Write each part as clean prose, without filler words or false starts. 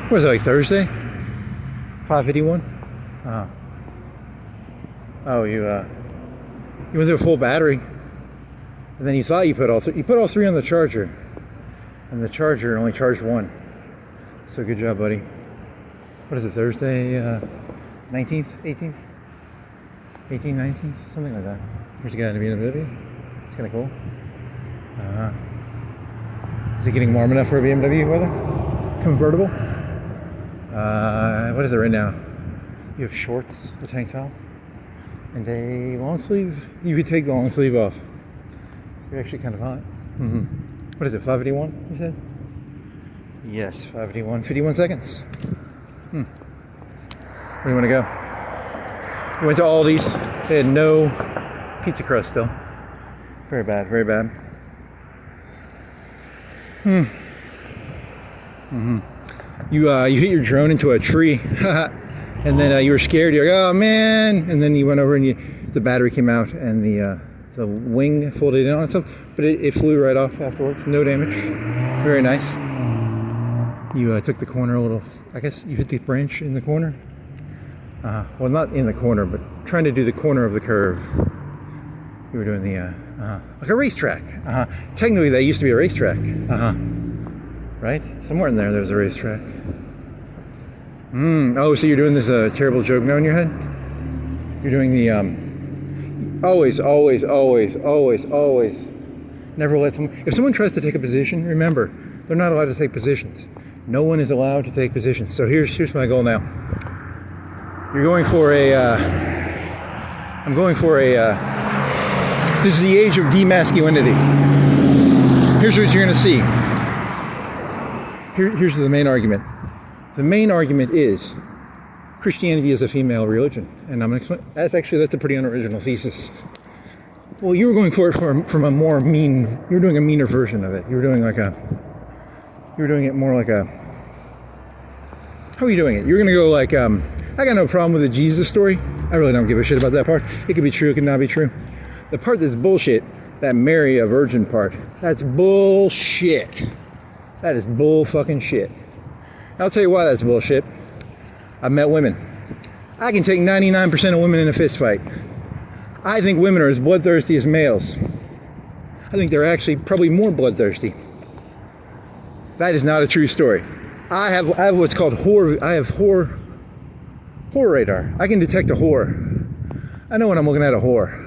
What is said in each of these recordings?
What was it, like Thursday? 5:51? Oh, you went through a full battery, and then you thought you put all three on the charger, and the charger only charged one. So good job, buddy. What is it, Thursday, 19th, 18th? 18th, 19th? Something like that. Here's a guy in a BMW. It's kind of cool. Is it getting warm enough for a BMW weather? Convertible? What is it right now? You have shorts, a tank top, and a long sleeve. You could take the long sleeve off. You're actually kind of hot. What is it, 5:81, you said? Yes, 5:81, 51 seconds. Where do you want to go? We went to Aldi's. They had no pizza crust still. Very bad, very bad. You hit your drone into a tree, and then you were scared. You're like, oh man! And then you went over and the battery came out, and the wing folded in on itself, but it flew right off afterwards. No damage. Very nice. You took the corner a little. I guess you hit the branch in the corner. Well, not in the corner, but trying to do the corner of the curve. You were doing the like a racetrack. Technically, that used to be a racetrack. Right? Somewhere in there, there's a racetrack. Oh, so you're doing this terrible joke now in your head? You're doing the always. Never let someone. If someone tries to take a position, remember, they're not allowed to take positions. No one is allowed to take positions. So here's my goal now. You're going for a. I'm going for a. This is the age of demasculinity. Here's what you're going to see. Here's the main argument. The main argument is Christianity is a female religion, and I'm going to explain. That's a pretty unoriginal thesis. Well, you were going for it from a more mean. You were doing a meaner version of it. You were doing it more like a. How are you doing it? You're going to go like, I got no problem with the Jesus story. I really don't give a shit about that part. It could be true, it could not be true. The part that's bullshit, that Mary a virgin part, that's bullshit. That is bull fucking shit. I'll tell you why that's bullshit. I've met women. I can take 99% of women in a fist fight. I think women are as bloodthirsty as males. I think they're actually probably more bloodthirsty. That is not a true story. I have what's called whore. I have whore radar. I can detect a whore. I know when I'm looking at a whore.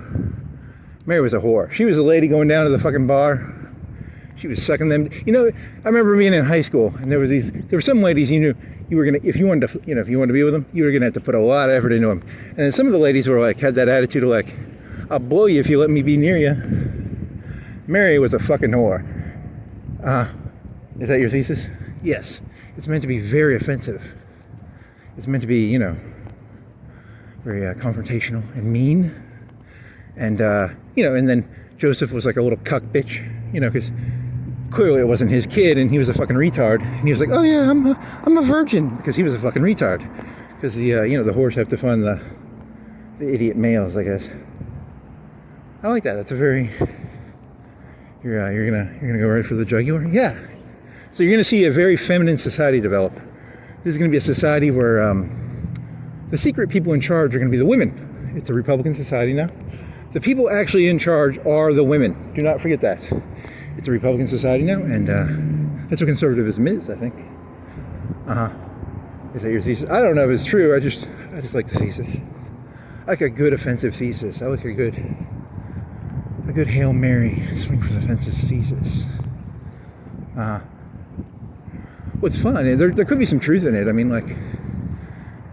Mary was a whore. She was a lady going down to the fucking bar. She was sucking them. You know, I remember being in high school, and there were some ladies you knew you were gonna, if you wanted to be with them, you were gonna have to put a lot of effort into them. And then some of the ladies were like, had that attitude of like, I'll blow you if you let me be near you. Mary was a fucking whore. Is that your thesis? Yes. It's meant to be very offensive. It's meant to be, very confrontational and mean. And, and then Joseph was like a little cuck bitch, because clearly it wasn't his kid and he was a fucking retard. And he was like, oh yeah, I'm a virgin, because he was a fucking retard. Because the whores have to fund the idiot males, I guess. I like that. That's a very, you're gonna go right for the jugular? Yeah. So you're gonna see a very feminine society develop. This is gonna be a society where the secret people in charge are gonna be the women. It's a Republican society now. The people actually in charge are the women. Do not forget that. It's a Republican society now, and that's what conservatism is, I think. Is that your thesis? I don't know if it's true. I just like the thesis. I like a good offensive thesis. I like a good Hail Mary, swing for the fences thesis. What's fun? There could be some truth in it. I mean, like,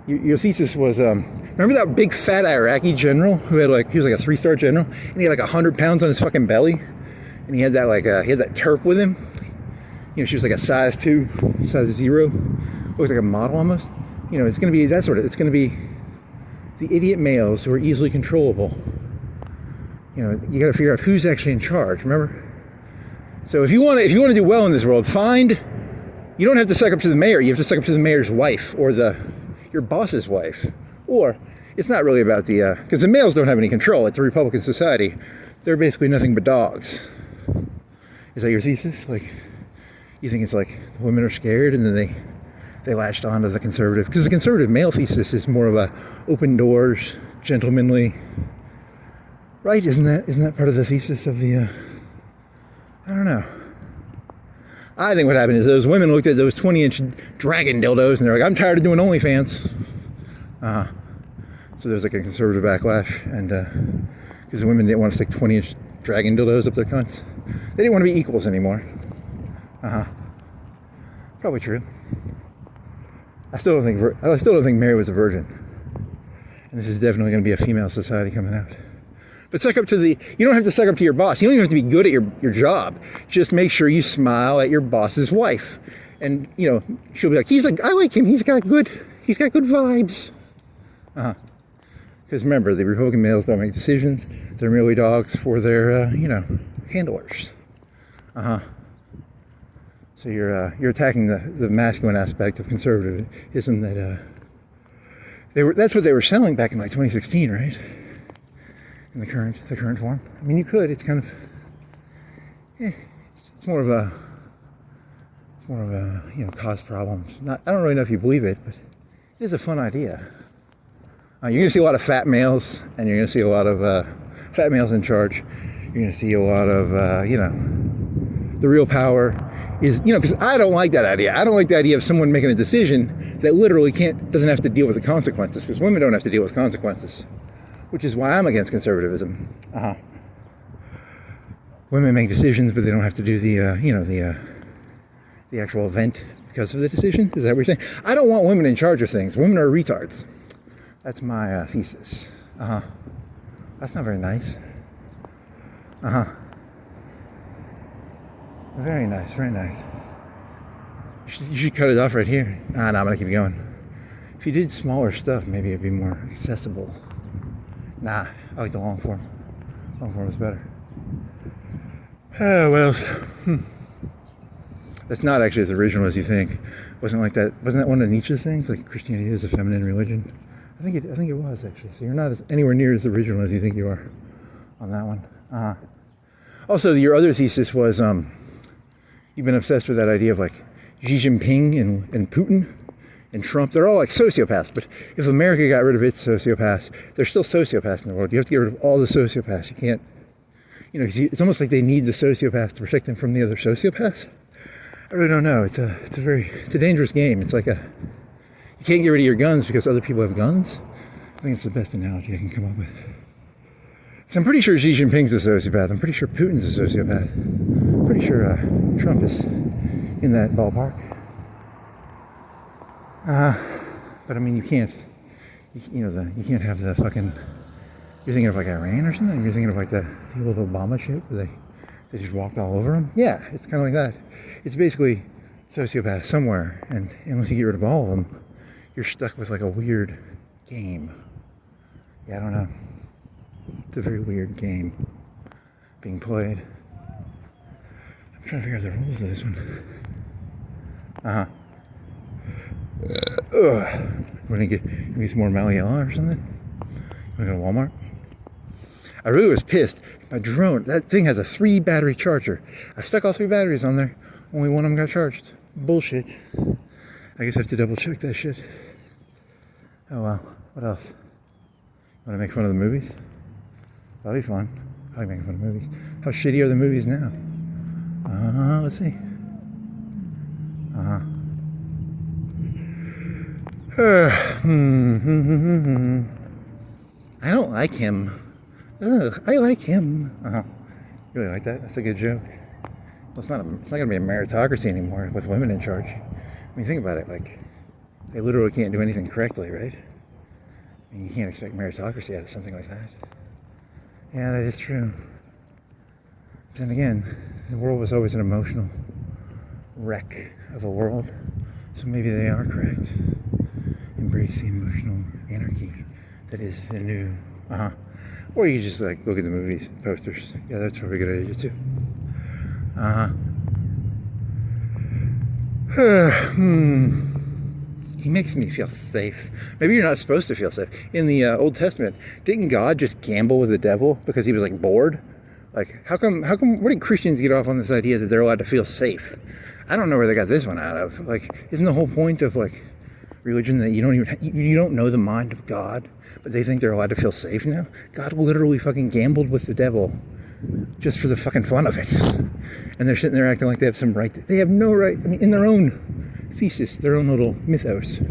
your thesis was, remember that big fat Iraqi general who had he was like a 3-star general, and he had like 100 pounds on his fucking belly, and he had that he had that Terp with him. She was like a size 2, size 0, looks like a model almost. It's gonna be that sort of. It's gonna be the idiot males who are easily controllable. You got to figure out who's actually in charge. Remember. So if you want to do well in this world, you don't have to suck up to the mayor. You have to suck up to the mayor's wife or your boss's wife. Or it's not really about because the males don't have any control. It's a Republican society. They're basically nothing but dogs. Is that your thesis? Like, you think it's like the women are scared and then they latched on to the conservative, because the conservative male thesis is more of a open doors, gentlemanly, right? Isn't that part of the thesis of the? I don't know. I think what happened is those women looked at those 20-inch dragon dildos and they're like, I'm tired of doing OnlyFans. So there's like a conservative backlash, and because the women didn't want to stick 20-inch dragon dildos up their cunts. They didn't want to be equals anymore. Probably true. I still don't think Mary was a virgin. And this is definitely going to be a female society coming out. But you don't have to suck up to your boss. You don't even have to be good at your job. Just make sure you smile at your boss's wife. And, she'll be like, I like him. He's got good vibes. Because remember, the Republican males don't make decisions. They're merely dogs for their, handlers. So you're attacking the masculine aspect of conservatism that's what they were selling back in like 2016, right? In the current form. I mean, you could. It's kind of, it's more of a, cause problems. I don't really know if you believe it, but it is a fun idea. You're going to see a lot of fat males, and you're going to see a lot of fat males in charge. You're going to see a lot of, the real power is, because I don't like that idea. I don't like the idea of someone making a decision that literally doesn't have to deal with the consequences, because women don't have to deal with consequences. Which is why I'm against conservatism. Women make decisions, but they don't have to do the actual event because of the decision. Is that what you're saying? I don't want women in charge of things. Women are retards. That's my thesis. That's not very nice. Very nice, very nice. You should cut it off right here. No, I'm gonna keep going. If you did smaller stuff, maybe it'd be more accessible. Nah, I like the long form. Long form is better. What else? That's not actually as original as you think. Wasn't that one of Nietzsche's things? Like Christianity is a feminine religion. I think it was actually. So you're not anywhere near as original as you think you are on that one. Also, your other thesis was you've been obsessed with that idea of like Xi Jinping and Putin and Trump. They're all like sociopaths, but if America got rid of its sociopaths, there's still sociopaths in the world. You have to get rid of all the sociopaths. You can't, it's almost like they need the sociopaths to protect them from the other sociopaths. I really don't know. It's a dangerous game. It's like you can't get rid of your guns because other people have guns. I think it's the best analogy I can come up with. So I'm pretty sure Xi Jinping's a sociopath. I'm pretty sure Putin's a sociopath. I'm pretty sure Trump is in that ballpark. But I mean, you can't have the fucking. You're thinking of like Iran or something. You're thinking of like the old Obama shit where they just walked all over him. Yeah, it's kind of like that. It's basically sociopaths somewhere, and unless you get rid of all of them, you're stuck with like a weird game. Yeah, I don't know. It's a very weird game being played. I'm trying to figure out the rules of this one. Want to get maybe some more Maliella or something? Want to go to Walmart? I really was pissed. My drone, that thing has a 3-battery charger. I stuck all 3 batteries on there. Only one of them got charged. Bullshit. I guess I have to double check that shit. Oh well. What else? Want to make fun of the movies? That'll be fun. I like making fun of movies. How shitty are the movies now? Let's see. I don't like him. I like him. You really like that? That's a good joke. Well, it's not going to be a meritocracy anymore with women in charge. I mean, think about it. Like, they literally can't do anything correctly, right? I mean, you can't expect meritocracy out of something like that. Yeah, that is true. But then again, the world was always an emotional wreck of a world. So maybe they are correct. Embrace the emotional anarchy that is the new. Or you just like look at the movies, posters. Yeah, that's probably a good idea too. He makes me feel safe. Maybe you're not supposed to feel safe. In the Old Testament, didn't God just gamble with the devil because he was like bored? Like, how come, where did Christians get off on this idea that they're allowed to feel safe? I don't know where they got this one out of. Like, isn't the whole point of like religion that you don't know the mind of God, but they think they're allowed to feel safe now? God literally fucking gambled with the devil just for the fucking fun of it, and they're sitting there acting like they have some right. They have no right. I mean, in their own thesis, their own little mythos.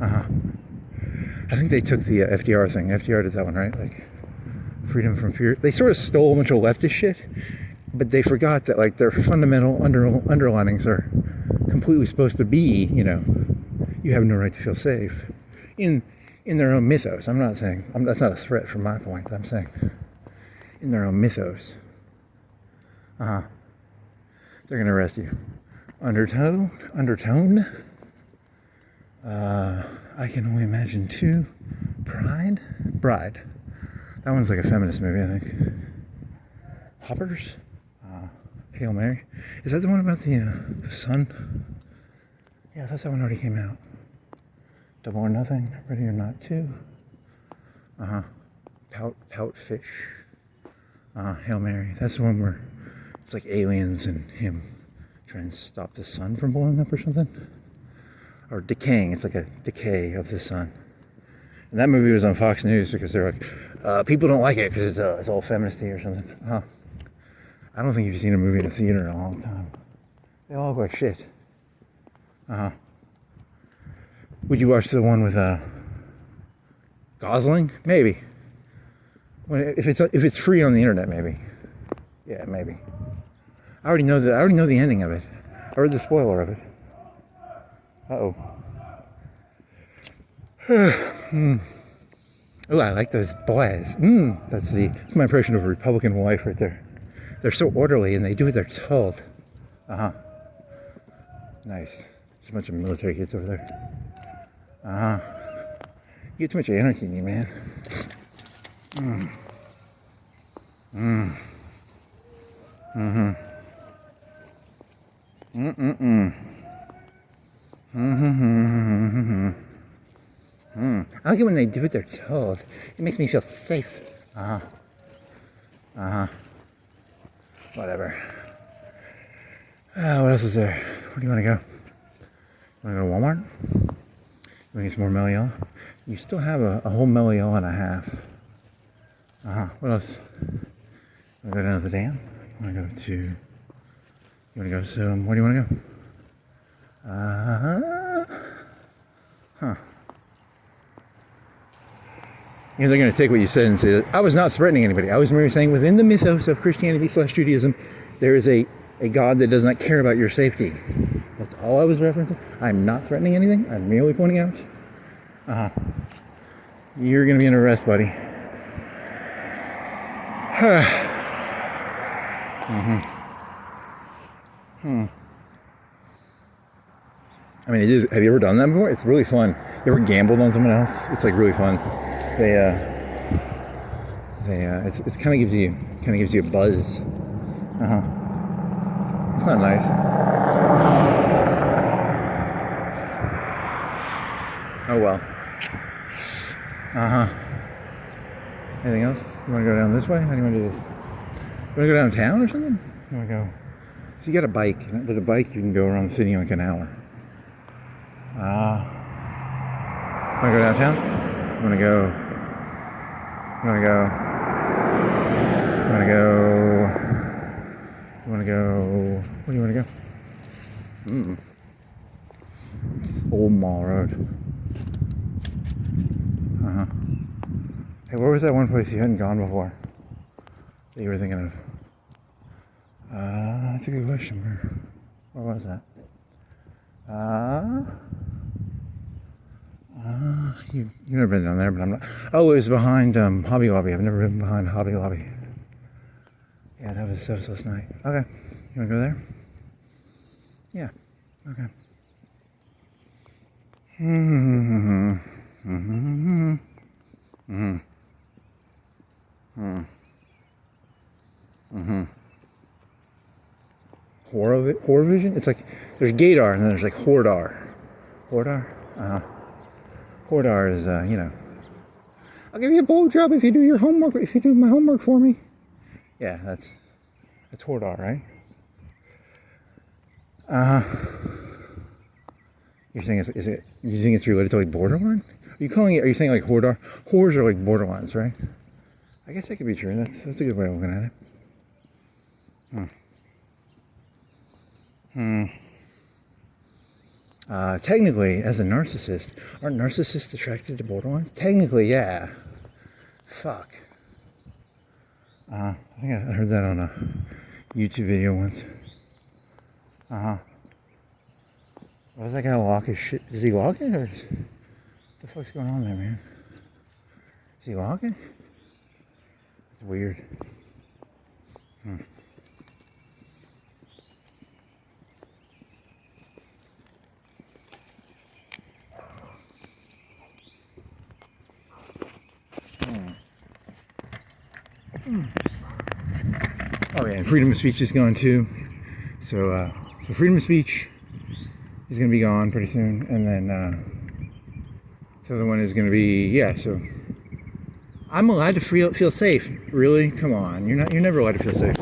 I think they took the FDR thing. FDR did that one, right? Like, freedom from fear. They sort of stole a bunch of leftist shit, but they forgot that like their fundamental underlinings are completely supposed to be, you know, you have no right to feel safe in their own mythos. I'm not saying that's not a threat from my point. I'm saying in their own mythos. They're gonna arrest you. Undertone. I can only imagine too. Bride. That one's like a feminist movie, I think. Hoppers. Hail Mary. Is that the one about the sun? Yeah, I thought that one already came out. Double or Nothing. Ready or Not 2. Pout Fish. Hail Mary. That's the one where it's like aliens and him trying to stop the sun from blowing up or something. Or decaying. It's like a decay of the sun. And that movie was on Fox News because they're like, people don't like it because it's all feministy or something. I don't think you've seen a movie in a theater in a long time. They all look like shit. Would you watch the one with Gosling? Maybe. If it's free on the internet, maybe. Yeah, maybe. I already know the ending of it. I read the spoiler of it. Uh-oh. Oh, I like those boys. That's my impression of a Republican wife right there. They're so orderly and they do what they're told. Nice. There's a bunch of military kids over there. You get too much anarchy in you, man. I like it when they do what they're told. It makes me feel safe. Whatever. What else is there? Where do you want to go? You want to go to Walmart? You want to get some more Melliel? You still have a whole Melliel and a half. What else? You want to go down to the dam? You want to go to, where do you want to go? You know, they're going to take what you said and say, I was not threatening anybody. I was merely saying within the mythos of Christianity/Judaism, there is a God that does not care about your safety. That's all I was referencing. I'm not threatening anything. I'm merely pointing out. You're going to be under arrest, buddy. I mean, it is. Have you ever done that before? It's really fun. You ever gambled on someone else? It's like really fun. It's kind of gives you a buzz. It's not nice. Oh well. Anything else? You want to go down this way? How do you want to do this? You want to go downtown or something? You want to go? So you got a bike. With a bike, you can go around the city in like an hour. Want to go downtown? You want to go? You want to go? You want to go? You want to go? Where do you want to go? It's Old Mall Road. Hey, where was that one place you hadn't gone before that you were thinking of? That's a good question. Where was that? You've never been down there, but I'm not. Oh, it was behind Hobby Lobby. I've never been behind Hobby Lobby. Yeah, that was last night. Okay, you want to go there? Yeah. Okay. Horror vision? It's like there's Gaydar and then there's like Hordar. Hordar? Hordar is I'll give you a blowjob if you do your homework, if you do my homework for me. Yeah, that's Hordar, right? You're saying you think it's related to like borderline? Are you saying like whores are like borderlines, right? I guess that could be true. That's a good way of looking at it. Technically, as a narcissist, aren't narcissists attracted to borderlines? Technically, yeah. Fuck. I think I heard that on a YouTube video once. Was that guy lock his shit? Is he locking or what the fuck's going on there, man? Is he locking? It's weird. Oh yeah, and freedom of speech is gone too. So freedom of speech is going to be gone pretty soon, and then the other one is going to be So I'm allowed to feel safe. Really? Come on, you're never allowed to feel safe.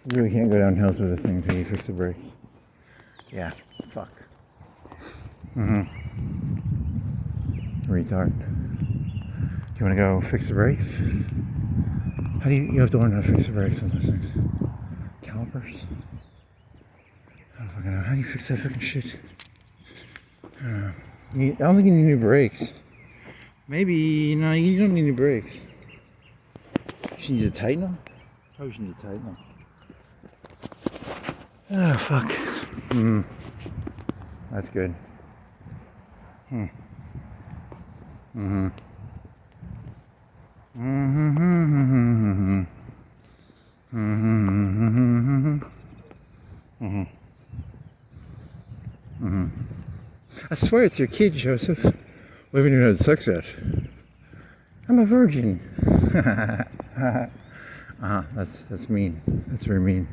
You really can't go down hills with this thing until you fix the brakes. Yeah, fuck. Retard. Do you want to go fix the brakes? How do you have to learn how to fix the brakes on those things? Calipers? I don't fucking know. How do you fix that fucking shit? I don't think you need new brakes. Maybe, no, you don't need new brakes. You should need to tighten them? Probably should need to tighten them. Oh, fuck. That's good. I swear it's your kid, Joseph. We haven't even had sex yet. I'm a virgin. That's mean. That's very mean.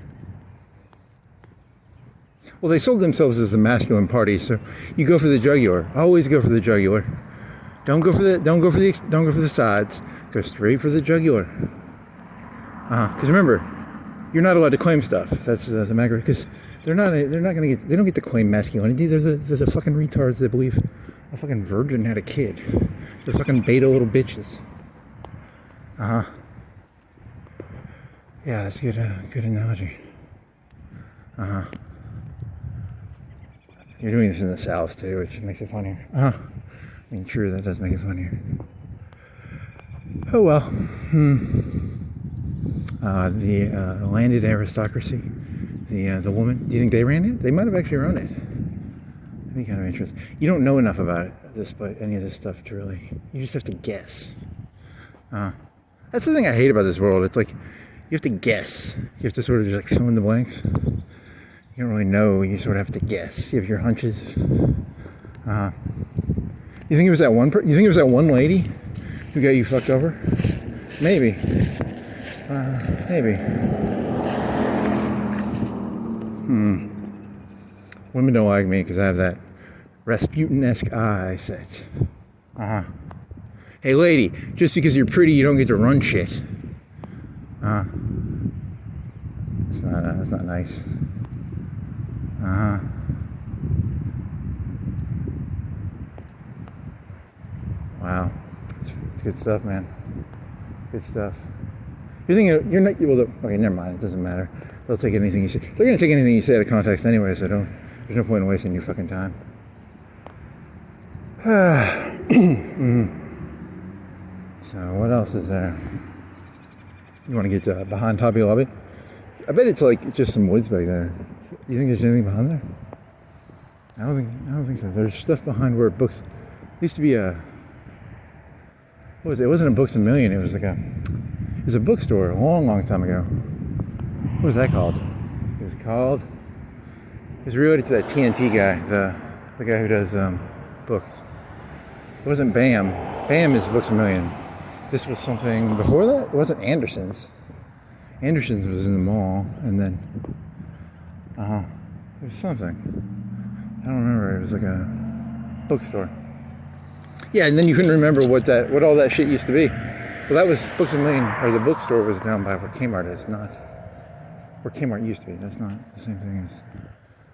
Well, they sold themselves as a masculine party, so you go for the jugular. Always go for the jugular. Don't go for the sides. Go straight for the jugular. Because remember, you're not allowed to claim stuff. That's the matter. Because they don't get to claim masculinity. They're the fucking retards that believe a fucking virgin had a kid. They're fucking beta little bitches. Yeah, that's a good analogy. You're doing this in the South too, which makes it funnier. I mean, true, that does make it funnier. Oh well. The landed aristocracy, the woman. Do you think they ran it? They might have actually run it. That'd be kind of interesting. You don't know enough about any of this stuff to really. You just have to guess. That's the thing I hate about this world. It's like you have to guess. You have to sort of just like fill in the blanks. You don't really know. You sort of have to guess. You have your hunches. You think it was that one? You think it was that one lady who got you fucked over? Maybe. Maybe. Women don't like me because I have that Rasputin-esque eye set. Hey, lady, just because you're pretty, you don't get to run shit. That's not nice. Wow, it's good stuff, man. Good stuff. You're not. Well, okay, never mind. It doesn't matter. They'll take anything you say. They're gonna take anything you say out of context anyway. So there's no point in wasting your fucking time. So what else is there? You want to get behind Hobby Lobby? I bet it's like just some woods back there. You think there's anything behind there? I don't think so. There's stuff behind where books used to be a. What was it? It wasn't a Books A Million. It was like it was a bookstore a long time ago. What was that called? It was related to that TNT guy, the guy who does books. wasn't BAM. BAM is Books A Million. This was something before that. It wasn't Anderson's. Anderson's was in the mall, and then it was something. I don't remember. It was like a bookstore. Yeah, and then you couldn't remember what all that shit used to be. Well, that was Books A Million, or the bookstore was down by where Kmart is, not where Kmart used to be. That's not the same thing as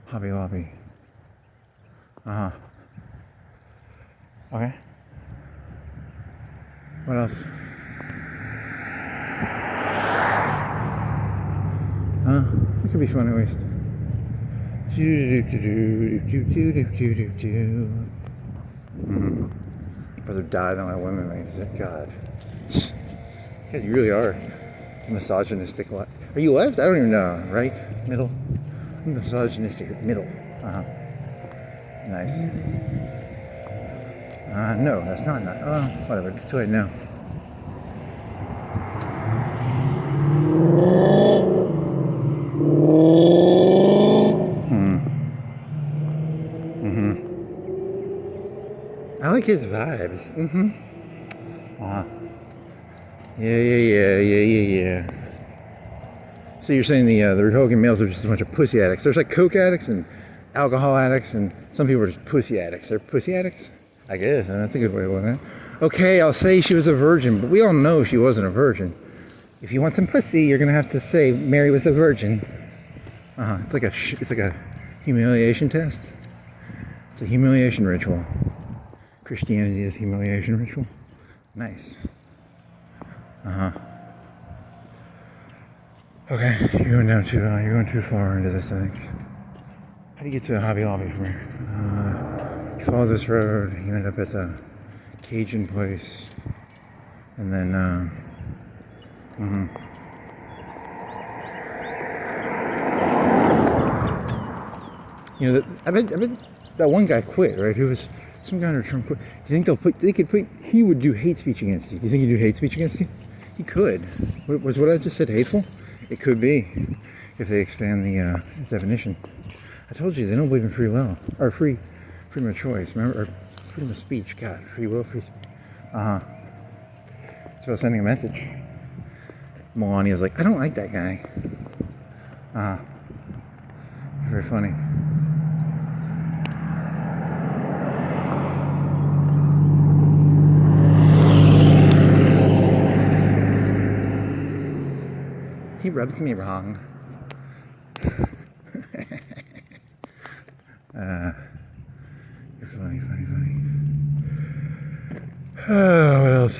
Hobby Lobby. Okay. What else? It could be fun at least. Brother died on my women, man. God. God, you really are misogynistic. Are you left? I don't even know. Right? Middle? I'm misogynistic. Middle. Nice. No, that's not. Whatever. It's too late now. I like his vibes. Yeah. So you're saying the Republican males are just a bunch of pussy addicts. There's like coke addicts and alcohol addicts, and some people are just pussy addicts. They're pussy addicts? I guess. That's a good way to look at it. Okay, I'll say she was a virgin, but we all know she wasn't a virgin. If you want some pussy, you're gonna have to say Mary was a virgin. It's like a humiliation test. It's a humiliation ritual. Christianity is humiliation ritual. Nice. Okay, you're going too far into this, I think. How do you get to Hobby Lobby from here? You follow this road, you end up at the Cajun place, and then, you know, I bet that one guy quit, right? Who was some guy in Trump quit. You think he would do hate speech against you? Do you think he'd do hate speech against you? He could. Was what I just said hateful? It could be, if they expand the definition. I told you, they don't believe in free will, or freedom of choice, remember? Or freedom of speech, God, free will, free speech. It's about sending a message. Melania's like, I don't like that guy. Very funny. He rubs me wrong. You're funny. Oh, what else?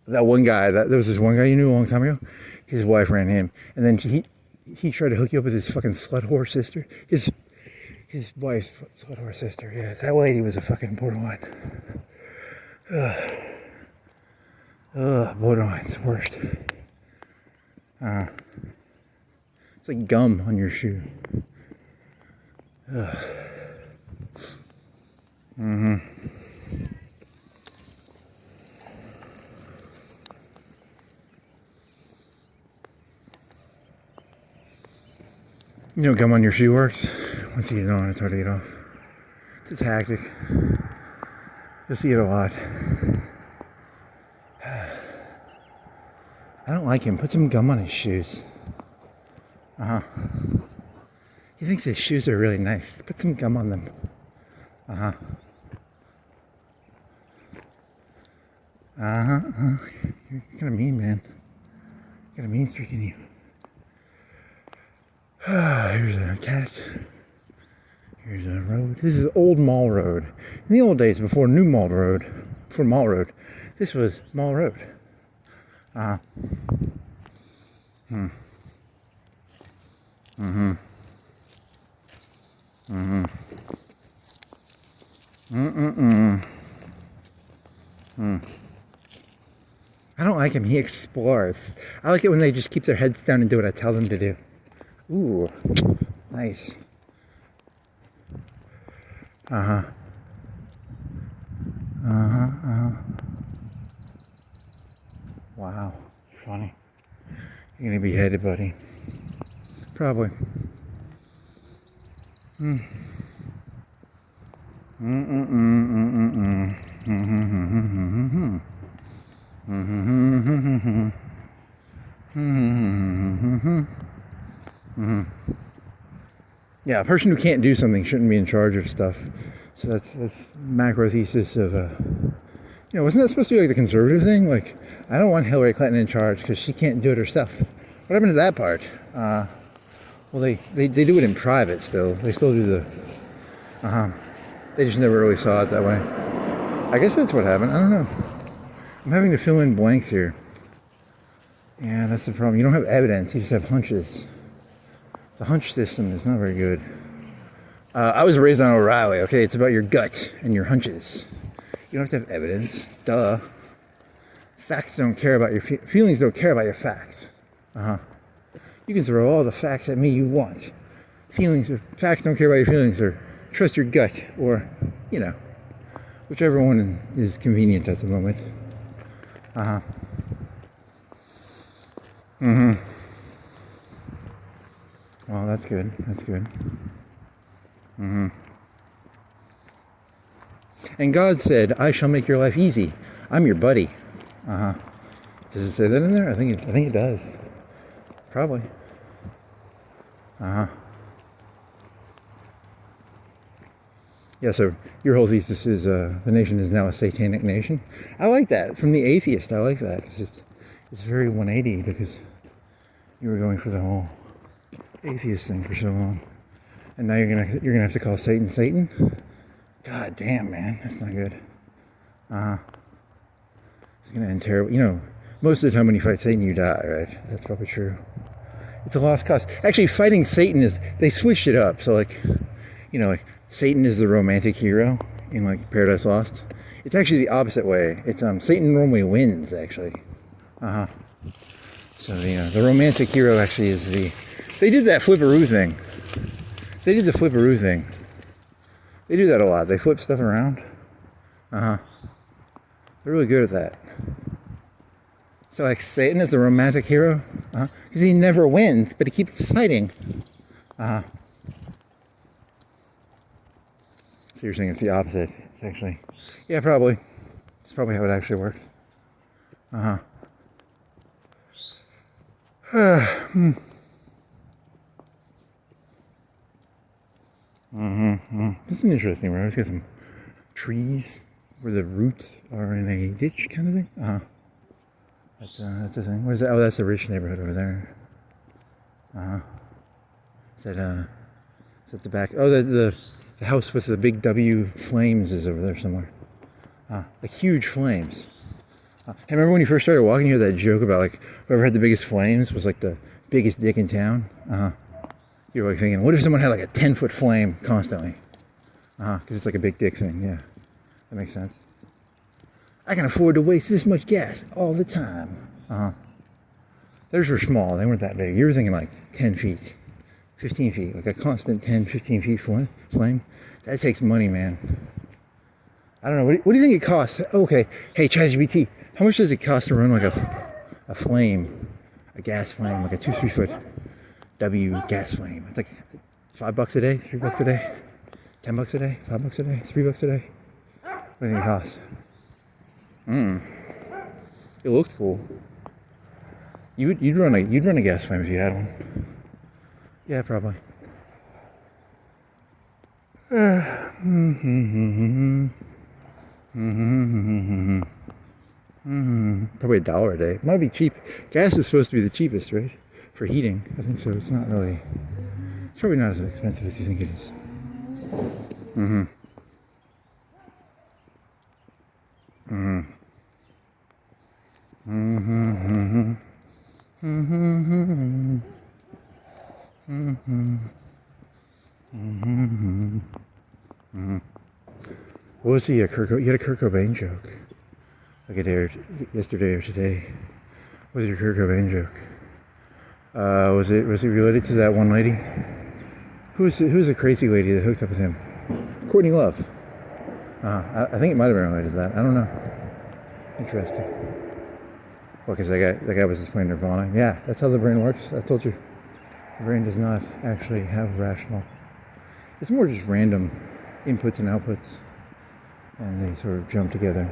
That one guy, there was this one guy you knew a long time ago. His wife ran him, and then he tried to hook you up with his fucking slut whore sister. His wife's slut whore sister. Yeah, that lady was a fucking borderline. Borderline's the worst. It's like gum on your shoe. You know, gum on your shoe works. Once you get it on, it's hard to get off. It's a tactic. You'll see it a lot. I don't like him. Put some gum on his shoes. He thinks his shoes are really nice. Put some gum on them. You're kind of mean, man. You got a mean streak in you. Here's a cat. Here's a road. This is Old Mall Road. In the old days, before Mall Road, this was Mall Road. I don't like him. He explores. I like it when they just keep their heads down and do what I tell them to do. Ooh, nice. Wow, funny. You're gonna be headed, buddy. Probably. Mm. Yeah, a person who can't do something shouldn't be in charge of stuff. So that's macro thesis of wasn't that supposed to be like the conservative thing? Like, I don't want Hillary Clinton in charge because she can't do it herself. What happened to that part? Well, they do it in private still. They still do the they just never really saw it that way. I guess that's what happened. I don't know. I'm having to fill in blanks here. Yeah, that's the problem. You don't have evidence. You just have hunches. The hunch system is not very good. I was raised on O'Reilly. Okay, it's about your gut and your hunches. You don't have to have evidence. Duh. Facts don't care about your feelings. Don't care about your facts. You can throw all the facts at me you want. Facts don't care about your feelings, or trust your gut, or whichever one is convenient at the moment. Well, that's good. That's good. And God said, "I shall make your life easy. I'm your buddy." Does it say that in there? I think it does. Probably. Yeah, so your whole thesis is the nation is now a satanic nation. I like that. From the atheist, I like that. Because it's very 180, because you were going for the whole atheist thing for so long. And now you're gonna have to call Satan Satan? God damn, man. That's not good. It's gonna end terrible. Most of the time when you fight Satan, you die, right? That's probably true. It's a lost cause. Actually, fighting Satan they switched it up. So like Satan is the romantic hero in like Paradise Lost. It's actually the opposite way. It's Satan normally wins, actually. So the romantic hero actually is they did that flipperoo thing. They did the flipperoo thing. They do that a lot. They flip stuff around. They're really good at that. So like Satan is the romantic hero, because he never wins, but he keeps fighting. So you're saying it's the opposite. It's actually, yeah, probably. It's probably how it actually works. This is an interesting road. It's got some trees where the roots are in a ditch kind of thing. That's a thing. What is that? Oh, that's the rich neighborhood over there. Is that the back? Oh, the house with the big W flames is over there somewhere. Like huge flames. Hey, remember when you first started walking, you had that joke about like whoever had the biggest flames was like the biggest dick in town? You're like thinking, what if someone had like a 10-foot flame constantly? Because it's like a big dick thing. Yeah, that makes sense. I can afford to waste this much gas all the time. Theirs were small. They weren't that big. You were thinking like 10 feet, 15 feet, like a constant 10, 15 feet flame. That takes money, man. I don't know. What do you think it costs? Okay. Hey, ChatGPT, how much does it cost to run like a flame, a gas flame, like a 2-3 foot W gas flame? It's like $5 a day, $3 a day, $10 a day, $5 a day, $3 a day. What do you think it costs? It looks cool. You'd run a gas flame if you had one. Yeah, probably. Probably $1 a day. It might be cheap. Gas is supposed to be the cheapest, right? For heating. I think so. It's not really. It's probably not as expensive as you think it is. What was the Kurt? You had a Kurt Cobain joke, like yesterday or today. What was your Kurt Cobain joke? Was it related to that one lady? Who's the crazy lady that hooked up with him? Courtney Love. I think it might have been related to that. I don't know. Interesting. Well, because that guy was just playing Nirvana. Yeah, that's how the brain works. I told you. The brain does not actually have rational. It's more just random inputs and outputs, and they sort of jump together.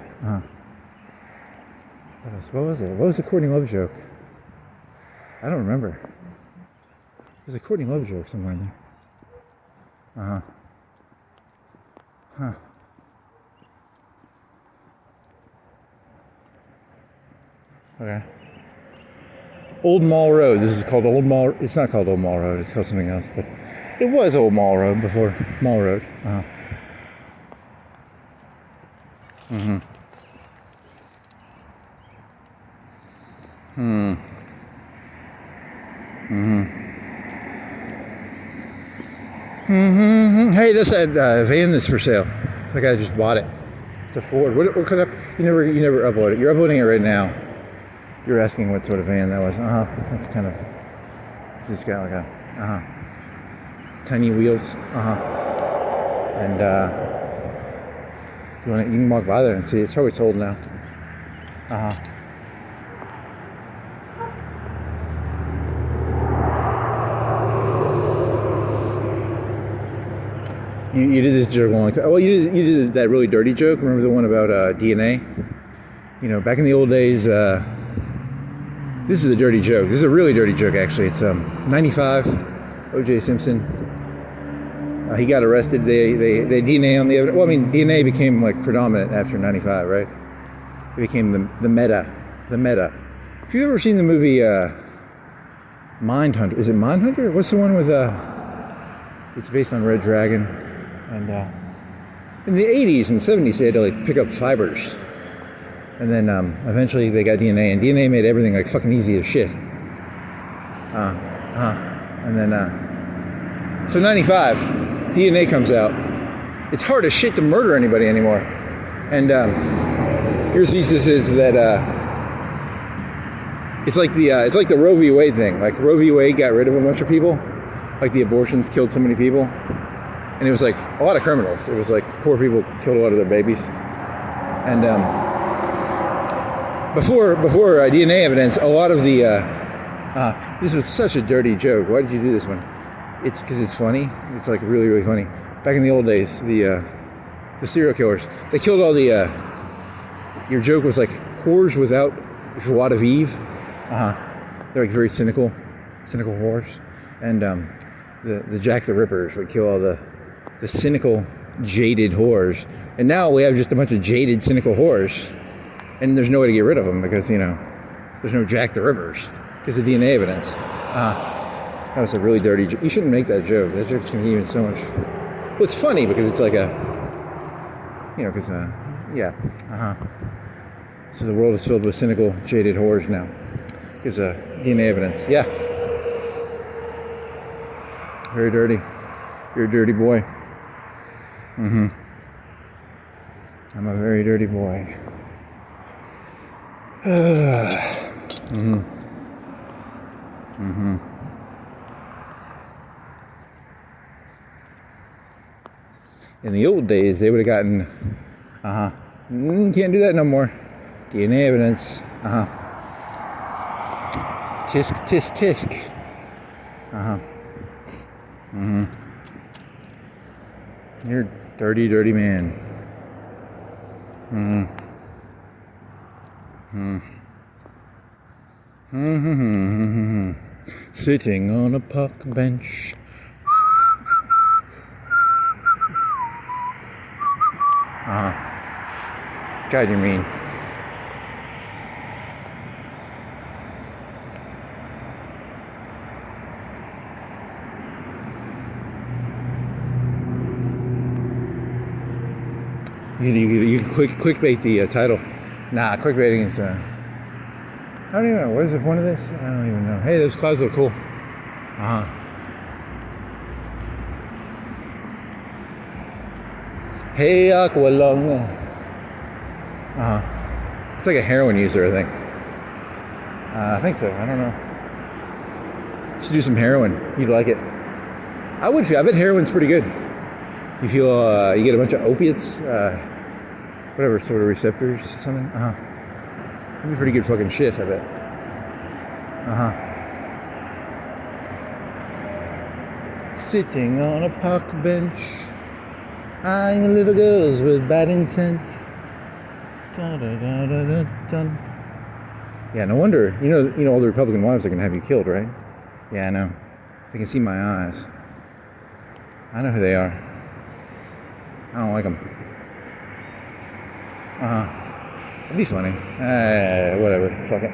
What else? What was it? What was the Courtney Love joke? I don't remember. There's a Courtney Love joke somewhere in there. Huh. Okay. Old Mall Road. This is called Old Mall. It's not called Old Mall Road. It's called something else. But it was Old Mall Road before Mall Road. Hey, this van that's for sale. The guy just bought it. It's a Ford. What kind of? You never upload it. You're uploading it right now. You're asking what sort of van that was. That's kind of. This got like a tiny wheels. And you can walk by there and see. It's probably sold now. You did this joke a long time. Well, you did that really dirty joke. Remember the one about DNA? You know, back in the old days. This is a dirty joke. This is a really dirty joke, actually. It's 95. O.J. Simpson. He got arrested. They DNA on the evidence. Well, I mean, DNA became like predominant after 95, right? It became the meta. If you've ever seen the movie Mindhunter, is it Mindhunter? What's the one with it's based on Red Dragon, and in the 80s and 70s they had to like pick up fibers, and then eventually they got DNA, and DNA made everything like fucking easy as shit. And then so 95, DNA comes out. It's hard as shit to murder anybody anymore, and your thesis is that it's like the Roe v. Wade thing. Like Roe v. Wade got rid of a bunch of people. Like the abortions killed so many people, and it was like a lot of criminals. It was like poor people killed a lot of their babies, and before DNA evidence, a lot of the this was such a dirty joke. Why did you do this one? It's because it's funny. It's like really, really funny. Back in the old days, the serial killers, they killed all the. Your joke was like whores without joie de vivre. They're like very cynical whores, and the Jack the Rippers would kill all the cynical, jaded whores. And now we have just a bunch of jaded, cynical whores, and there's no way to get rid of them because there's no Jack the Rippers because of DNA evidence. That was a really dirty joke. You shouldn't make that joke. That joke's gonna give you so much. Well, it's funny because it's like So the world is filled with cynical, jaded whores now because of DNA evidence. Yeah. Very dirty. You're a dirty boy. I'm a very dirty boy. In the old days, they would have gotten, can't do that no more. DNA evidence. Tisk, tisk, tisk. You're a dirty, dirty man. Sitting on a park bench. God, you mean. You clickbait the title. Nah, clickbaiting is I don't even know. What is the point of this? I don't even know. Hey, those clouds look cool. Hey, Aqualung. It's like a heroin user, I think. I think so. I don't know. Should do some heroin. You'd like it. I bet heroin's pretty good. You feel you get a bunch of opiates, whatever sort of receptors or something. That'd be pretty good fucking shit, I bet. Sitting on a park bench, eyeing little girls with bad intent. Dun, dun, dun, dun, dun, dun. Yeah, no wonder. You know, all the Republican wives are gonna have you killed, right? Yeah, I know. They can see my eyes. I know who they are. I don't like them. It'd be funny. Whatever. Fuck it.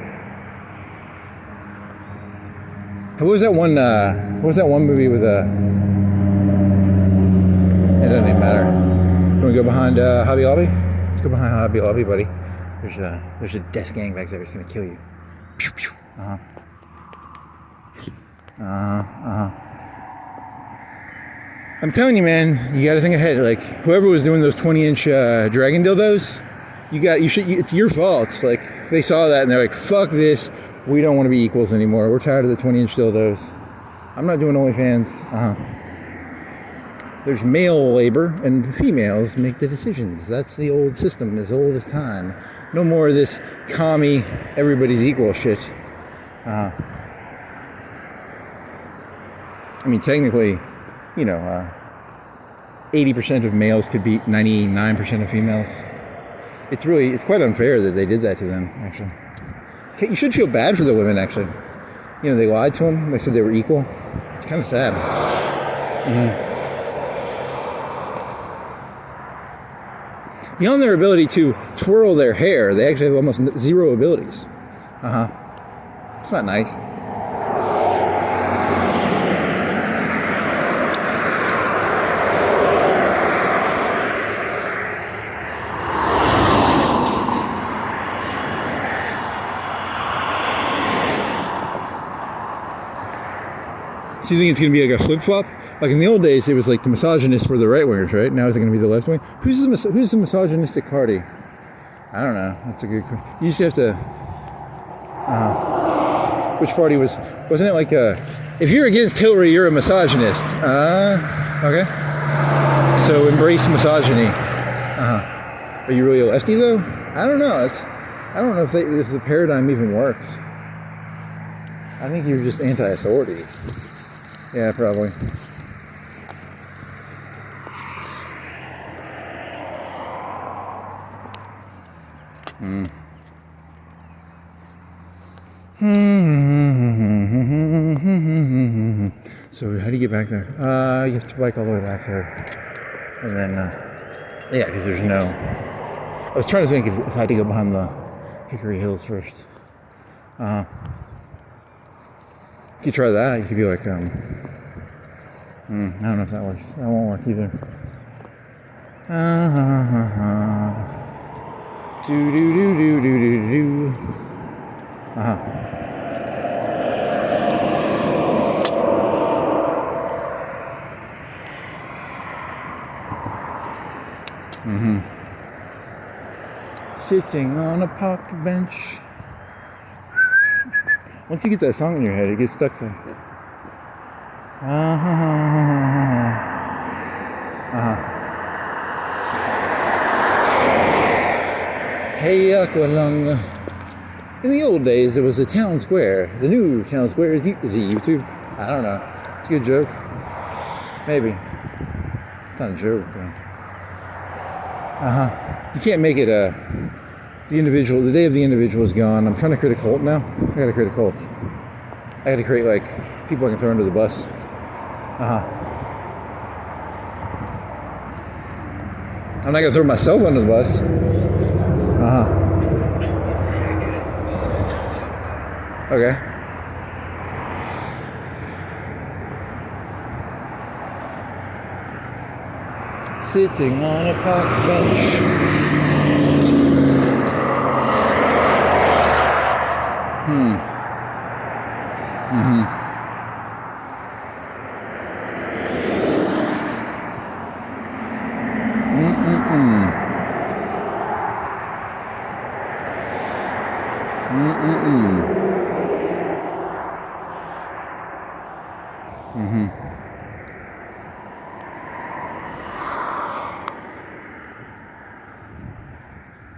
What was that one? What was that one movie with it doesn't even matter. You wanna go behind Hobby Lobby? Let's go behind Hobby Lobby, buddy. There's a death gang back there. It's gonna kill you. Pew pew. I'm telling you, man, you got to think ahead. Like whoever was doing those 20-inch dragon dildos, it's your fault. Like they saw that and they're like, "Fuck this. We don't want to be equals anymore. We're tired of the 20-inch dildos." I'm not doing OnlyFans. There's male labor and females make the decisions. That's the old system, as old as time. No more of this commie, everybody's equal shit. I mean, technically, 80% of males could beat 99% of females. It's quite unfair that they did that to them, actually. You should feel bad for the women, actually. They lied to them. They said they were equal. It's kind of sad. Beyond their ability to twirl their hair, they actually have almost zero abilities. It's not nice. So you think it's going to be like a flip-flop? Like in the old days, it was like the misogynists were the right-wingers, right? Now is it going to be the left-wing? Who's the misogynistic party? I don't know. That's a good question. You just have to... which party wasn't it like if you're against Hillary, you're a misogynist. Okay. So embrace misogyny. Are you really a lefty, though? I don't know. I don't know if the paradigm even works. I think you're just anti-authority. Yeah, probably. So how do you get back there? You have to bike all the way back there. And then, yeah, because there's no... I was trying to think if I had to go behind the Hickory Hills first. You could try that. You could be like, I don't know if that works. That won't work either. Do do do do do do do. Sitting on a park bench. Once you get that song in your head, it gets stuck there. Hey, Aqualung. In the old days, there was a town square. The new town square is it YouTube? I don't know. It's a good joke. Maybe. It's not a joke, though. You can't make it the day of the individual is gone. I'm trying to create a cult now. I gotta create a cult. I gotta create like people I can throw under the bus. I'm not gonna throw myself under the bus. Okay. Sitting on a park bench.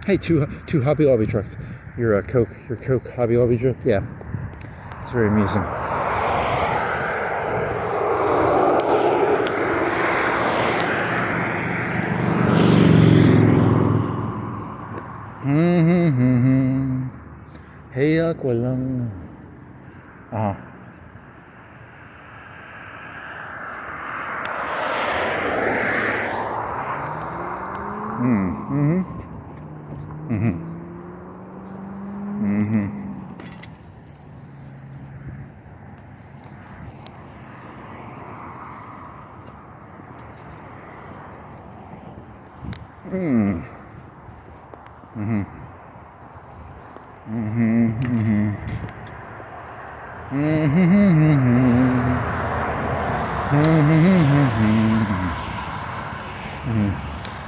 Hey, two Hobby Lobby trucks. Your Coke Hobby Lobby joke? Yeah. It's very amusing. walang.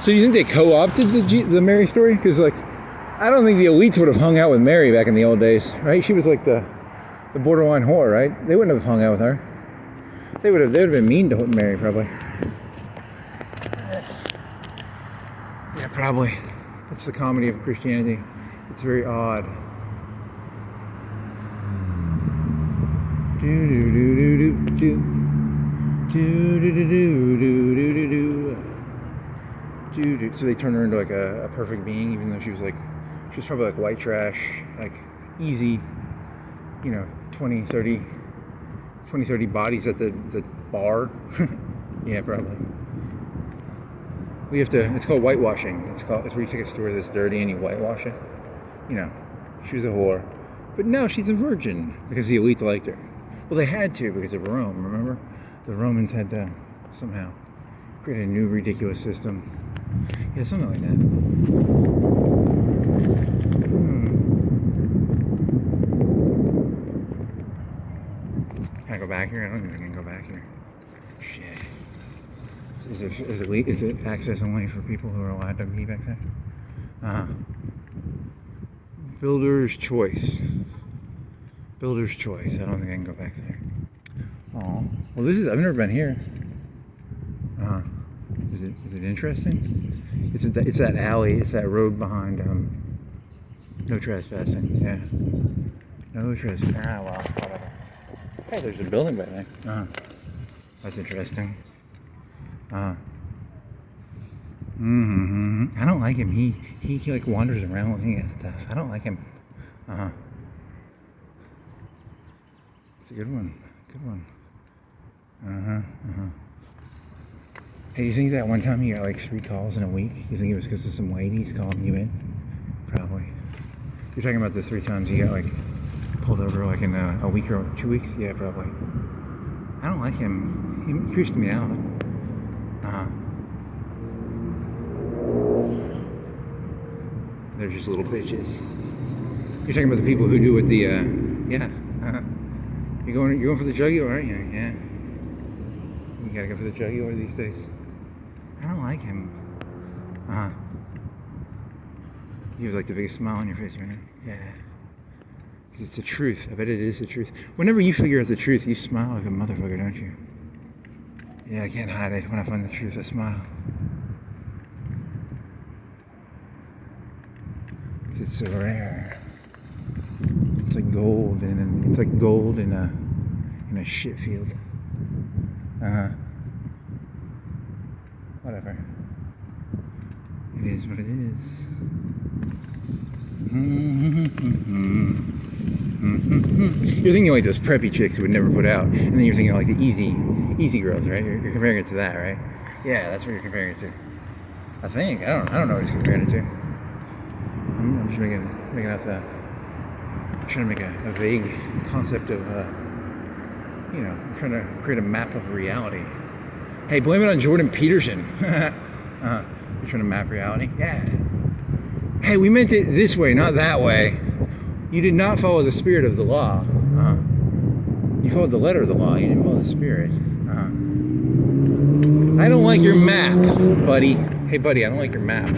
So you think they co-opted the Mary story? Because like, I don't think the elites would have hung out with Mary back in the old days, right? She was like the borderline whore, right? They wouldn't have hung out with her. They would have been mean to Mary, probably. Yeah, probably. That's the comedy of Christianity. It's very odd. So they turned her into like a perfect being, even though she was probably like white trash, like easy, 20, 30 bodies at the bar. Yeah, probably. It's called whitewashing. It's where you take a story that's dirty and you whitewash it. She was a whore. But now she's a virgin because the elites liked her. Well, they had to because of Rome, remember? The Romans had to somehow create a new ridiculous system. Yeah, something like that. Can I go back here? I don't think I can go back here. Shit. Is it access only for people who are allowed to be back there? Builder's choice. Builder's choice. I don't think I can go back there. Oh, well, I've never been here. Is it interesting? It's that alley. It's that road behind. No trespassing. Yeah. No trespassing. Well, whatever. Hey, there's a building by there. That's interesting. I don't like him. He like wanders around looking at stuff. I don't like him. It's a good one. Good one. Hey, do you think that one time you got like 3 calls in a week? You think it was because of some ladies calling you in? Probably. You're talking about the 3 times you got like pulled over like in a week or 2 weeks? Yeah, probably. I don't like him. He creeps me out. They're just little bitches. You're talking about the people who do what the You're going for the jugular, aren't you? Yeah. You gotta go for the jugular these days. I don't like him. You have like the biggest smile on your face right now. Yeah. Because it's the truth. I bet it is the truth. Whenever you figure out the truth, you smile like a motherfucker, don't you? Yeah, I can't hide it. When I find the truth, I smile. It's so rare. It's like gold in a shit field. Whatever. It is what it is. You're thinking like those preppy chicks who would never put out, and then you're thinking like the easy girls, right? You're comparing it to that, right? Yeah, that's what you're comparing it to. I think. I don't know what he's comparing it to. I'm just making out that. I'm trying to make a vague concept of, I'm trying to create a map of reality. Hey, blame it on Jordan Peterson. You're trying to map reality? Yeah. Hey, we meant it this way, not that way. You did not follow the spirit of the law. You followed the letter of the law. You didn't follow the spirit. I don't like your map, buddy. Hey, buddy, I don't like your map.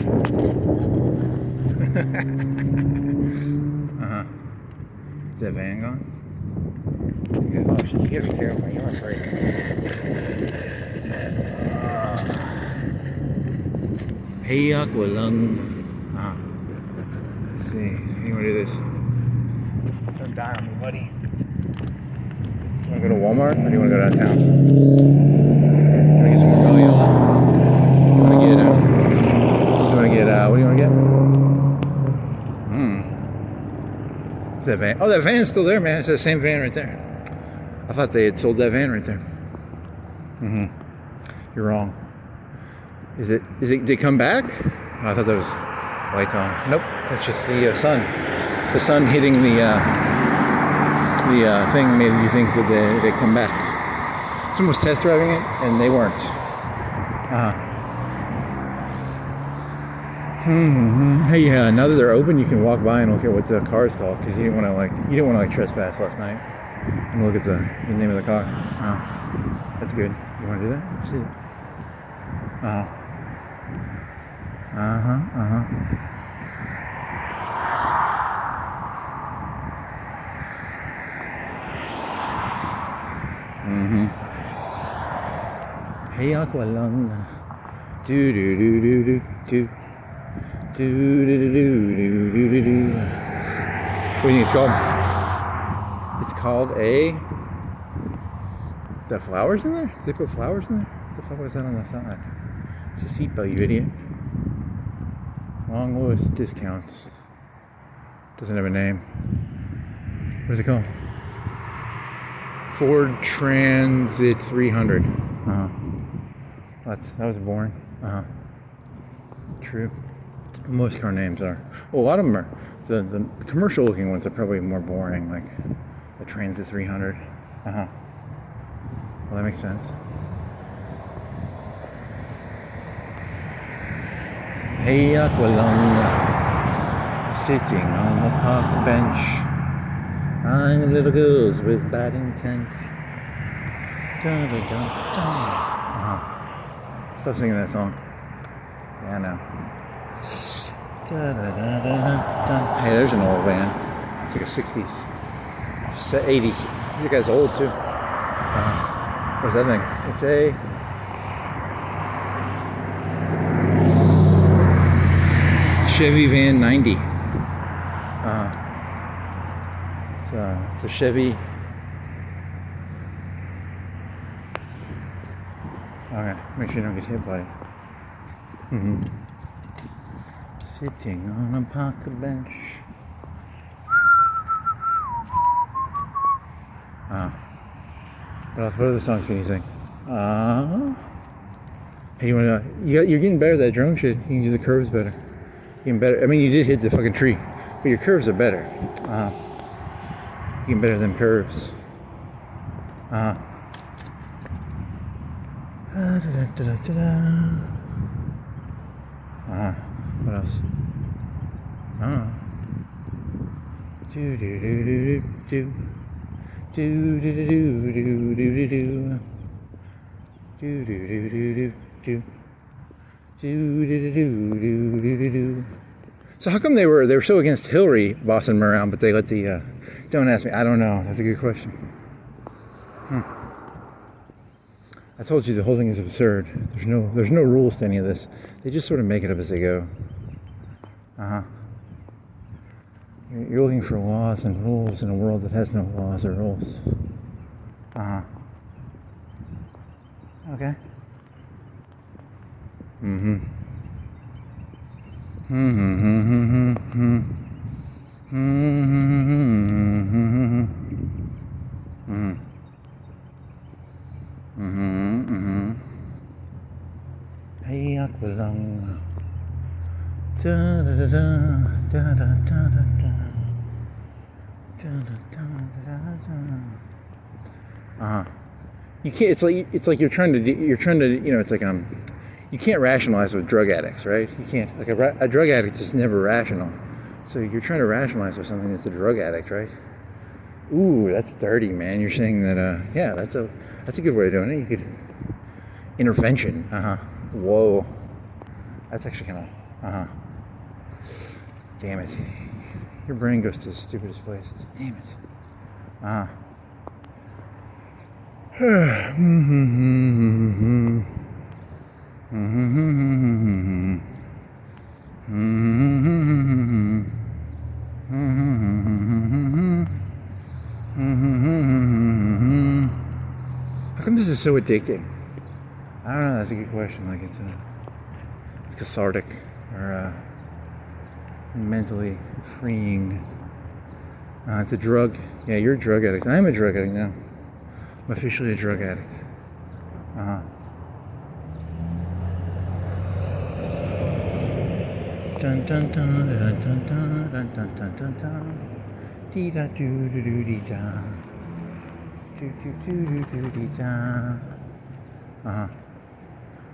Is that van gone? Oh, shit, you gotta be careful. You're afraid. Hey, Aqualung. Let's see. You wanna do this? Don't die on me, buddy. You wanna go to Walmart or do you wanna go downtown? You wanna get some more Melio? You wanna get, what do you wanna get? that van. Oh, that van's still there, man. It's the same van right there. I thought they had sold that van right there. You're wrong. Is it? Did they come back? Oh, I thought that was lights on. Nope. That's just the sun. The sun hitting the thing made you think that they come back. Someone was test driving it, and they weren't. Hey, now that they're open, you can walk by and look at what the car is called, because you didn't want to trespass last night and look at the name of the car. That's good. You want to do that? Let's see that. Hey, Aqualung. Do do do do do do. Do do do do do do do. What do you think it's called? It's called the flowers in there? They put flowers in there? What the fuck was that on the side? It's a seatbelt, you idiot. Long lowest discounts. Doesn't have a name. What is it called? Ford Transit 300. That was boring. True. Most car names are. Well, a lot of them are. The commercial looking ones are probably more boring, like the Transit 300. Well, that makes sense. Hey, Aqualung, sitting on the park bench, eyeing little girls with bad intent. Da, da, da, da. Stop singing that song. Yeah, I know. Da, da, da, da, da. Hey, there's an old van. It's like a 60s, 80s. This guy's old too. What's that thing? It's a Chevy Van 90. It's a Chevy. Okay, make sure you don't get hit, buddy. Sitting on a park bench. What other songs can you sing? Hey, you're getting better at that drone shit. You can do the curves better. Getting better. I mean, you did hit the fucking tree, but your curves are better. Getting better than curves. What else? Do do do do do. Do do do do do do do. Do do do do do do. Do do do do do do do. So how come they were so against Hillary bossing them around, but they let the don't ask me. I don't know. That's a good question. I told you the whole thing is absurd. There's no rules to any of this. They just sort of make it up as they go. You're looking for laws and rules in a world that has no laws or rules. Okay. Hey, Aqualung. Da da da da da da da da da. You can't. It's like you're trying to. It's like you can't rationalize with drug addicts, right? You can't. Like a drug addict is never rational. So you're trying to rationalize with something that's a drug addict, right? Ooh, that's dirty, man. You're saying that. Yeah, that's a good way of doing it. You could intervention. Whoa, that's actually kind of. Damn it. Your brain goes to the stupidest places. Damn it. How come this is so addicting? I don't know. That's a good question. Like it's cathartic or mentally freeing. It's a drug. Yeah, you're a drug addict. I'm a drug addict now. I'm officially a drug addict. Dun dun dun dun dun dun dun dun dun dun dun. Dee da doo doo doo dee da. Doo doo doo doo doo dee da.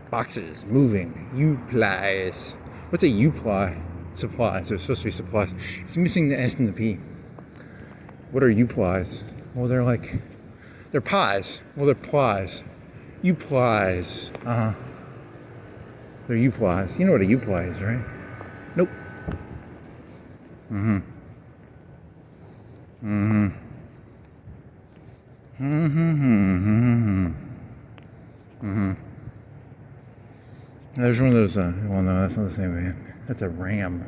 Boxes moving. U-plies. What's a U-ply? Supplies. They're supposed to be supplies. It's missing the S and the P. What are U-plies? Well, they're pies. Well, they're plies. U-plies. They're U-plies. You know what a U-ply is, right? Nope. There's one of those, well, no, that's not the same man. That's a ram.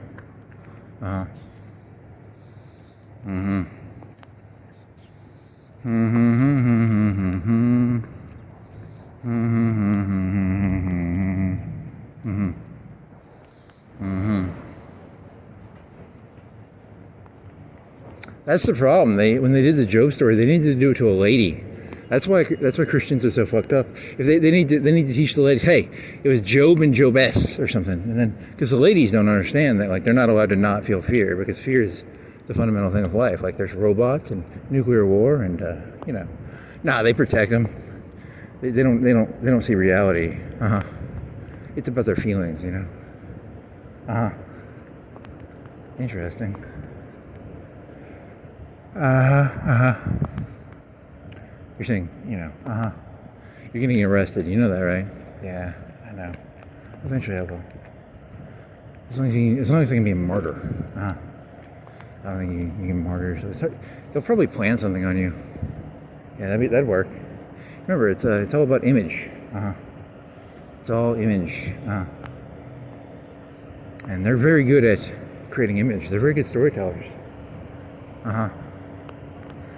That's the problem. When they did the Job story, they needed to do it to a lady. That's why Christians are so fucked up. If they need to teach the ladies, hey, it was Job and Jobess or something, and then because the ladies don't understand that, like, they're not allowed to not feel fear, because fear is the fundamental thing of life. Like, there's robots and nuclear war, and they protect them. They don't see reality. It's about their feelings, Interesting. You're saying, you're getting arrested. You know that, right? Yeah, I know. Eventually I will. As long as I can be a martyr. I don't think you can martyr. So they'll probably plan something on you. Yeah, that'd work. Remember, it's all about image. It's all image. And they're very good at creating image. They're very good storytellers.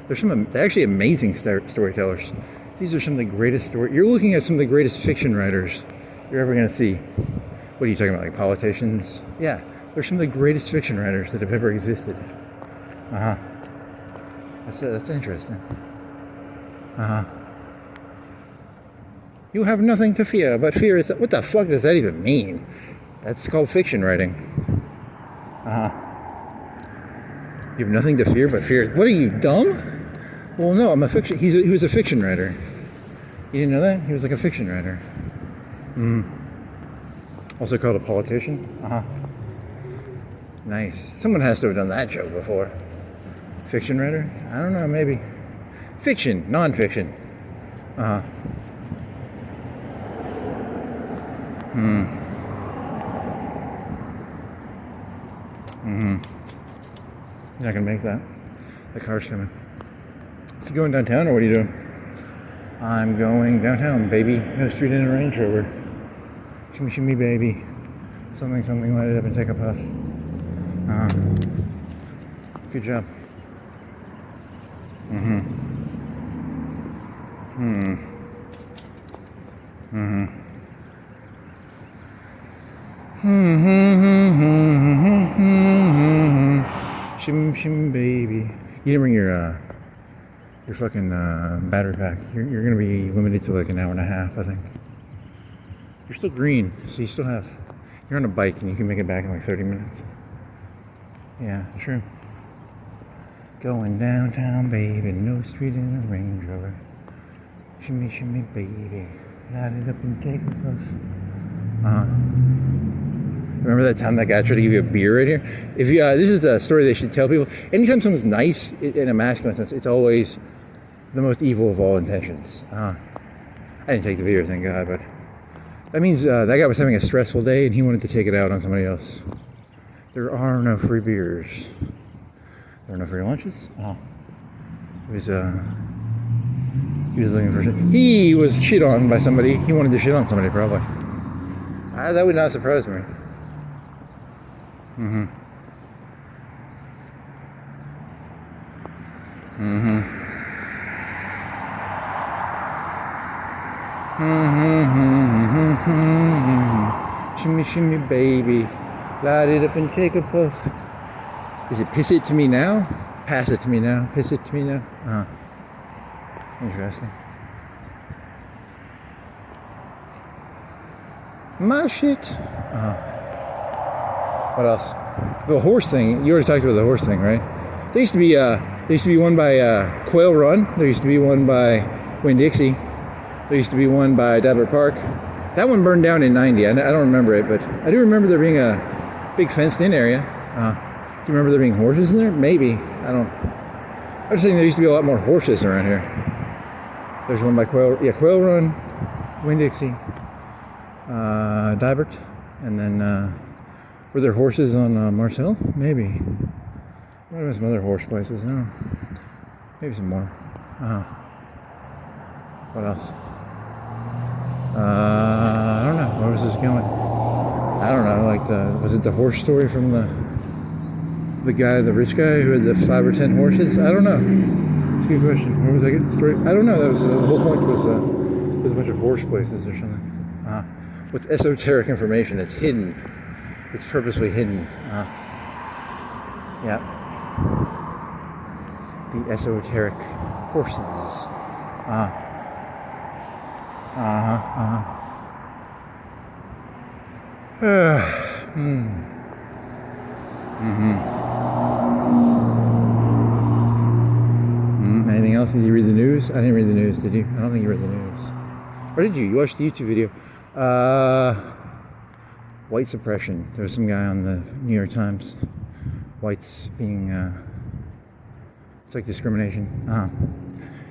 They're actually amazing storytellers. These are some of the greatest You're looking at some of the greatest fiction writers you're ever going to see. What are you talking about, like politicians? Yeah, they're some of the greatest fiction writers that have ever existed. That's interesting. You have nothing to fear, but fear is... What the fuck does that even mean? That's called fiction writing. You have nothing to fear but fear. What are you, dumb? Well, no, I'm a fiction... He was a fiction writer. You didn't know that? He was like a fiction writer. Also called a politician. Nice. Someone has to have done that joke before. Fiction writer? I don't know, maybe. Fiction, non-fiction. You're not gonna make that. The car's coming. Is he going downtown, or what are you doing? I'm going downtown, baby. No street in a Range Rover. Shimmy, shimmy, baby. Something, light it up and take a puff. Good job. Shim, shim, baby. You didn't bring your fucking battery pack. You're gonna be limited to like an hour and a half, I think. You're still green, so you still have... You're on a bike and you can make it back in like 30 minutes. Yeah, true. Going downtown, baby. No street in a Range Rover. Shimmy, shimmy, baby. Light it up and take a puff. Remember that time that guy tried to give you a beer right here? If you, this is a story they should tell people. Anytime someone's nice in a masculine sense, it's always the most evil of all intentions. I didn't take the beer, thank God, but that means that guy was having a stressful day and he wanted to take it out on somebody else. There are no free beers. There are no free lunches. He was looking for shit. He was shit on by somebody. He wanted to shit on somebody, probably. That would not surprise me. Shimmy, shimmy, baby. Light it up and take a puff. Is it piss it to me now? Pass it to me now. Piss it to me now. Interesting. My shit. What else? The horse thing. You already talked about the horse thing, right? There used to be one by Quail Run. There used to be one by Winn-Dixie. There used to be one by Dabber Park. That one burned down in '90. I don't remember it, but I do remember there being a big fenced-in area. Do you remember there being horses in there? Maybe. I was thinking there used to be a lot more horses around here. There's one by Quail Run, Winn-Dixie, Dibert, and then were there horses on Marcel? Maybe. Might have been some other horse places. I don't know. Maybe some more. What else? I don't know. Where was this going? I don't know. Like was it the horse story from the guy, the rich guy who had the 5 or 10 horses? I don't know. It's a good question. Where was I getting the story? I don't know. That was the whole point was there's a bunch of horse places or something. With esoteric information, it's hidden. It's purposely hidden. Yeah. The esoteric horses. Anything else? Did you read the news? I didn't read the news, did you? I don't think you read the news. Or did you? You watched the YouTube video. White suppression. There was some guy on the New York Times. Whites being, it's like discrimination.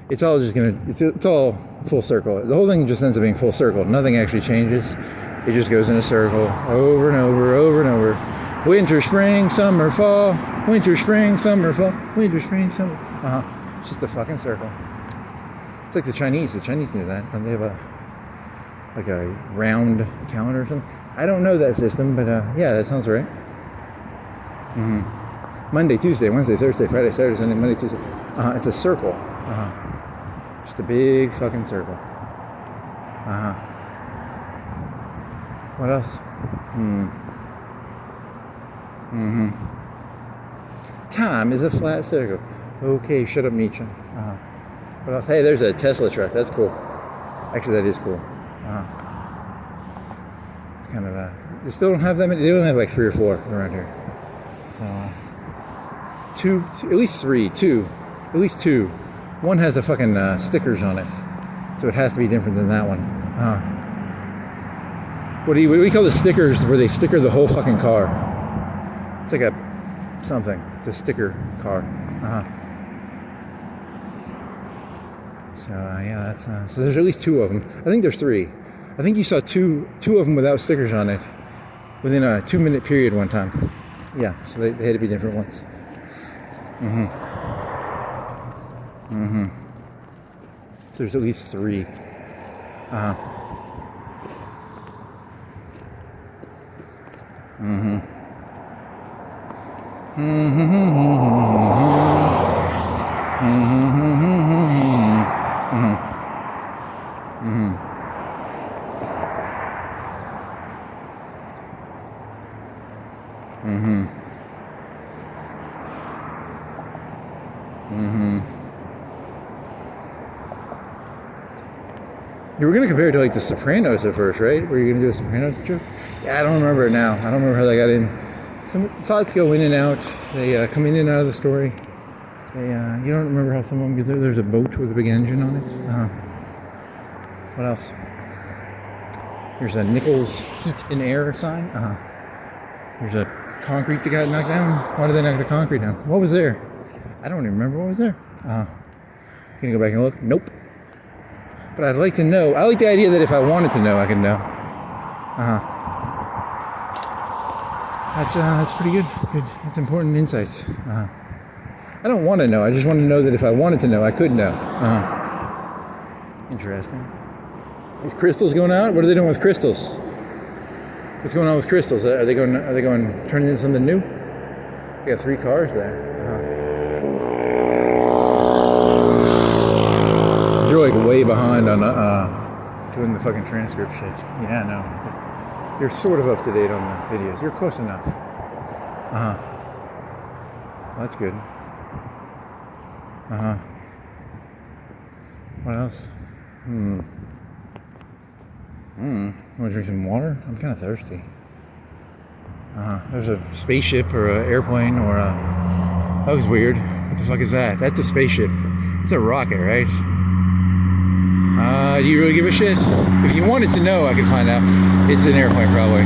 It's all just it's all full circle. The whole thing just ends up being full circle. Nothing actually changes. It just goes in a circle over and over, over and over. Winter, spring, summer, fall. Winter, spring, summer, fall. Winter, spring, summer. It's just a fucking circle. It's like the Chinese. The Chinese do that. They have a round calendar or something. I don't know that system, but yeah, that sounds right. Monday, Tuesday, Wednesday, Thursday, Friday, Saturday, Sunday, Monday, Tuesday. It's a circle. Just a big fucking circle. What else? Time is a flat circle. Okay, shut up, Nietzsche. What else? Hey, there's a Tesla truck. That's cool. Actually, that is cool. It's kind of they still don't have that many. They don't have like 3 or 4 around here. So, at least 3. At least 2. One has a fucking stickers on it, so it has to be different than that one. What do we call the stickers where they sticker the whole fucking car? It's like something. It's a sticker car. So yeah, that's so. There's at least 2 of them. I think there's 3. I think you saw two of them without stickers on it within a 2-minute period one time. Yeah, so they had to be different ones. So there's at least 3. You were going to compare it to like The Sopranos at first, right? Were you going to do a Sopranos joke? Yeah, I don't remember it now. I don't remember how they got in. Some thoughts go in and out. They come in and out of the story. You don't remember how someone gets there. There's a boat with a big engine on it. What else? There's a Nichols heat and air sign. There's a concrete that got knocked down. Why did they knock the concrete down? What was there? I don't even remember what was there. Can you go back and look? Nope. But I'd like to know. I like the idea that if I wanted to know, I could know. That's pretty good. Good. That's important insights. I don't want to know. I just want to know that if I wanted to know, I could know. Interesting. These crystals going out? What are they doing with crystals? What's going on with crystals? Are they going turning into something new? We got 3 cars there. You're like way behind on doing the fucking transcript shit. Yeah, no. You're sort of up to date on the videos. You're close enough. Well, that's good. What else? Want to drink some water? I'm kind of thirsty. There's a spaceship or an airplane or a... That was weird. What the fuck is that? That's a spaceship. It's a rocket, right? Do you really give a shit? If you wanted to know, I could find out. It's an airplane, probably.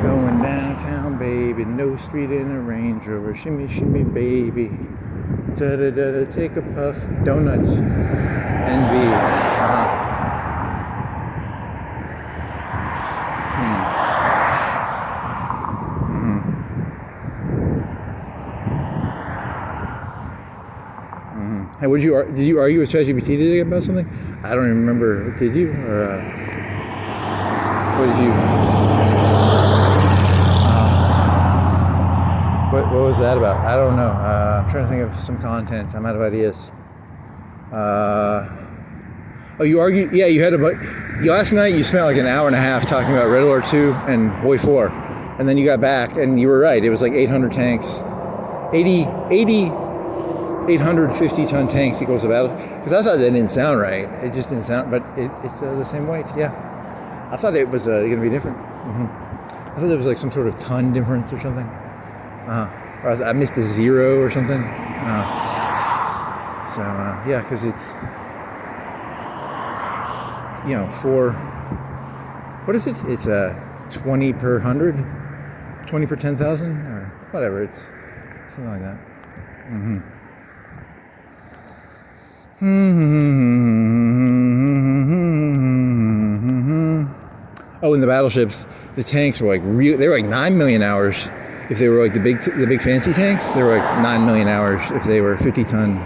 Going downtown, baby. No street in a Range Rover. Shimmy, shimmy, baby. Da-da-da-da, take a puff. Donuts. Envy. Hey, did you argue with ChatGPT today about something? I don't even remember. Did you? Or what did you? What was that about? I don't know. I'm trying to think of some content. I'm out of ideas. Oh, you argued? Yeah, you had last night you spent like an hour and a half talking about Red Alert 2 and Boy 4. And then you got back and you were right. It was like 800 tanks. 850-ton tanks equals a battle. Because I thought that didn't sound right. It just didn't sound, but it's the same weight. Yeah. I thought it was going to be different. I thought there was like some sort of ton difference or something. Or I missed a zero or something. So yeah, because it's, 4. What is it? It's 20 per 100, 20 per 10,000, or whatever. It's something like that. Oh, in the battleships, the tanks were like they were like 9 million hours if they were like the big fancy tanks. They were like 9 million hours if they were 50-ton.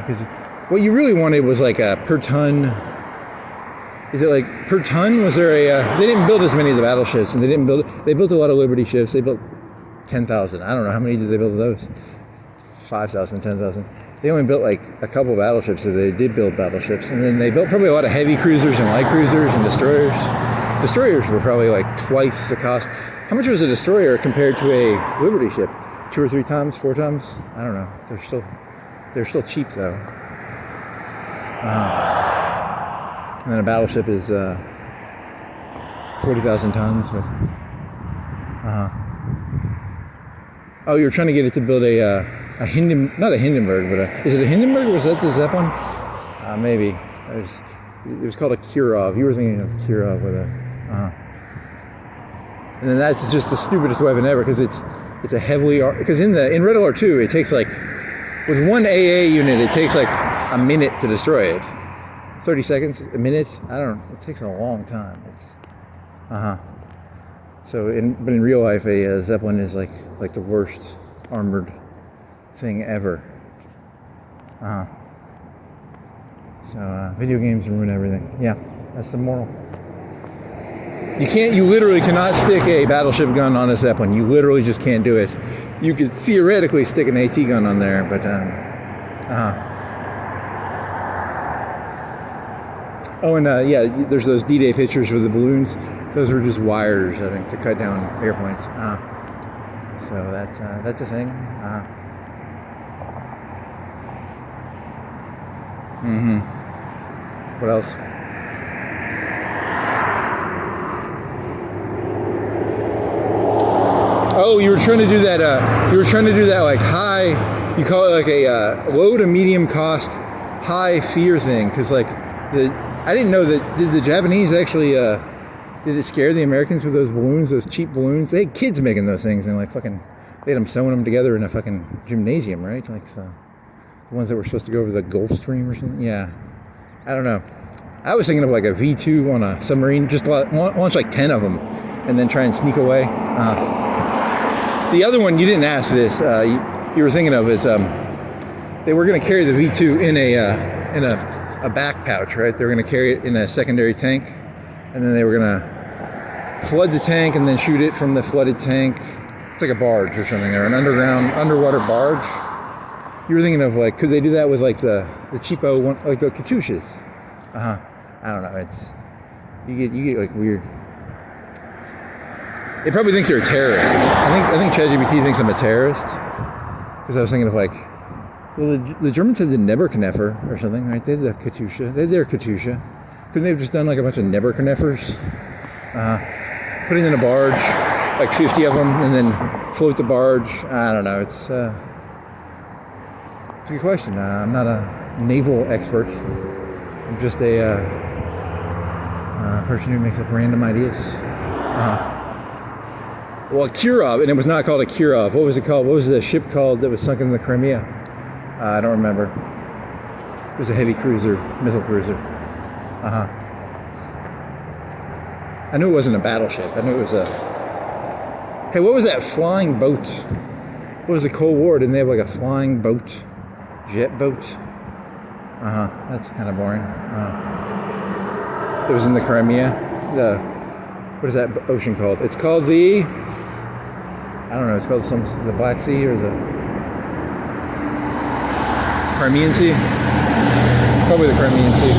Because what you really wanted was like a per ton. Is it like per ton? Was there a? They didn't build as many of the battleships, and they built a lot of Liberty ships. They built 10,000. I don't know how many did they build of those. 5,000, 10,000. They only built like a couple of battleships, so they did build battleships. And then they built probably a lot of heavy cruisers and light cruisers and destroyers. Destroyers were probably like twice the cost. How much was a destroyer compared to a Liberty ship? 2 or 3 times, 4 times? I don't know. They're still cheap though. And then a battleship is 40,000 tons. But, oh, you were trying to get it to build not a Hindenburg, but is it a Hindenburg? Was that the Zeppelin? Maybe. It was called a Kirov. You were thinking of Kirov with a. And then that's just the stupidest weapon ever because it's a heavily because in Red Alert 2 it takes like with one AA unit it takes like a minute to destroy it. 30 seconds, a minute. I don't know. It takes a long time. It's So but in real life a Zeppelin is like the worst armored thing ever. So video games ruin everything. Yeah, that's the moral. You literally cannot stick a battleship gun on a Zeppelin. You literally just can't do it. You could theoretically stick an AT gun on there, but Oh, and yeah, there's those D-Day pictures with the balloons. Those were just wires, I think, to cut down airplanes. So that's a thing. What else? Oh, you were trying to do that. Like high. You call it like a low to medium cost, high fear thing. Because like I didn't know that. Did the Japanese actually? Did it scare the Americans with those balloons, those cheap balloons? They had kids making those things and like fucking. They had them sewing them together in a fucking gymnasium, right? Like the ones that were supposed to go over the Gulf Stream or something. Yeah. I don't know. I was thinking of like a V2 on a submarine, just launch like 10 of them, and then try and sneak away. The other one you didn't ask this. You were thinking of is they were going to carry the V2 in a back pouch, right? They were going to carry it in a secondary tank, and then they were going to flood the tank and then shoot it from the flooded tank. It's like a barge or something, or an underwater barge. You were thinking of like, could they do that with like the cheapo one, like the Katyushas? I don't know. You get like weird. It probably thinks you're a terrorist. I think ChatGPT thinks I'm a terrorist. Because I was thinking of like, well, the Germans had the Nebuchadnezzar or something, right? They had the Katusha. They had their Katusha. Couldn't they have just done like a bunch of Nebuchadnezzars? Putting in a barge, like 50 of them, and then float the barge. I don't know. It's a good question. I'm not a naval expert. I'm just a person who makes up random ideas. Well, Kirov, and it was not called a Kirov. What was it called? What was the ship called that was sunk in the Crimea? I don't remember. It was a heavy cruiser, missile cruiser. I knew it wasn't a battleship. I knew it was a... Hey, what was that flying boat? What was the Cold War? Didn't they have like a flying boat? Jet boat? That's kind of boring. It was in the Crimea. What is that ocean called? It's called the... I don't know. It's called the Black Sea or the Crimean Sea. Probably the Crimean Sea.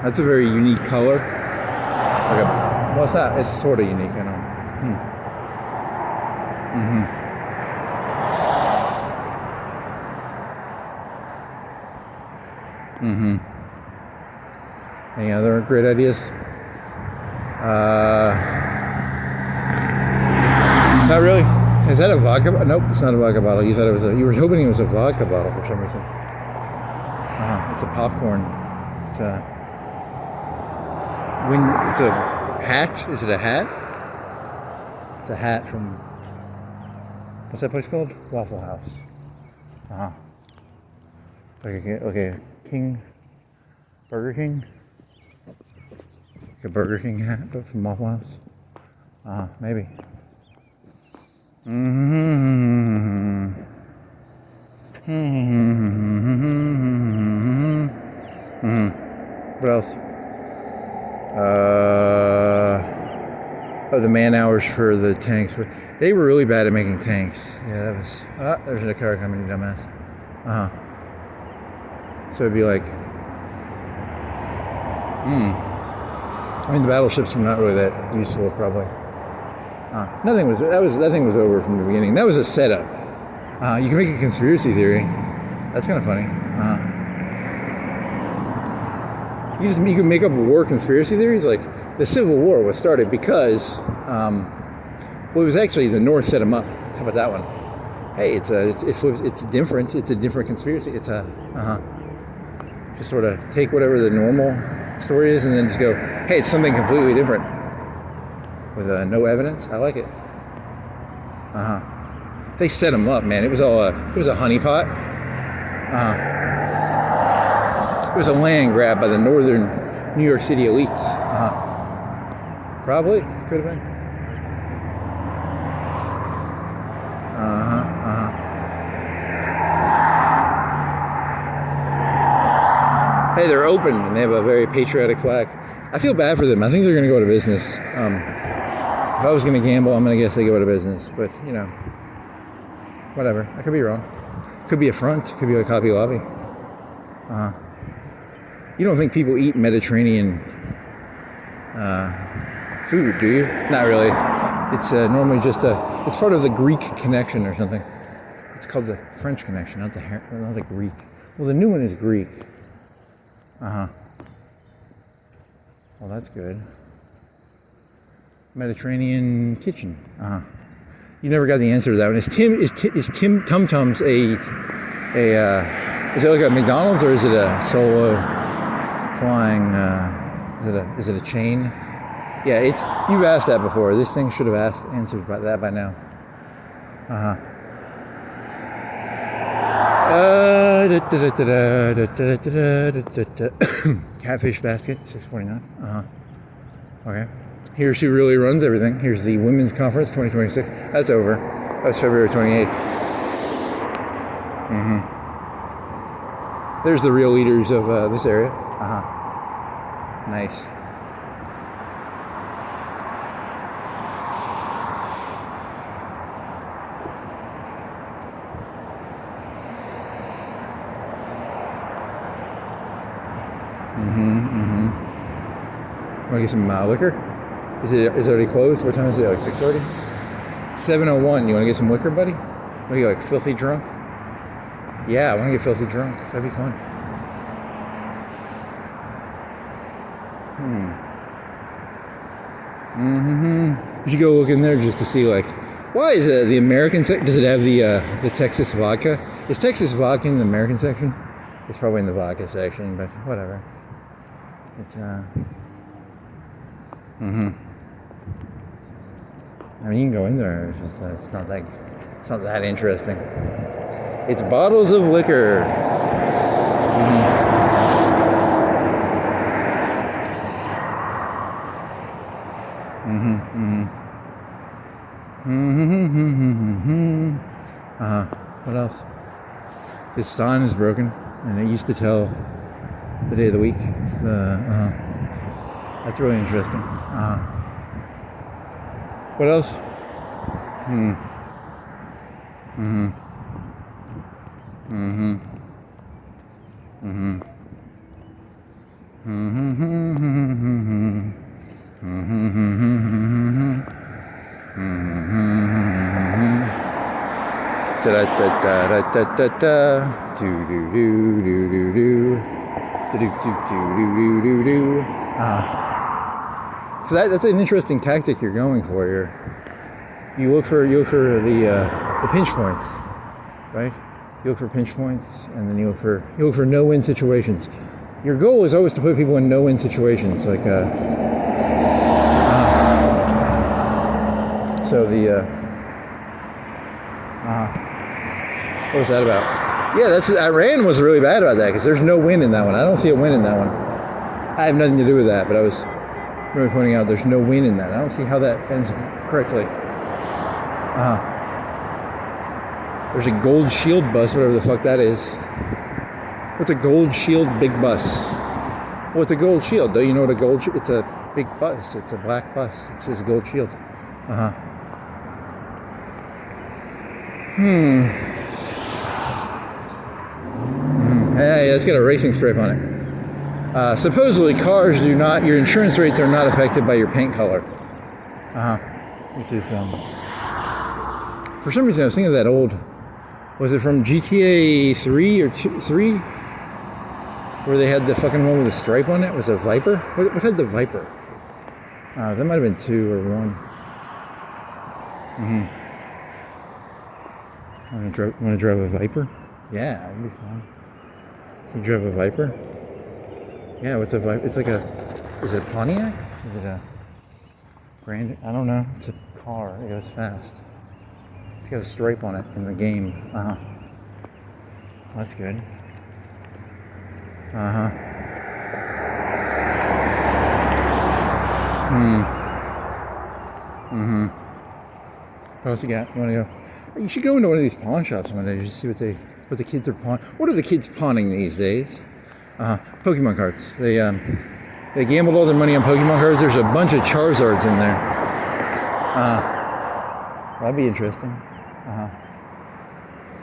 That's a very unique color. Well, it's not. It's sort of unique, I know. Any other great ideas? Not really. Is that a vodka? Nope, it's not a vodka bottle. You thought it was a. You were hoping it was a vodka bottle for some reason. It's a popcorn. It's a. It's a hat. Is it a hat? It's a hat from. What's that place called? Waffle House. Like a King. Burger King. Like a Burger King hat, but from Waffle House. Maybe. What else? The man hours for the tanks. They were really bad at making tanks. Yeah, that was. There's a car coming, you dumbass. So it'd be like. I mean, the battleships were not really that useful, probably. That thing was over from the beginning. That was a setup. You can make a conspiracy theory. That's kind of funny. You can make up war conspiracy theories. Like the Civil War was started because, it was actually the North set them up. How about that one? Hey, it's different. It's a different conspiracy. It's just sort of take whatever the normal story is and then just go, hey, it's something completely different with no evidence. I like it. They set them up, man. It was a honeypot. It was a land grab by the northern New York City elites. Probably could have been. Hey, they're open and they have a very patriotic flag. I feel bad for them. I think they're going to go out of business. If I was going to gamble, I'm going to guess they go out of business. But, whatever. I could be wrong. Could be a front. Could be like Hobby Lobby. You don't think people eat Mediterranean food, do you? Not really. It's normally just it's part of the Greek connection or something. It's called the French connection, not the Greek. Well, the new one is Greek. Well, that's good. Mediterranean kitchen. You never got the answer to that one. Is Tim Tum Tums is it like a McDonald's or is it a solo flying? Is it a chain? Yeah, you've asked that before. This thing should have answered that by now. Catfish basket, $6.49. Okay. Here's who really runs everything. Here's the Women's Conference 2026. That's over. That's February 28th. There's the real leaders of this area. Nice. Want to get some liquor? Is it already closed? What time is it? Like 6:30? 7:01. You want to get some liquor, buddy? Want to get like filthy drunk? Yeah, I want to get filthy drunk. That'd be fun. You should go look in there just to see, like, why is it the American section? Does it have the Texas vodka? Is Texas vodka in the American section? It's probably in the vodka section, but whatever. It's I mean, you can go in there. It's just it's not that interesting. It's bottles of liquor. What else? This sign is broken, and it used to tell the day of the week. That's really interesting. What else? So that's an interesting tactic you're going for here. You look for the pinch points, right? You look for pinch points, and then you look for no-win situations. Your goal is always to put people in no-win situations, like what was that about? Yeah, Iran was really bad about that because there's no win in that one. I don't see a win in that one. I have nothing to do with that, but I was really pointing out there's no win in that. I don't see how that ends correctly. There's a gold shield bus, whatever the fuck that is. What's a gold shield big bus? Well, it's a gold shield. Don't you know what a gold shield? It's a big bus. It's a black bus. It says gold shield. Hey, it's got a racing stripe on it. Supposedly cars your insurance rates are not affected by your paint color. Which is, for some reason I was thinking of that old, was it from GTA 3 or 3? Where they had the fucking one with a stripe on it? Was it a Viper? What had the Viper? That might have been 2 or 1. Want to drive a Viper? Yeah, that'd be fun. Can you drive a Viper? Yeah, what's a Viper? It's like is it a Pontiac? Is it a Grand? I don't know. It's a car. It goes fast. It's got a stripe on it in the game. That's good. What else you got? You want to go? You should go into one of these pawn shops one day. Just see what the kids are pawning. What are the kids pawning these days? Pokemon cards. They gambled all their money on Pokemon cards. There's a bunch of Charizards in there. That'd be interesting.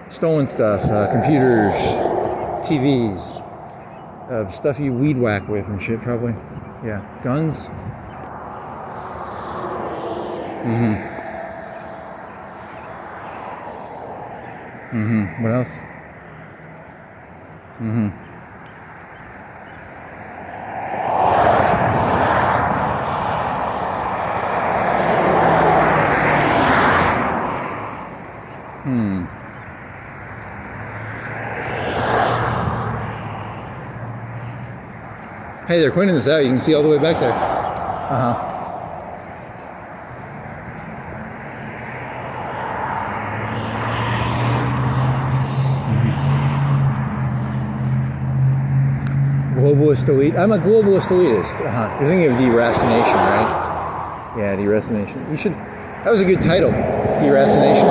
Stolen stuff, computers, TVs, stuff you weed whack with and shit, probably. Yeah, guns. What else? Hey, they're cleaning this out. You can see all the way back there. Globalist elite. I'm a globalist elitist. You're thinking of deracination, right? Yeah, deracination. You should. That was a good title. Deracination.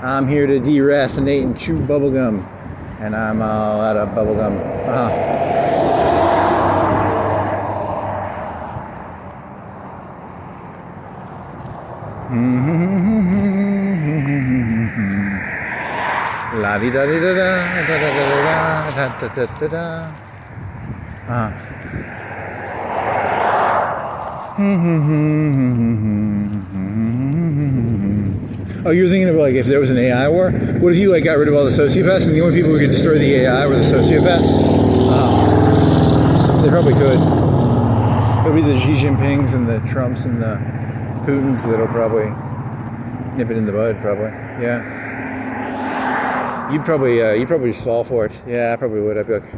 I'm here to deracinate and chew bubblegum. And I'm all out of bubblegum. La di da di da da da da da da da da da. Oh, you're thinking of like if there was an AI war? What if you like got rid of all the sociopaths and the only people who could destroy the AI were the sociopaths? They probably could. It'll be the Xi Jinpings and the Trumps and the Putins that'll probably nip it in the bud, probably. Yeah. You'd probably just fall for it. Yeah, I probably would. I'd be like,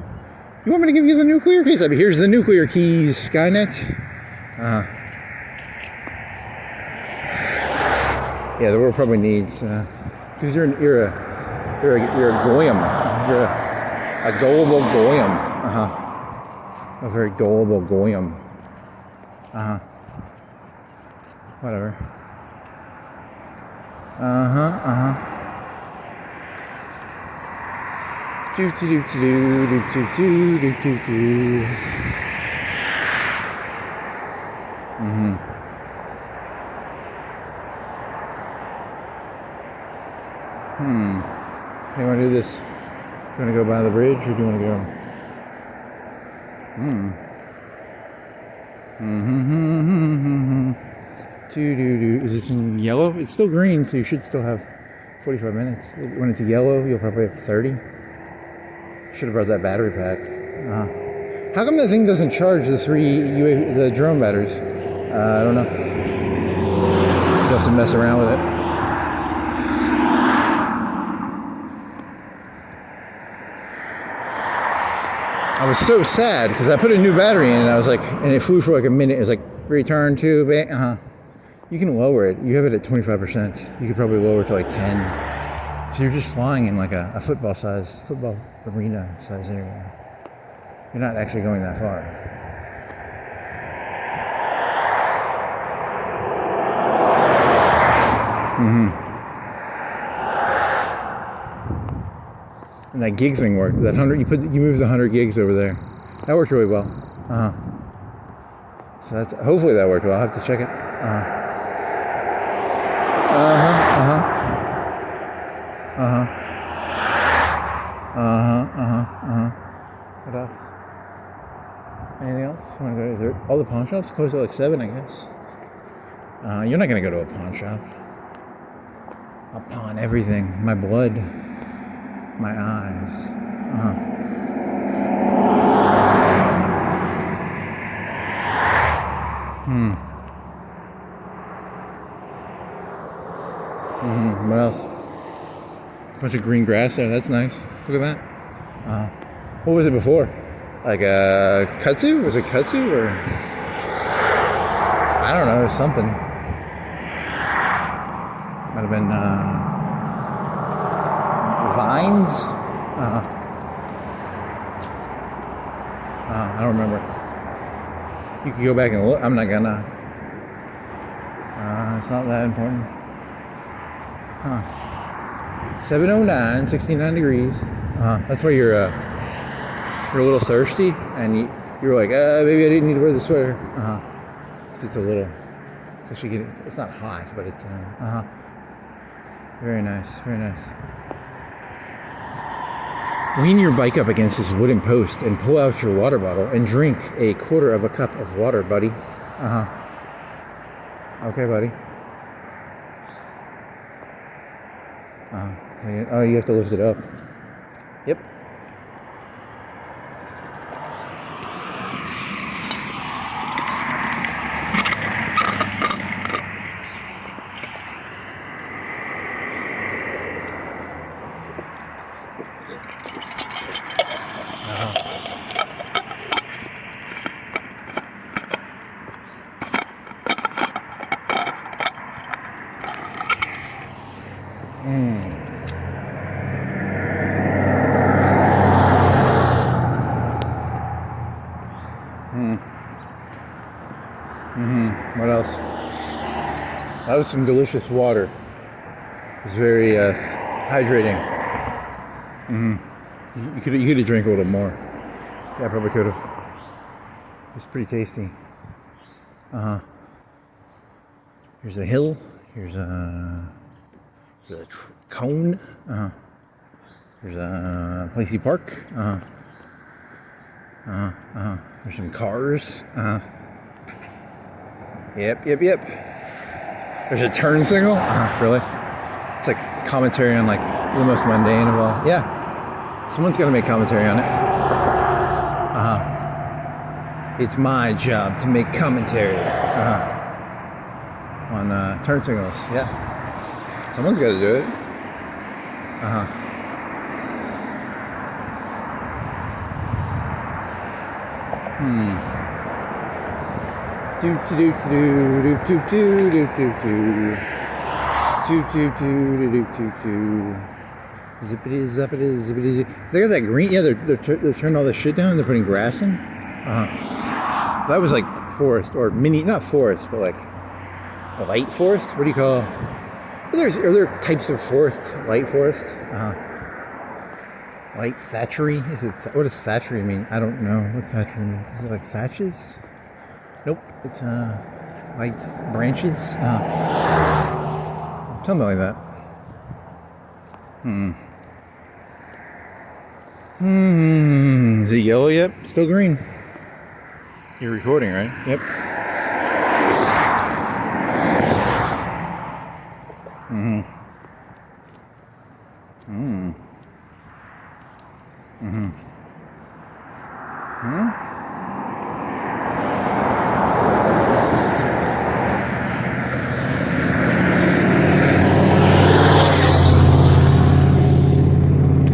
you want me to give you the nuclear keys? I'd be, here's the nuclear keys, Skynet. Yeah, the world probably needs, because you're a goyim. You're a gullible goyim. A very gullible goyim. Whatever. Do do do do do do do do do. You want to do this? You want to go by the bridge, or do you want to go? Is this in yellow? It's still green, so you should still have 45 minutes. When it's yellow, you'll probably have 30. Should have brought that battery pack. How come that thing doesn't charge the drone batteries? I don't know. You'll have to mess around with it. I was so sad because I put a new battery in and I was like, and it flew for like a minute. It was like, return to, You can lower it. You have it at 25%. You could probably lower it to like 10. So you're just flying in like a football arena size area. You're not actually going that far. And that gig thing worked. That 100, you moved the 100 gigs over there. That worked really well. So that's, hopefully that worked well. I'll have to check it. What else? Anything else? Want to go? Is there all the pawn shops closed at like 7, I guess. You're not gonna go to a pawn shop. I'll pawn everything. My blood. My eyes. What else? A bunch of green grass there. That's nice. Look at that. What was it before? Like a kudzu? Was it kudzu or? I don't know. Something. Might have been vines. I don't remember. You can go back and look. I'm not gonna. It's not that important. 7:09, 69 degrees. That's why you're a little thirsty, and you're like, maybe I didn't need to wear the sweater. Because it's a little. It's not hot, but it's very nice, very nice. Lean your bike up against this wooden post and pull out your water bottle and drink a quarter of a cup of water, buddy. Okay, buddy. Oh, you have to lift it up. Yep. What else? That was some delicious water. It was very hydrating. You could have drank a little more. Yeah, I probably could have. It's pretty tasty. Here's a hill. Here's a cone. There's a place you park. There's some cars. Yep. There's a turn signal. Really? It's like commentary on like the most mundane of all. Yeah. Someone's got to make commentary on it. It's my job to make commentary on turn signals. Yeah. Someone's got to do it. Zippity zappity zippity. They got that green. Yeah, they're turning all this shit down. They're putting grass in. That was like forest or mini, not forest, but like a light forest. What do you call? Are there types of forest? Light forest. Light thatchery. What does thatchery mean? I don't know what thatchery means. Is it like thatches? Nope. It's light branches. Something like that. Is it yellow yet? Still green. You're recording, right? Yep.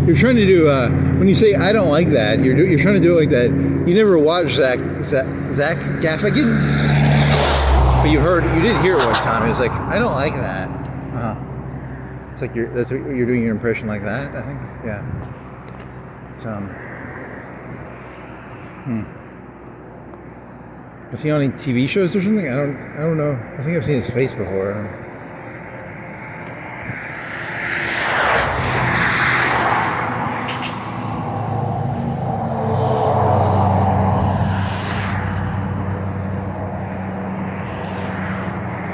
You're trying to do, when you say I don't like that, you're trying to do it like that. You never watched Zach Gaffigan? But you did hear it one time. It was like, I don't like that. It's like that's what you're doing, your impression like that, I think. Yeah. It's, Was he on any TV shows or something? I don't know. I think I've seen his face before.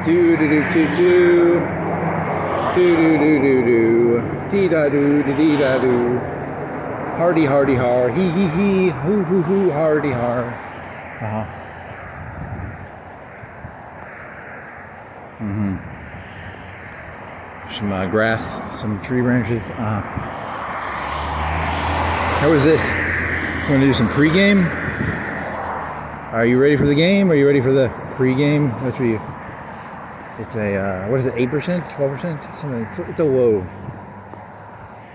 Do do do do do do do do do dee da do dee da do hardy har he hoo hardy har. Some grass, some tree branches. How was this? Want to do some pregame? Are you ready for the game? Are you ready for the pregame? That's for you. It's a what is it? 8%, 12%? Something. It's a low.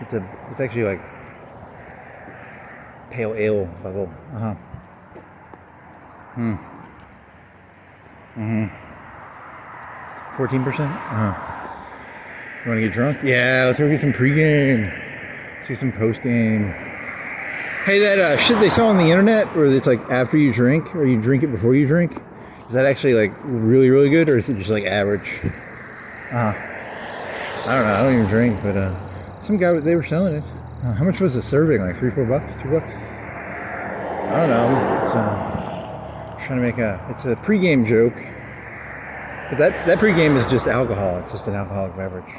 It's actually like pale ale level. 14%. You want to get drunk? Yeah, let's go get some pregame. Let's get some postgame. Hey, that shit they saw on the internet where it's like after you drink or you drink it before you drink. Is that actually like really, really good, or is it just like average? I don't know. I don't even drink, but some guy, they were selling it. How much was the serving? Like $3-4, $2? I don't know. It's trying to make it's a pregame joke, but that pregame is just alcohol. It's just an alcoholic beverage.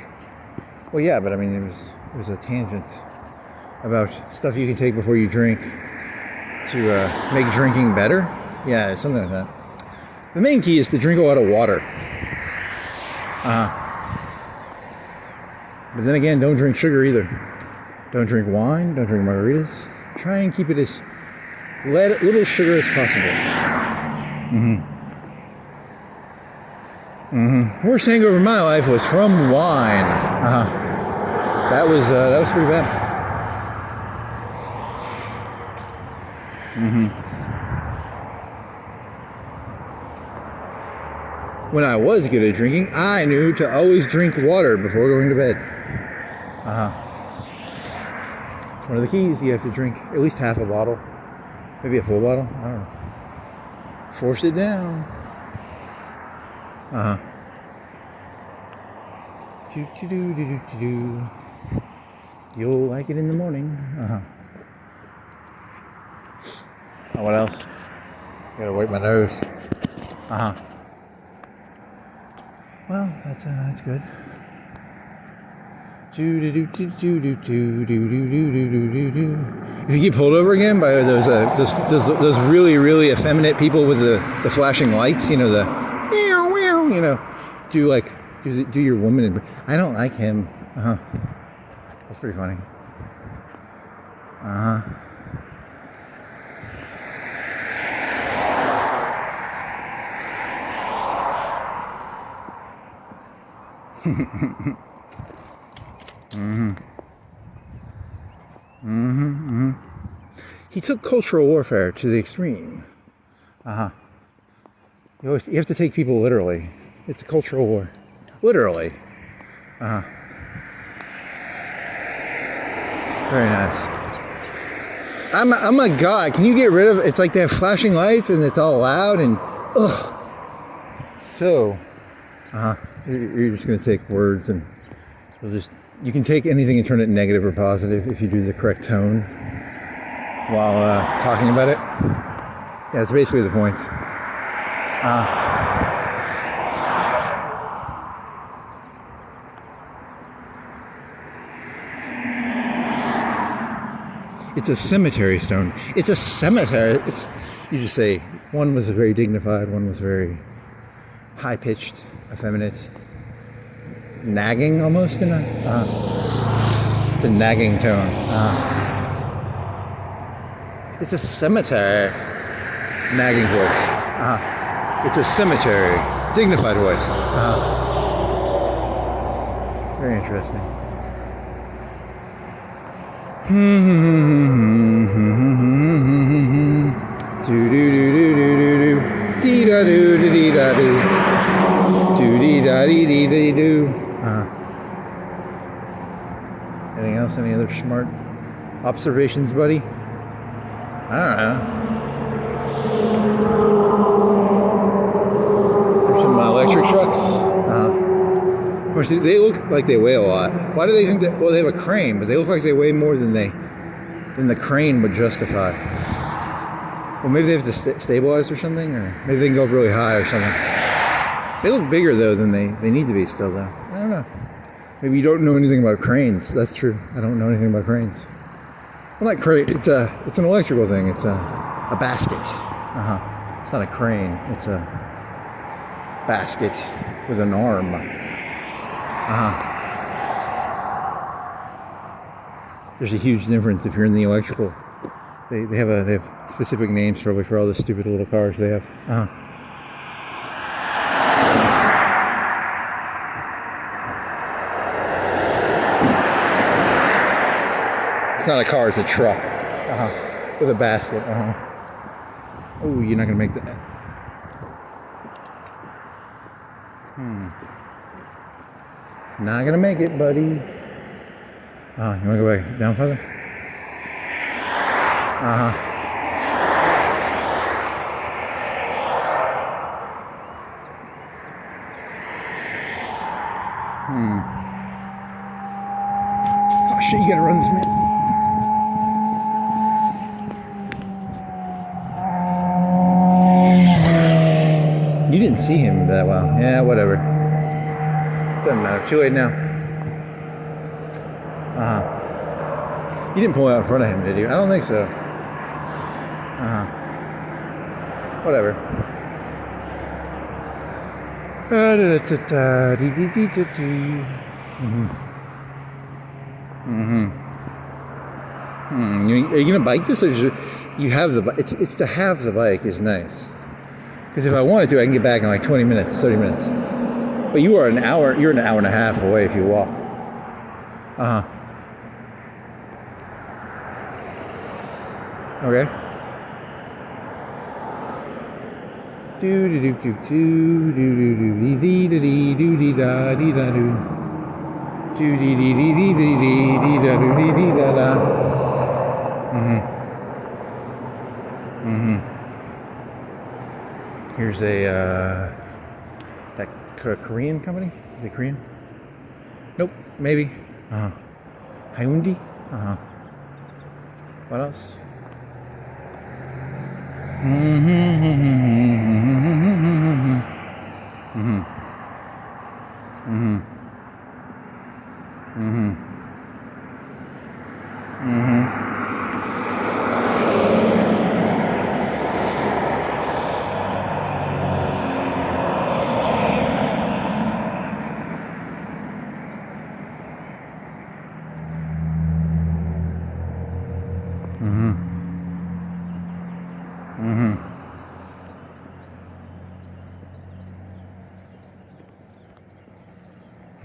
Well, yeah, but I mean, it was a tangent about stuff you can take before you drink to make drinking better. Yeah, something like that. The main key is to drink a lot of water. But then again, don't drink sugar either. Don't drink wine. Don't drink margaritas. Try and keep it as little sugar as possible. Worst hangover in my life was from wine. That was pretty bad. When I was good at drinking, I knew to always drink water before going to bed. It's one of the keys. You have to drink at least half a bottle. Maybe a full bottle. I don't know. Force it down. You'll like it in the morning. Oh, what else? Gotta wipe my nose. Well, that's good. If you get pulled over again by those really really effeminate people with the flashing lights, you know, the you know, do your woman. I don't like him. That's pretty funny. He took cultural warfare to the extreme. You have to take people literally. It's a cultural war, literally. Very nice. I'm a god. Can you get rid of? It's like they have flashing lights and it's all loud and ugh. So, you're just gonna take words and you can take anything and turn it negative or positive if you do the correct tone while talking about it. Yeah, that's basically the point. It's a cemetery stone. It's a cemetery. You just say one was very dignified, one was very high-pitched, effeminate, nagging almost in a. It's a nagging tone. It's a cemetery, nagging voice. It's a cemetery, dignified voice. Very interesting. Do do do do do do do dee da do dee da do do dee da dee dee dee do. Anything else? Any other smart observations, buddy? I don't know. There's some electric trucks. They look like they weigh a lot. Why do they think that? Well, they have a crane, but they look like they weigh more than the crane would justify. Well, maybe they have to stabilize or something, or maybe they can go up really high or something. They look bigger though than they need to be still though. I don't know. Maybe you don't know anything about cranes. That's true. I don't know anything about cranes. Well, not crane. It's an electrical thing. It's a basket. It's not a crane. It's a basket with an arm. There's a huge difference if you're in the electrical. They have specific names probably for all the stupid little cars they have. It's not a car, it's a truck. With a basket. Oh, you're not gonna make that. Not gonna make it, buddy. You wanna go back down further? Oh shit, you gotta run this man. You didn't see him that well. Yeah, whatever. Doesn't matter. Too late now. You didn't pull out in front of him, did you? I don't think so. Whatever. Are you gonna bike this, or you have the bike? It's to have the bike is nice. Because if I wanted to, I can get back in like 20 minutes, 30 minutes. But you're an hour and a half away if you walk. Okay. Do do do do do do do do dee dee dee do dee da dee da do. Do dee dee dee dee dee dee dee da do dee dee da da. Here's that Korean company? Is it Korean? Nope, maybe. Hyundai? What else? Mm-hmm. Mm-hmm.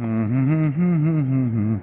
Mm-hmm.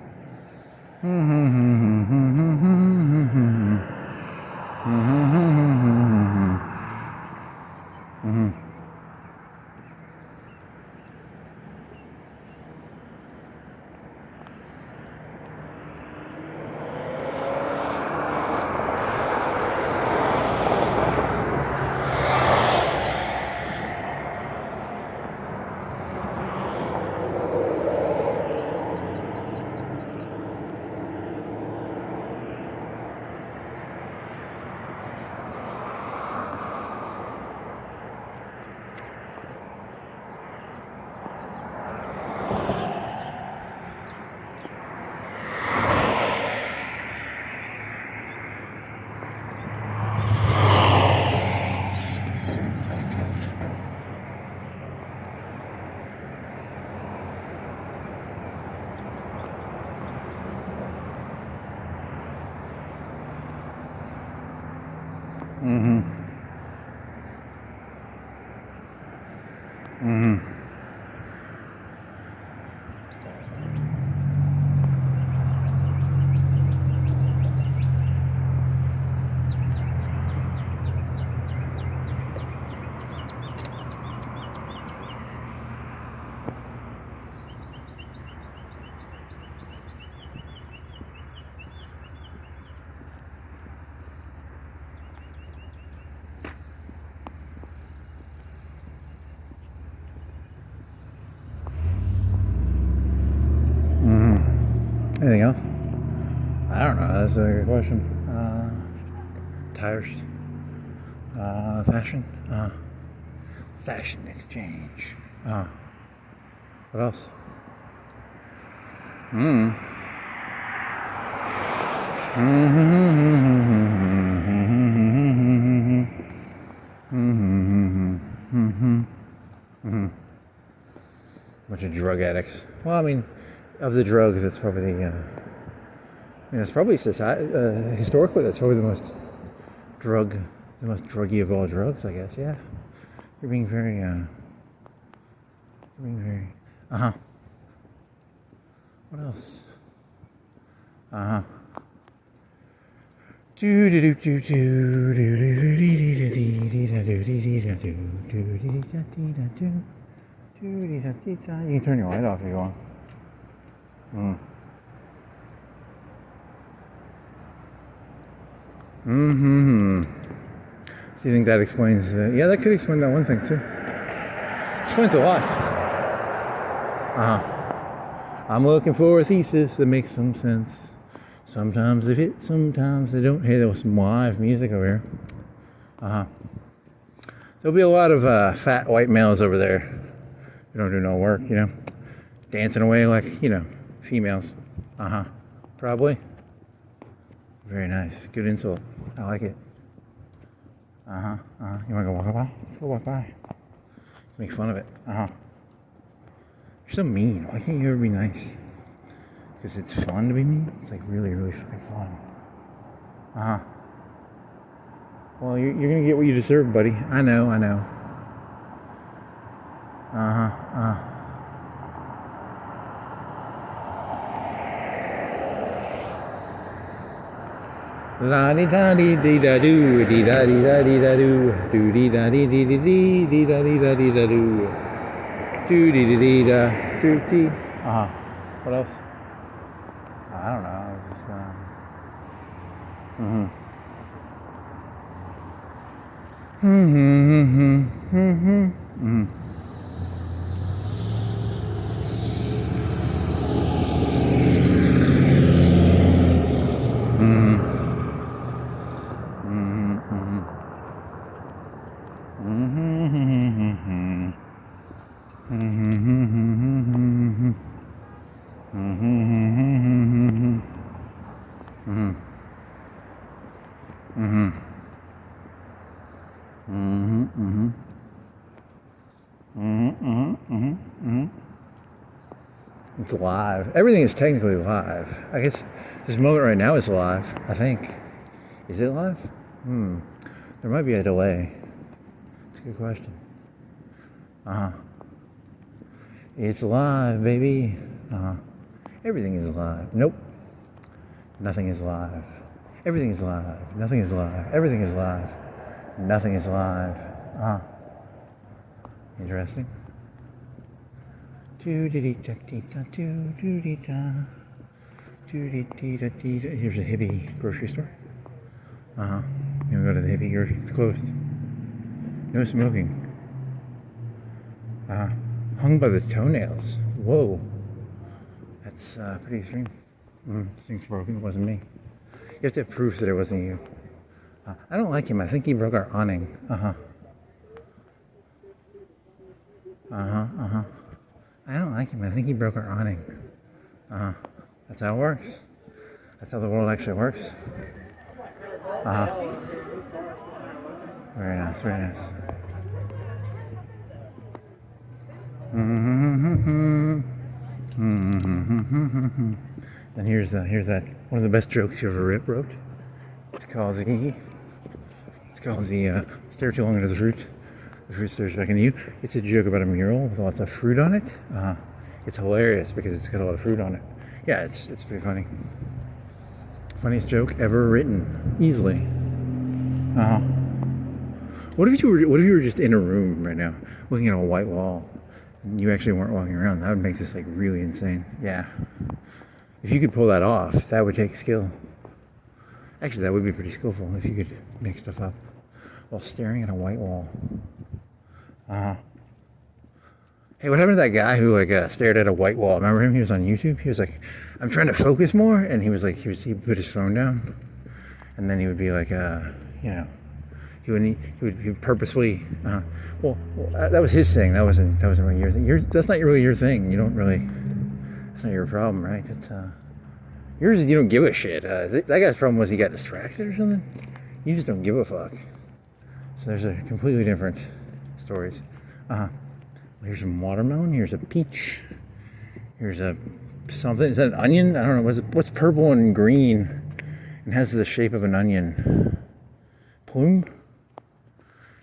Mm-hmm. Mm-hmm. Anything else? I don't know. That's a good question. Tires. Fashion. Fashion exchange. What else? Mm. Bunch of drug addicts. Well, I mean, of the drugs, it's probably the. It's probably society, historically, that's probably the most druggy of all drugs, I guess. Yeah, you're being very. What else? You can turn your light off if you want. So you think that explains? Yeah, that could explain that one thing too. Explains a lot. I'm looking for a thesis that makes some sense. Sometimes they fit, sometimes they don't. Hey, there was some live music over here. There'll be a lot of fat white males over there who don't do no work, dancing away like, females. Probably. Very nice. Good insult. I like it. You want to go walk by? Let's go walk by. Make fun of it. You're so mean. Why can't you ever be nice? Because it's fun to be mean? It's like really, really fucking fun. Well, you're going to get what you deserve, buddy. I know. La di da di di da do, di da di da di da do, do di da di di di di da di da di da do, do di di di da do di. What else? I don't know. It's live. Everything is technically live. I guess this moment right now is live, I think. Is it live? There might be a delay. It's a good question. It's live, baby. Everything is live. Nope. Nothing is live. Everything is live. Nothing is live. Everything is live. Nothing is live. Interesting. Here's a hippie grocery store. You wanna go to the hippie grocery? It's closed. No smoking. Hung by the toenails. Whoa. That's pretty extreme. This thing's broken. It wasn't me. You have to have proof that it wasn't you. I don't like him. I think he broke our awning. I don't like him. I think he broke our awning. That's how it works. That's how the world actually works. Very nice, very nice. And here's that one of the best jokes you ever wrote. It's called the stare too long into the fruit stares back into you. It's a joke about a mural with lots of fruit on it. It's hilarious because it's got a lot of fruit on it. Yeah, it's pretty funny. Funniest joke ever written, easily. What if you were just in a room right now, looking at a white wall, and you actually weren't walking around? That would make this like really insane. Yeah. If you could pull that off, that would take skill. Actually, that would be pretty skillful if you could make stuff up while staring at a white wall. Hey, what happened to that guy who stared at a white wall? Remember him? He was on YouTube. He was like, "I'm trying to focus more," and he would put his phone down, and then he would be like, he would purposefully. That was his thing. That wasn't really your thing. That's not really your thing. You don't really. That's not your problem, right? It's yours is you don't give a shit. That guy's problem was he got distracted or something. You just don't give a fuck. So there's a completely different stories. Here's some watermelon. Here's a peach. Here's a something. Is that an onion? I don't know. What's purple and green and has the shape of an onion? Plume.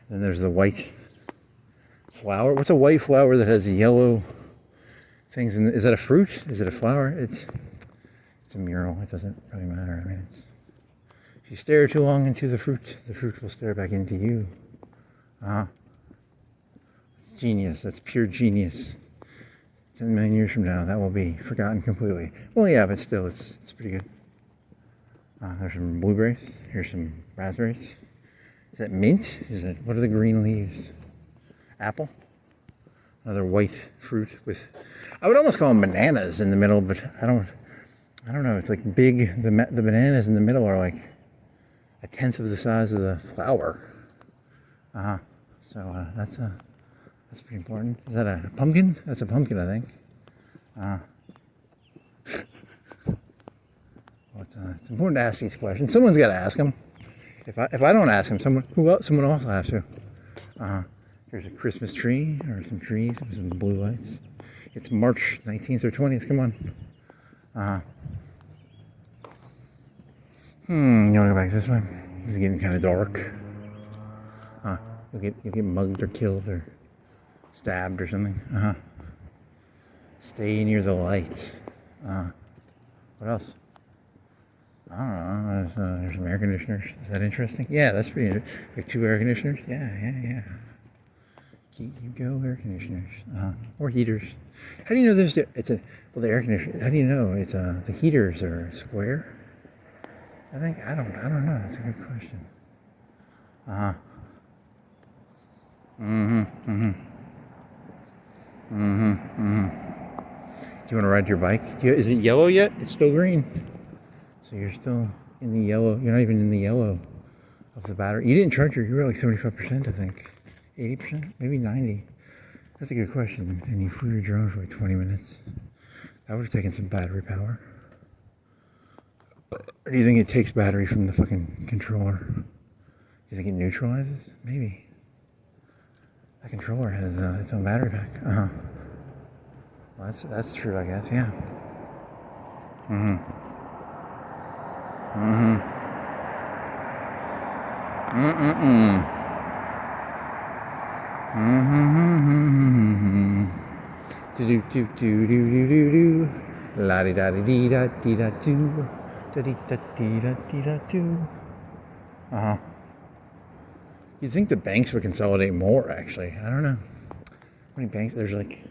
Then there's the white flower. What's a white flower that has yellow things? Is that a fruit? Is it a flower? It's a mural. It doesn't really matter. I mean, if you stare too long into the fruit will stare back into you. It's genius. That's pure genius. 10 million years from now, that will be forgotten completely. Well, yeah, but still, it's pretty good. There's some blueberries. Here's some raspberries. Is that mint? What are the green leaves? Apple. Another white fruit with, I would almost call them bananas in the middle, but I don't know. It's like big. The bananas in the middle are like a tenth of the size of the flower. So that's pretty important. Is that a pumpkin? That's a pumpkin, I think. It's important to ask these questions. Someone's got to ask them. If I don't ask them, someone else will have to. Here's a Christmas tree, or some trees with some blue lights. It's March 19th or 20th. Come on. You want to go back this way? This is getting kind of dark. You'll get mugged or killed or stabbed or something. Stay near the light. What else? I don't know. There's some air conditioners. Is that interesting? Yeah, that's pretty interesting. Like 2 air conditioners? Yeah. Keep go air conditioners. Or heaters. How do you know the air conditioner? How do you know it's the heaters are square? I don't know. That's a good question. Do you want to ride your bike? Is it yellow yet? It's still green. So you're still in the yellow. You're not even in the yellow of the battery. You didn't charge you were like 75%, I think. 80%? Maybe 90%. That's a good question. And you flew your drone for like 20 minutes. That would have taken some battery power. Or do you think it takes battery from the fucking controller? Do you think it neutralizes? Maybe. That controller has its own battery pack. Well, that's true, I guess. Yeah. Do do do do do do do do. La di da di dee da dee da do. Da dee da dee da dee da do. You'd think the banks would consolidate more, actually. I don't know. How many banks? There's like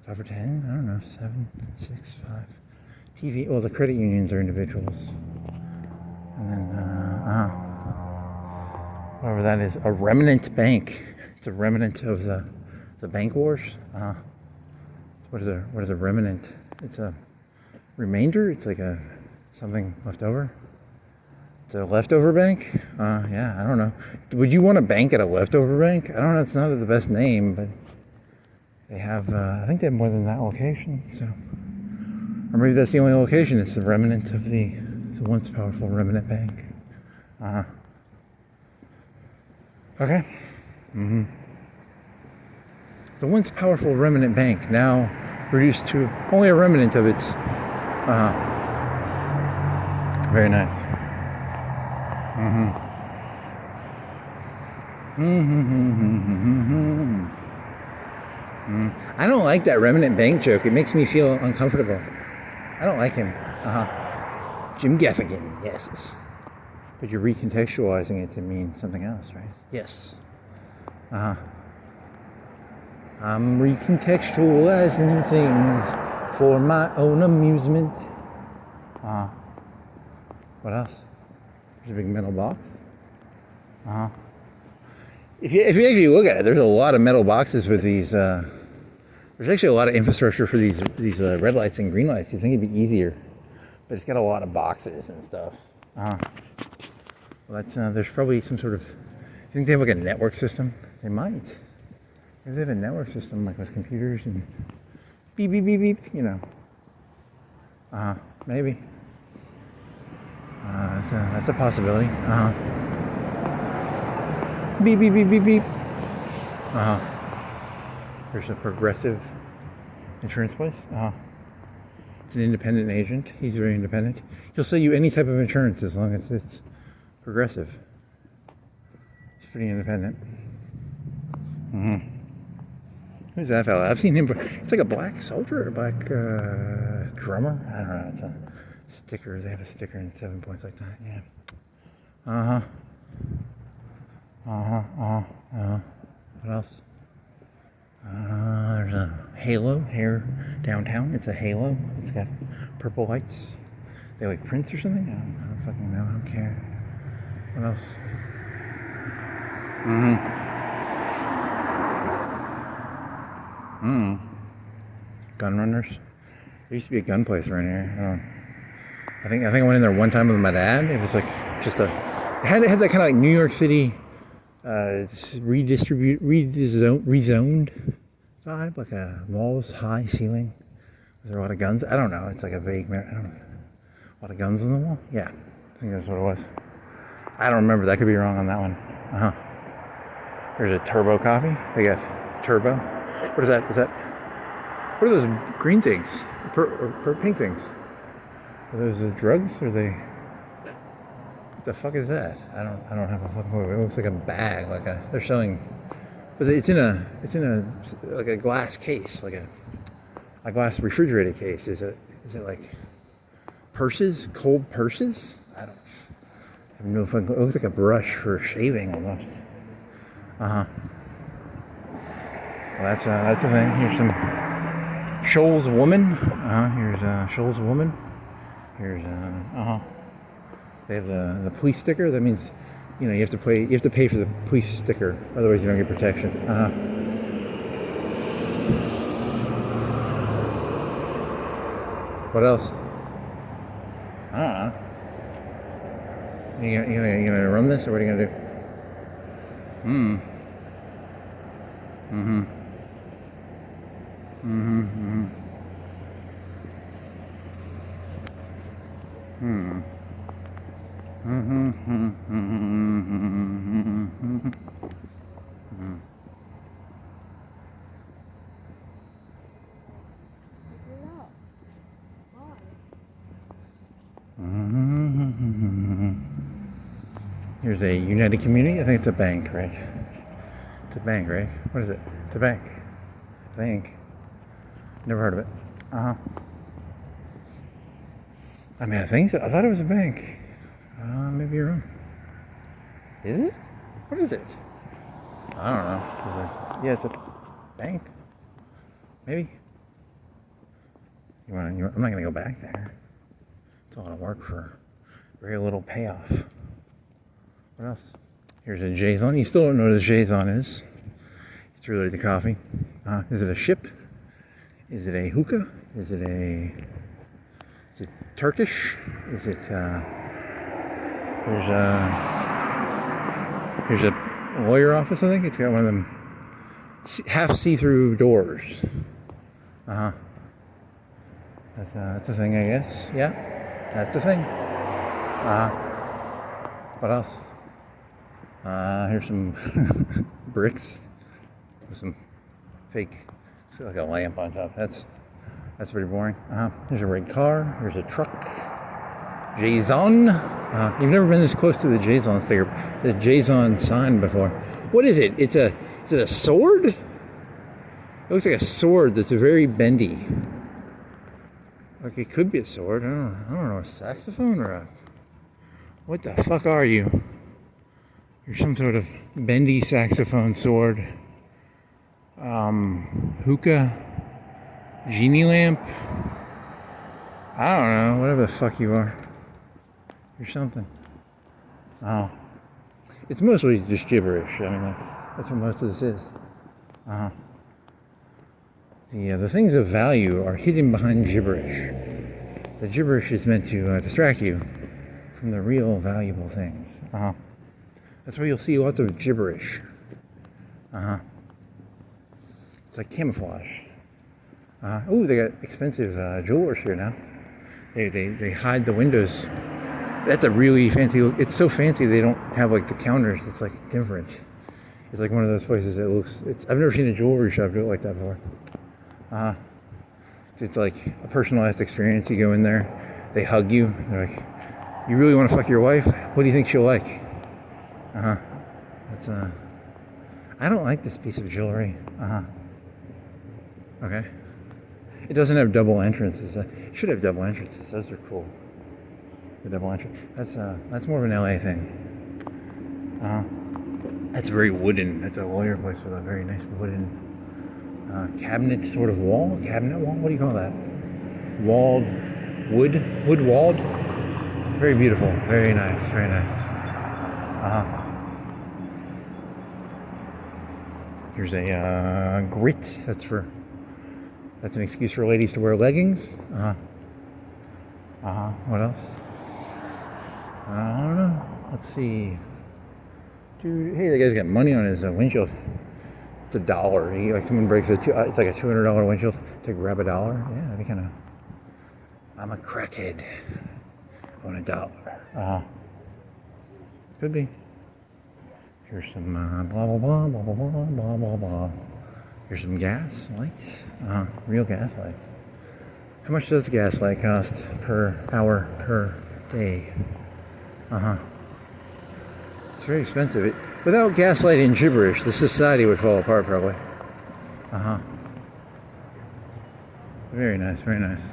5 or 10? I don't know. 7, 6, 5. TV. Well, the credit unions are individuals. And then, whatever that is, a remnant bank. It's a remnant of the bank wars. What is a remnant? It's a remainder. It's like something left over. It's a leftover bank. Yeah, I don't know. Would you want to bank at a leftover bank? I don't know. It's not the best name, but they have. I think they have more than that location. So, or maybe that's the only location. It's the remnant of the once powerful remnant bank. Okay. The once powerful remnant bank now reduced to only a remnant of its. Very nice. I don't like that remnant bank joke. It makes me feel uncomfortable. I don't like him. Jim Gaffigan, yes. But you're recontextualizing it to mean something else, right? Yes. I'm recontextualizing things for my own amusement. What else? There's a big metal box. If you actually look at it, there's a lot of metal boxes with these. There's actually a lot of infrastructure for these red lights and green lights. You think it'd be easier, but it's got a lot of boxes and stuff. Well, that's there's probably some sort of. You think they have like a network system? They might. Maybe they have a network system like with computers and beep beep beep beep. You know. Maybe. That's a possibility. Beep beep beep beep beep. There's a Progressive insurance place. It's an independent agent. He's very independent. He'll sell you any type of insurance as long as it's Progressive. He's pretty independent. Who's that fella? I've seen him. It's like a black soldier or a black drummer. I don't know. It's a sticker. They have a sticker in 7 points like that. Yeah. What else? There's a halo here downtown. It's a halo. It's got purple lights. They like Prince or something? I don't fucking know. I don't care. What else? Gun runners. There used to be a gun place right here. I think I went in there one time with my dad. It was like just it had that kind of like New York City rezoned vibe, like a walls, high ceiling. Was there a lot of guns? I don't know. It's like a vague. I don't know. A lot of guns on the wall. Yeah, I think that's what it was. I don't remember. That could be wrong on that one. There's a turbo coffee. They got turbo. What is that? What are those green things? Pink things? Are those drugs? Or are they? What the fuck is that? I don't have a fucking clue. It looks like a bag. They're selling, but it's in a like a glass case, like a glass refrigerated case. Is it like purses? Cold purses? I have no fucking. It looks like a brush for shaving almost. Well, that's a thing. Here's some Shoals Woman. Here's Shoals Woman. Here's They have the police sticker. That means, you have to pay. You have to pay for the police sticker, otherwise you don't get protection. What else? I don't know. You gonna run this, or what are you gonna do? Here's a United Community. I think it's a bank, right? It's a bank, right? What is it? It's a bank. I think. Never heard of it. I mean, I think so. I thought it was a bank. Maybe you're wrong. Is it? What is it? I don't know. Yeah, it's a bank. Maybe. I'm not going to go back there. It's a lot of work for very little payoff. What else? Here's a Jason. You still don't know what a Jason is. It's related to coffee. Is it a ship? Is it a hookah? Is it Turkish? Is it, here's a lawyer office, I think. It's got one of them half see-through doors. That's a thing, I guess. Yeah, that's a thing. What else? Here's some bricks with some fake, it's like a lamp on top. That's pretty boring. There's a red car. Here's a truck. Jason. You've never been this close to the Jason sticker, the Jason sign before. What is it? Is it a sword? It looks like a sword that's very bendy. Like it could be a sword. I don't know, a saxophone or a... What the fuck are you? You're some sort of bendy saxophone sword. Hookah. Genie lamp. I don't know, whatever the fuck you are. You're something. Oh. It's mostly just gibberish. I mean, that's what most of this is. The things of value are hidden behind gibberish. The gibberish is meant to distract you from the real valuable things. That's why you'll see lots of gibberish. It's like camouflage. Oh, they got expensive jewelers here now. They hide the windows. That's a really fancy look. It's so fancy they don't have like the counters. It's like different. It's like one of those places that looks. I've never seen a jewelry shop do it like that before. It's like a personalized experience. You go in there, they hug you. They're like, "You really want to fuck your wife? What do you think she'll like?" That's I don't like this piece of jewelry. Okay. It doesn't have double entrances. It should have double entrances. Those are cool. The double entrance. That's more of an LA thing. That's very wooden. That's a lawyer place with a very nice wooden cabinet sort of wall. Cabinet wall? What do you call that? Walled wood walled. Very beautiful. Very nice. Very nice. Here's a grit. That's an excuse for ladies to wear leggings. What else? I don't know. Let's see. Dude, hey, the guy's got money on his windshield. It's $1. Like someone breaks it's like a $200 windshield to grab $1. Yeah, that'd be kind of. I'm a crackhead. I want $1. Could be. Here's some blah blah blah blah blah blah blah blah blah. Here's some gas lights. Real gas light. How much does gas light cost per hour per day? It's very expensive. Without gaslight and gibberish, the society would fall apart probably. Very nice, very nice.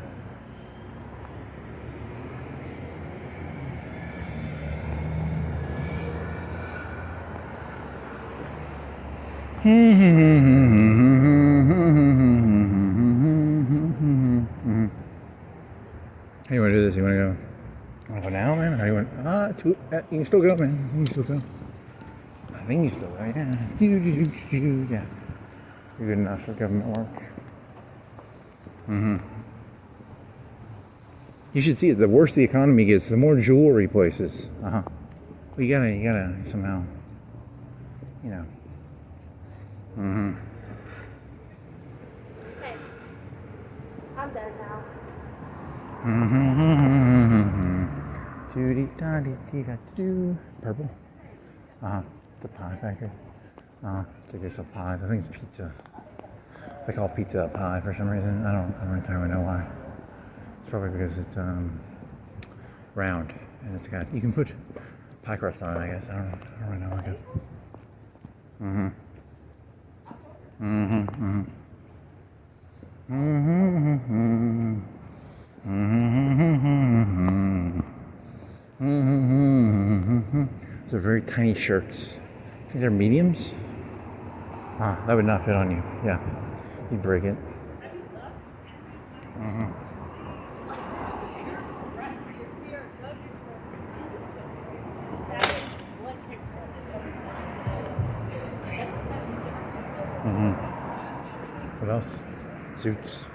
How do you want to do this? You want to go? Want to go now, man? How do you want? You can still go, man. You can still go. I think you still go. Yeah. Yeah. You're good enough for government work. You should see it. The worse the economy gets, the more jewelry places. Well, you gotta somehow, you know. Hey, I'm done now. Purple. The pie factory. It's like it's a pie. I think it's pizza. They call pizza a pie for some reason. I don't entirely know why. It's probably because it's round and it's got. You can put Pie crust on it, I guess. I don't really know. Like it. Mm-hmm. Mm-hmm. Mm-hmm. Mm-hmm. Mm-hmm. Mm-hmm. Those are very tiny shirts. I think they're mediums. That would not fit on you. Yeah, you'd break it. Mm-hmm. Mm-hmm. What else? Suits.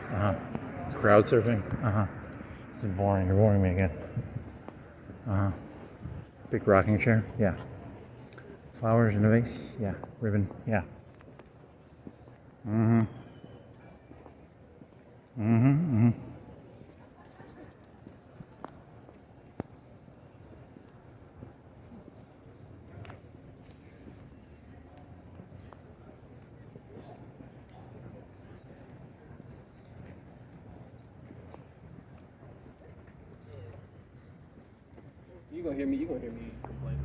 It's crowd surfing. This is boring. You're boring me again. Big rocking chair. Yeah. Flowers in a vase. Yeah. Ribbon. Yeah. Mm-hmm. Mm-hmm. Mm-hmm. You gonna hear me complain.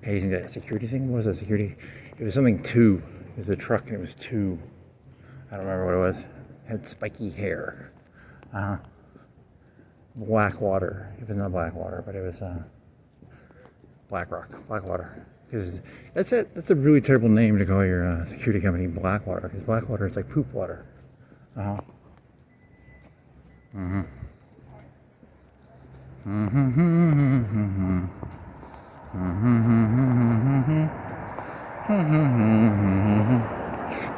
Hey, isn't that a security thing? What was that security? It was something two. It was a truck and it was two. I don't remember what it was. It had spiky hair. Black water. It was not black water, but it was Blackwater. Because that's a really terrible name to call your security company, Blackwater. Because Blackwater is like poop water. Mm-hmm.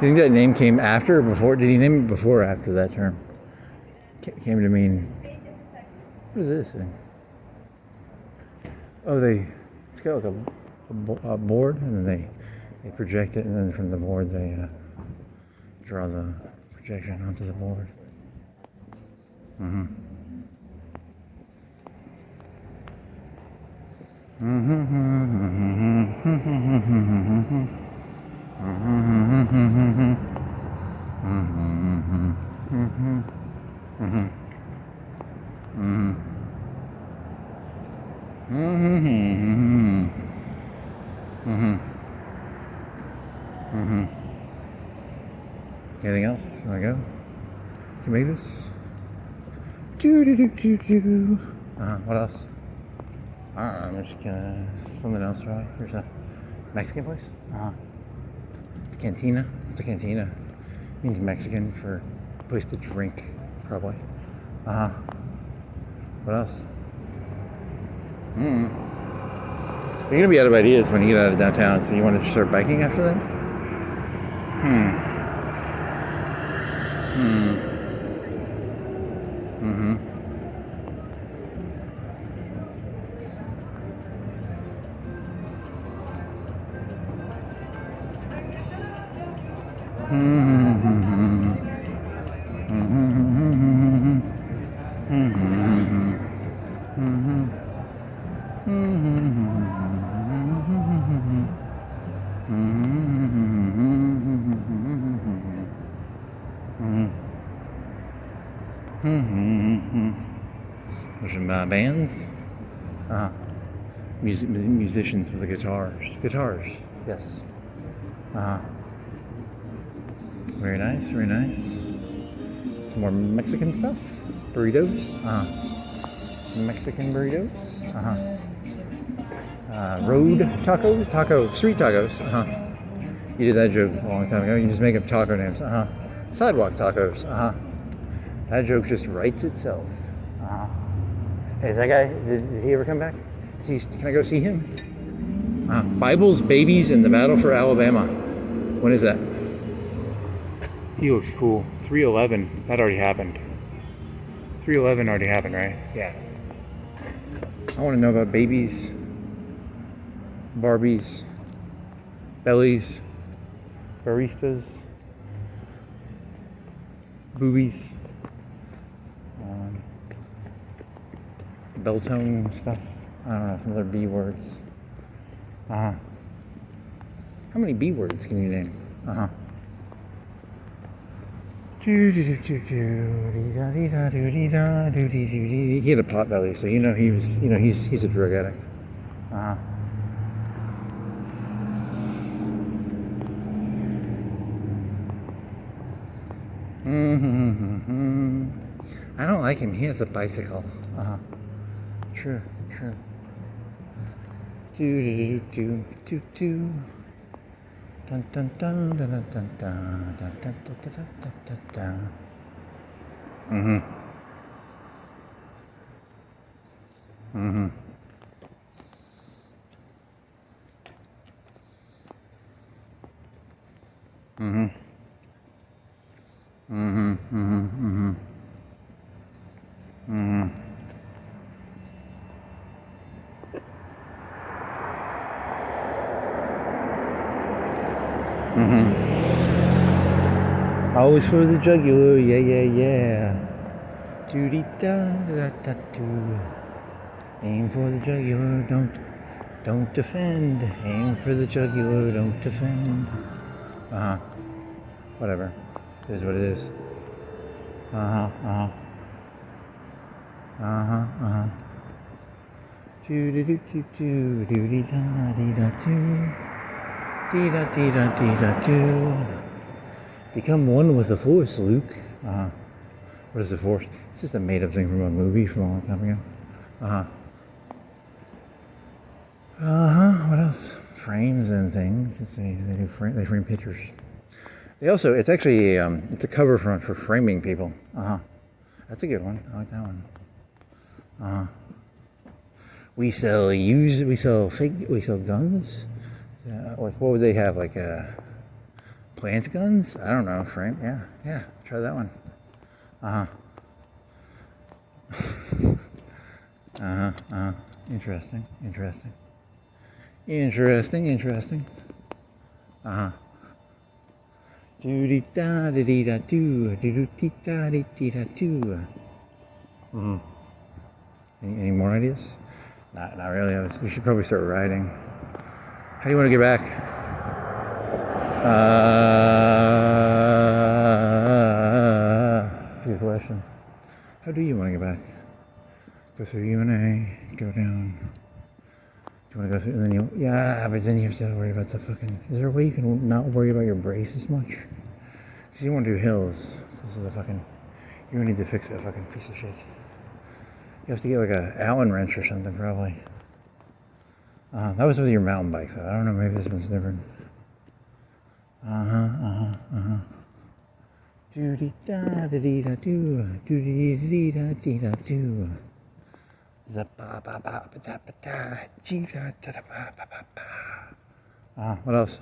You think that name came after or before? Did he name it before or after that term? Came to mean. What is this thing? Oh, it's got like a board, and then they project it, and then from the board they draw the projection onto the board. Mm-hmm. Anything else? Want to go? Can you make this? What else? I don't know. I'm just gonna something else, right? Here's a Mexican place. It's a cantina. It's a cantina. It means Mexican for a place to drink, probably. What else? You're gonna be out of ideas when you get out of downtown. So you want to start biking after that? There's some bands. Musicians with the guitars. Guitars, yes. Very nice, very nice. Some more Mexican stuff. Burritos. Mexican burritos. Road tacos. Street tacos. You did that joke a long time ago. You just make up taco names. Sidewalk tacos. That joke just writes itself. Hey, is that guy, did he ever come back? Can I go see him? Bibles, Babies, and the Battle for Alabama. When is that? He looks cool. 3/11. That already happened. 3/11 already happened, right? Yeah. I want to know about babies, Barbies, bellies, baristas, boobies, bell tone stuff. I don't know, some other B words. How many B words can you name? He had a pot belly, so he's a drug addict. I don't like him. He has a bicycle. True. Dun dun dun dun dun dun dun dun dun dun dun dun. Always for the jugular, yeah. Doody da da da do. Aim for the jugular, don't defend. Aim for the jugular, don't defend. Whatever. It is what it is. Doody da dee da do. Dee da dee da dee da do. Become one with the Force, Luke. What is the Force? It's just a made-up thing from a movie from a long time ago. What else? Frames and things. They frame pictures. It's actually it's a cover for framing people. That's a good one. I like that one. We sell guns. What would they have? Like plant guns? I don't know. Frame? Yeah. Try that one. Interesting. Doody da dee da do. Doody da dee da do. Any more ideas? Not really. We should probably start riding. How do you want to get back? That's a good question. How do you want to get back? Go through UNA, go down. Do you want to go through, and then but then you have to worry about the fucking. Is there a way you can not worry about your brace as much? Because you want to do hills. This is the fucking. You need to fix that fucking piece of shit. You have to get like a Allen wrench or something, probably. That was with your mountain bike, though. I don't know, maybe this one's different. Doody da dee da do. Doody dee da dee da do. Zappa ba ba ba da ba da. Gee da da da ba ba ba ba. What else?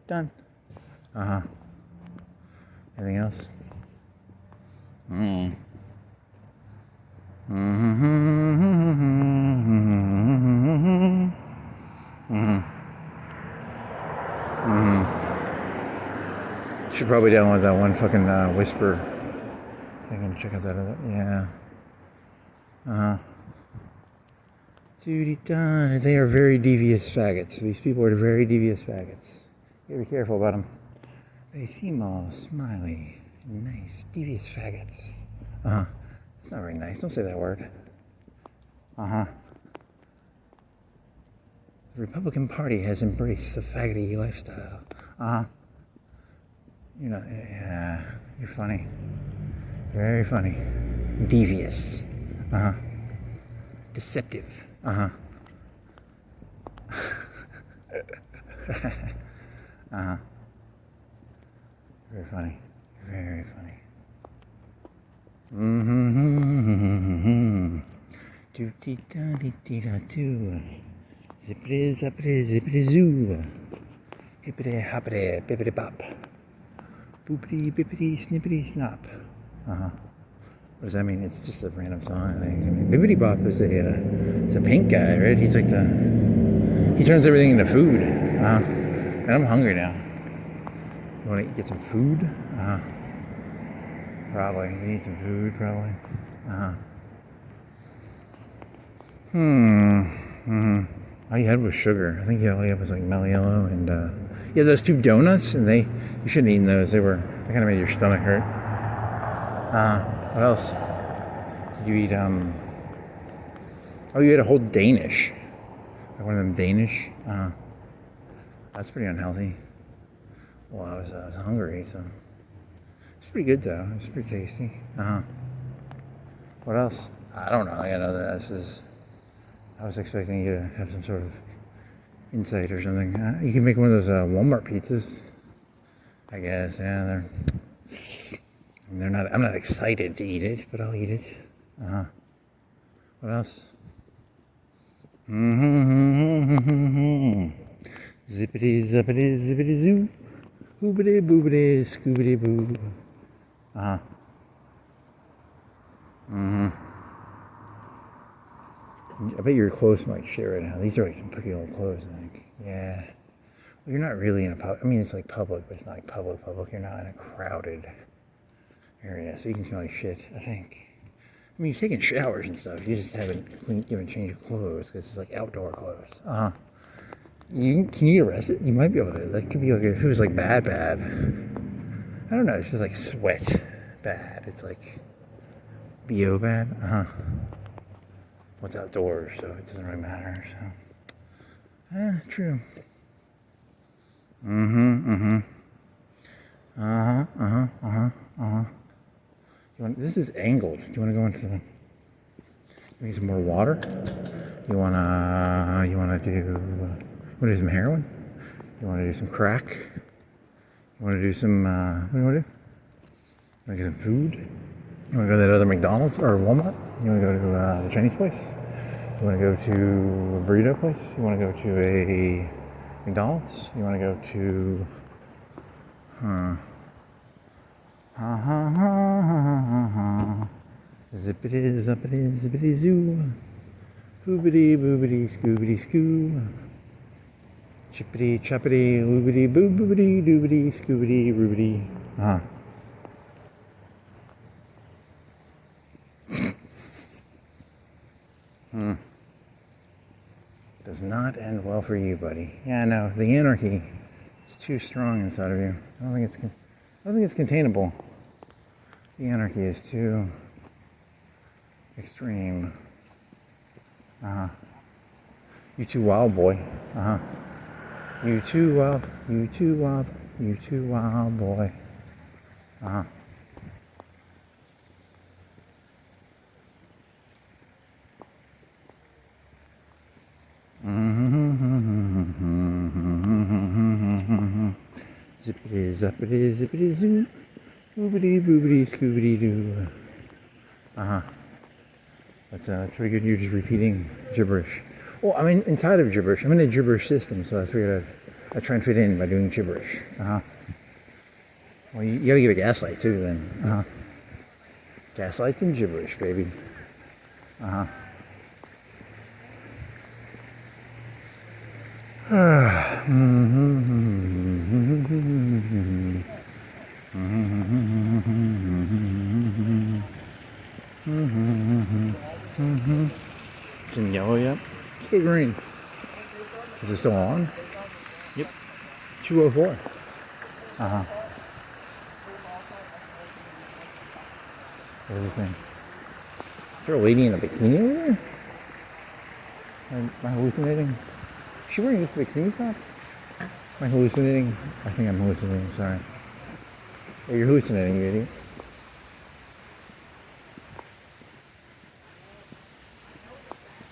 Dun. Anything else? Should probably download that one fucking whisper thing and check out that other. Yeah. They are very devious faggots. These people are very devious faggots. You gotta be careful about them. They seem all smiley and nice. Devious faggots. It's not very nice. Don't say that word. The Republican Party has embraced the faggoty lifestyle. You're funny. Very funny. Devious. Deceptive. Very funny. Very funny. Do-dee-da-dee-dee-da-do. Zippity-zappity-zippity-zoo. Hippity-hoppity-bippity-bop. Boopity-bippity-snippity-snop. What does that mean? It's just a random song, I think. I mean, Bibbidi Bop is a paint guy, right? He's like he turns everything into food. And I'm hungry now. You want to get some food? Probably. You need some food, probably. All you had was sugar. I think all you had was like Mellow Yellow and yeah, those 2 donuts, and you shouldn't have eaten those. They kind of made your stomach hurt. What else? Did you eat? Oh, you had a whole Danish. Like one of them Danish. That's pretty unhealthy. Well, I was hungry, so it's pretty good though. It's pretty tasty. What else? I don't know. I got other S's. I was expecting you to have some sort of insight or something. You can make one of those Walmart pizzas. I guess. Yeah, they're not. I'm not excited to eat it, but I'll eat it. What else? Zippity zippity zippity zoo. Hoobity boobity scoobity boo. I bet your clothes smell like shit right now. These are like some pretty old clothes, I think. Yeah. Well, you're not really in a public. I mean, it's like public, but it's not like public. You're not in a crowded area, so you can smell like shit, I think. I mean, you've taken showers and stuff. You just haven't changed your clothes because it's like outdoor clothes. Can you get arrested? You might be able to. That could be like if it was like bad. I don't know. It's just like sweat bad. It's like BO bad. What's outdoors, so it doesn't really matter. So, true. This is angled. Do you want to go into the? You need some more water? You wanna do some heroin? You wanna do some crack? You wanna do some what do you wanna do? You wanna get some food? You wanna go to that other McDonald's or Walmart? You wanna go to the Chinese place? You wanna go to a burrito place? You wanna go to a McDonald's? You wanna go to zippity zippity zippity zoo. Hoobity boobity scoobity scoo. Chippity choppity woobity boobity doobity scoobity roobity. Does not end well for you, buddy. Yeah, no, the anarchy is too strong inside of you. I don't think it's containable. The anarchy is too extreme. You too wild, boy. You too wild, you too wild, you too wild, boy. Zippity zappity zippity zoo. Boobity boobity scoobity doo. That's pretty good. You're just repeating gibberish. Well, I'm inside of gibberish. I'm in a gibberish system, so I figured I'd try and fit in by doing gibberish. Well, you gotta give it gaslight too, then. Gaslights and gibberish, baby. It's in yellow yet? It's still green. Is it still on? Yep. 204. What do you think? Is there a lady in a bikini over there? Am I hallucinating? Is she wearing this bikini top? Am I hallucinating? I think I'm hallucinating, sorry. Oh, you're hallucinating, you idiot.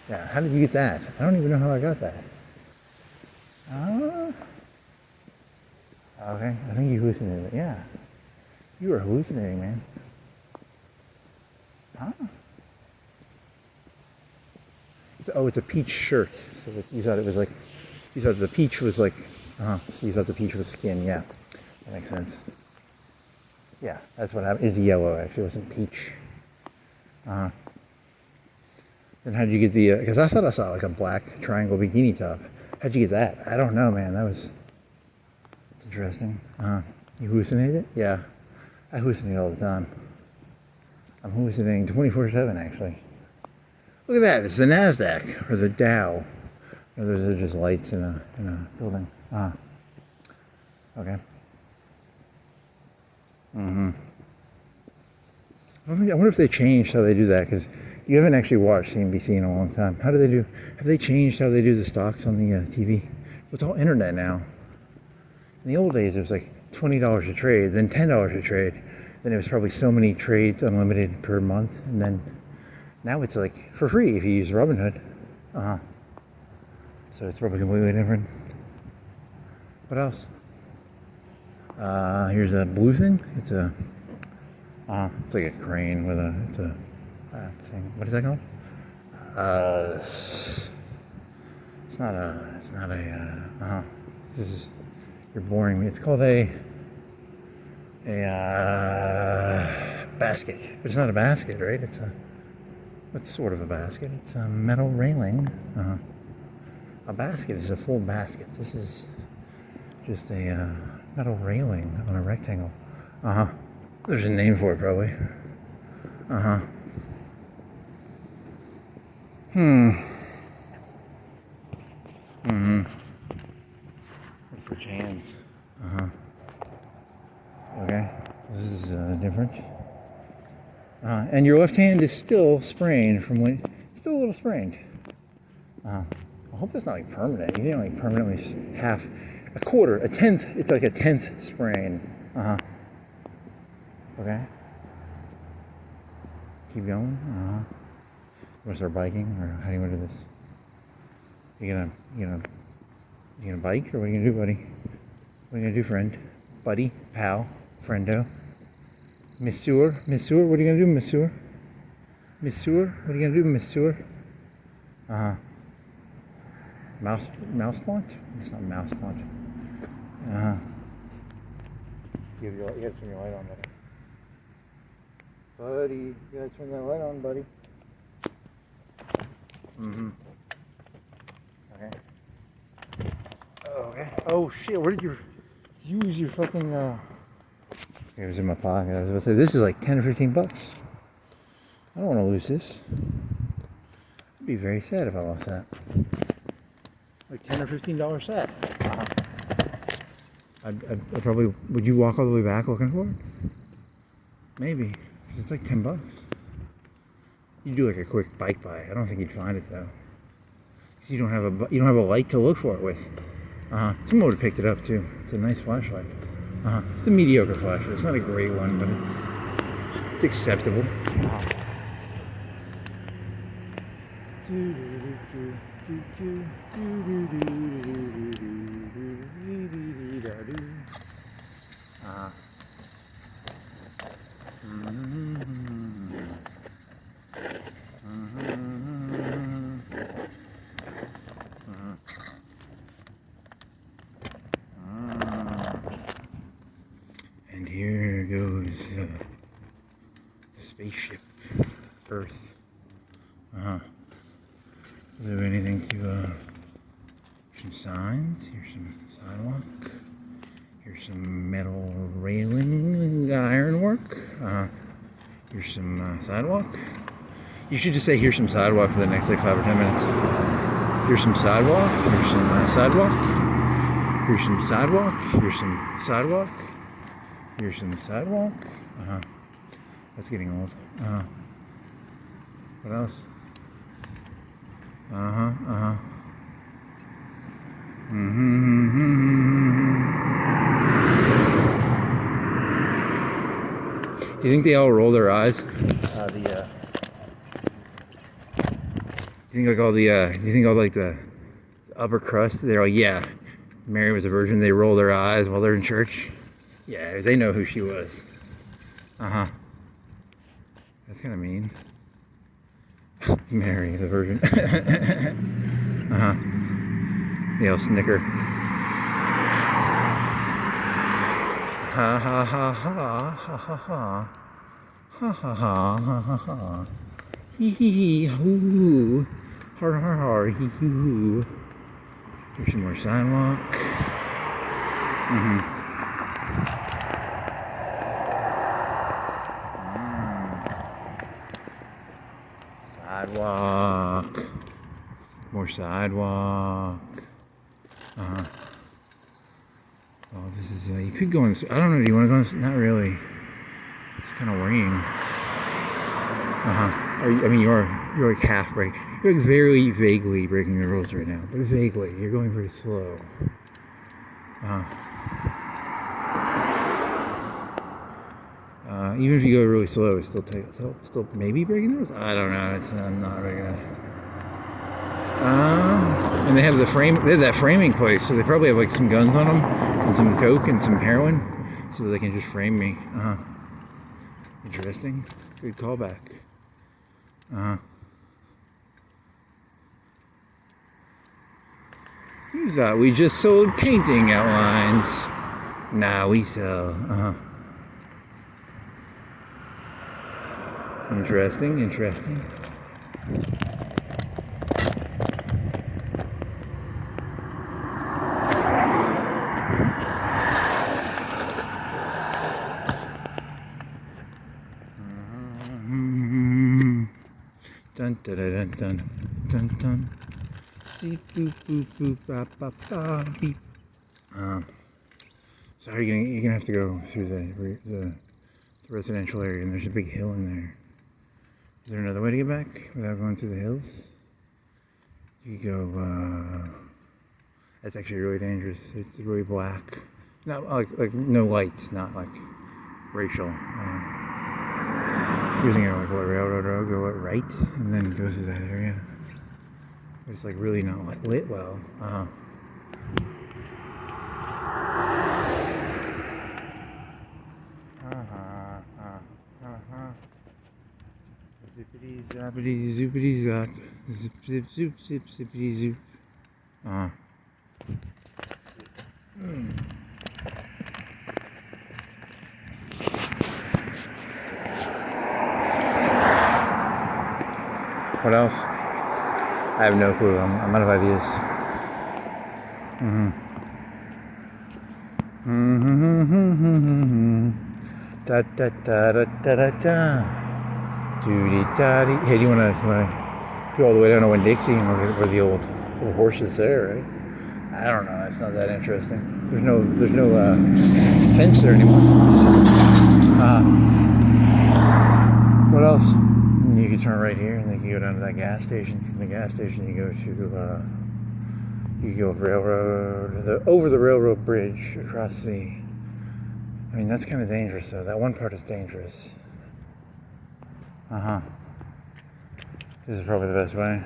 Yeah, how did you get that? I don't even know how I got that. Okay, I think you hallucinated. Yeah. You were hallucinating, man. It's a peach shirt. So you thought it was like, you thought the peach was like, so you thought the peach was skin. Yeah, that makes sense. Yeah, that's what happened. It's yellow, actually. It wasn't peach. Then how'd you get the, because I thought I saw like a black triangle bikini top. How'd you get that? I don't know, man. That's interesting. You hallucinate it? Yeah. I hallucinate all the time. I'm hallucinating 24/7 actually. Look at that. It's the NASDAQ or the Dow. Or those are just lights in a building. Okay. I wonder if they changed how they do that, because you haven't actually watched CNBC in a long time. How do they do? Have they changed how they do the stocks on the TV? Well, it's all internet now. In the old days, it was like $20 a trade, then $10 a trade. Then it was probably so many trades, unlimited per month, and then now it's like for free if you use Robinhood. So it's probably completely different. What else? Here's a blue thing. It's like a crane with it's a thing. What is that called? It's not a, this is, you're boring me. It's called a basket. But it's not a basket, right? It's sort of a basket. It's a metal railing. A basket is a full basket. This is just a metal railing on a rectangle. There's a name for it, probably. Let's switch hands. Okay. This is different. And your left hand is still sprained from when, still a little sprained. I hope that's not like permanent. You didn't like permanently half, a quarter, a tenth. It's like a 10th sprain. Okay. Keep going. You want to start biking, or how do you want to do this? You gonna bike, or what are you gonna do, buddy? What are you gonna do, friend? Buddy, pal, friendo. Monsieur, what are you gonna do, monsieur? Monsieur, what are you gonna do, monsieur? Mouse font? It's not mouse font. You gotta turn your light on, buddy. Buddy, you gotta turn that light on, buddy. Okay. Okay. Oh shit, where did you use your fucking it was in my pocket. I was about to say, this is like 10 or 15 bucks. I don't want to lose this. I'd be very sad if I lost that. Like $10 or $15 set. I'd probably, would you walk all the way back looking for it? Maybe, because it's like 10 bucks. You do like a quick bike buy. I don't think you'd find it though, because you don't have a light to look for it with. Someone would have picked it up too. It's a nice flashlight. It's a mediocre flashlight. It's not a great one, but it's acceptable. And here goes the spaceship, Earth. Is there anything to, some signs? Here's some sidewalk. Here's some metal railing, ironwork. Here's some sidewalk. You should just say, here's some sidewalk for the next like 5 or 10 minutes. Here's some sidewalk. Here's some sidewalk. Here's some sidewalk. Here's some sidewalk. Here's some sidewalk. That's getting old. What else? Do you think they all roll their eyes? You think like all the you think all like the upper crust, they're like, yeah, Mary was a virgin, they roll their eyes while they're in church? Yeah, they know who she was. That's kind of mean. Mary the virgin. They all snicker. Ha ha ha ha ha ha ha ha ha ha ha ha ha. Hee hee hee. Hoo. Har har har. Hee hoo. Here's some more sidewalk. Sidewalk. More sidewalk. Oh, this is, you could go in this, I don't know, do you want to go in this? Not really. It's kind of worrying. I mean, you're like half break. You're like very vaguely breaking the rules right now. But vaguely. You're going very slow. Even if you go really slow, it's still maybe breaking the rules? I don't know. I'm not really gonna. And they have that framing place, so they probably have like some guns on them, and some coke and some heroin, so they can just frame me. Interesting. Good callback. You thought we just sold painting outlines. Nah, we sell. Interesting. Dun dun dun dun dun dun. Beep boop boop boop ba ba ba beep. So you're gonna have to go through the residential area, and there's a big hill in there. Is there another way to get back without going through the hills? You go. That's actually really dangerous. It's really black. Not like no lights. Not like racial. You're thinking like what railroad road, go right, and then go through that area. But it's like really not lit well. Zippity zappity zoopity zap. Zip zip zoop zip zippity zoop. What else? I have no clue. I'm out of ideas. Da da da da da da da. Doody daddy. Hey, do you wanna go all the way down to Winn-Dixie and look at where the old horses there, right? I don't know. It's not that interesting. There's no fence there anymore. What else? You can turn right here, and then you go down to that gas station. From the gas station, you go over the railroad bridge across the. I mean, that's kind of dangerous, though. That one part is dangerous. This is probably the best way.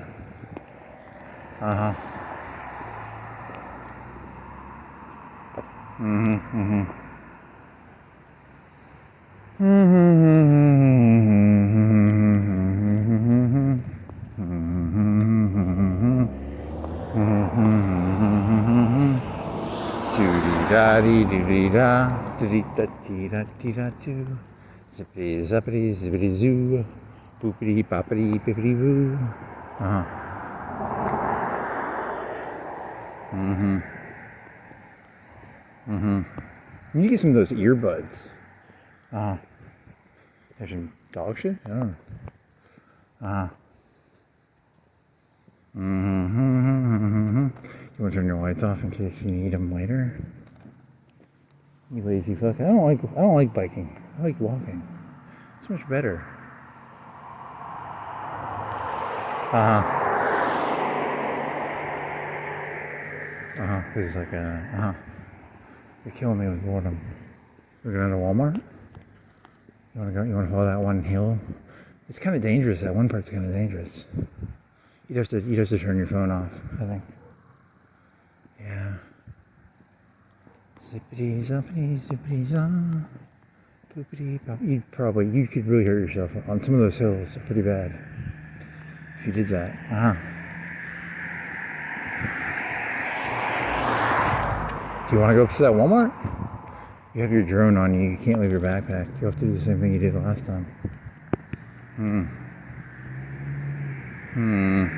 Doody-da-dee-dee-da, doody-da-dee-da-dee-da-doo. Zippity-zappity-zippity-zoo. Boopity-boppity-bippity-boo. You need to get some of those earbuds. There's some dog shit? I don't know. You want to turn your lights off in case you need them later? You lazy fuck. I don't like biking. I like walking. It's much better. This is like a, You're killing me with boredom. We're going to Walmart? You want to follow that one hill? It's kind of dangerous. That one part's kind of dangerous. You'd have to turn your phone off, I think. Yeah. Zippity zappity zippity za. Poopity pop. You could really hurt yourself on some of those hills. Pretty bad. If you did that. Do you want to go up to that Walmart? You have your drone on you. You can't leave your backpack. You'll have to do the same thing you did last time. One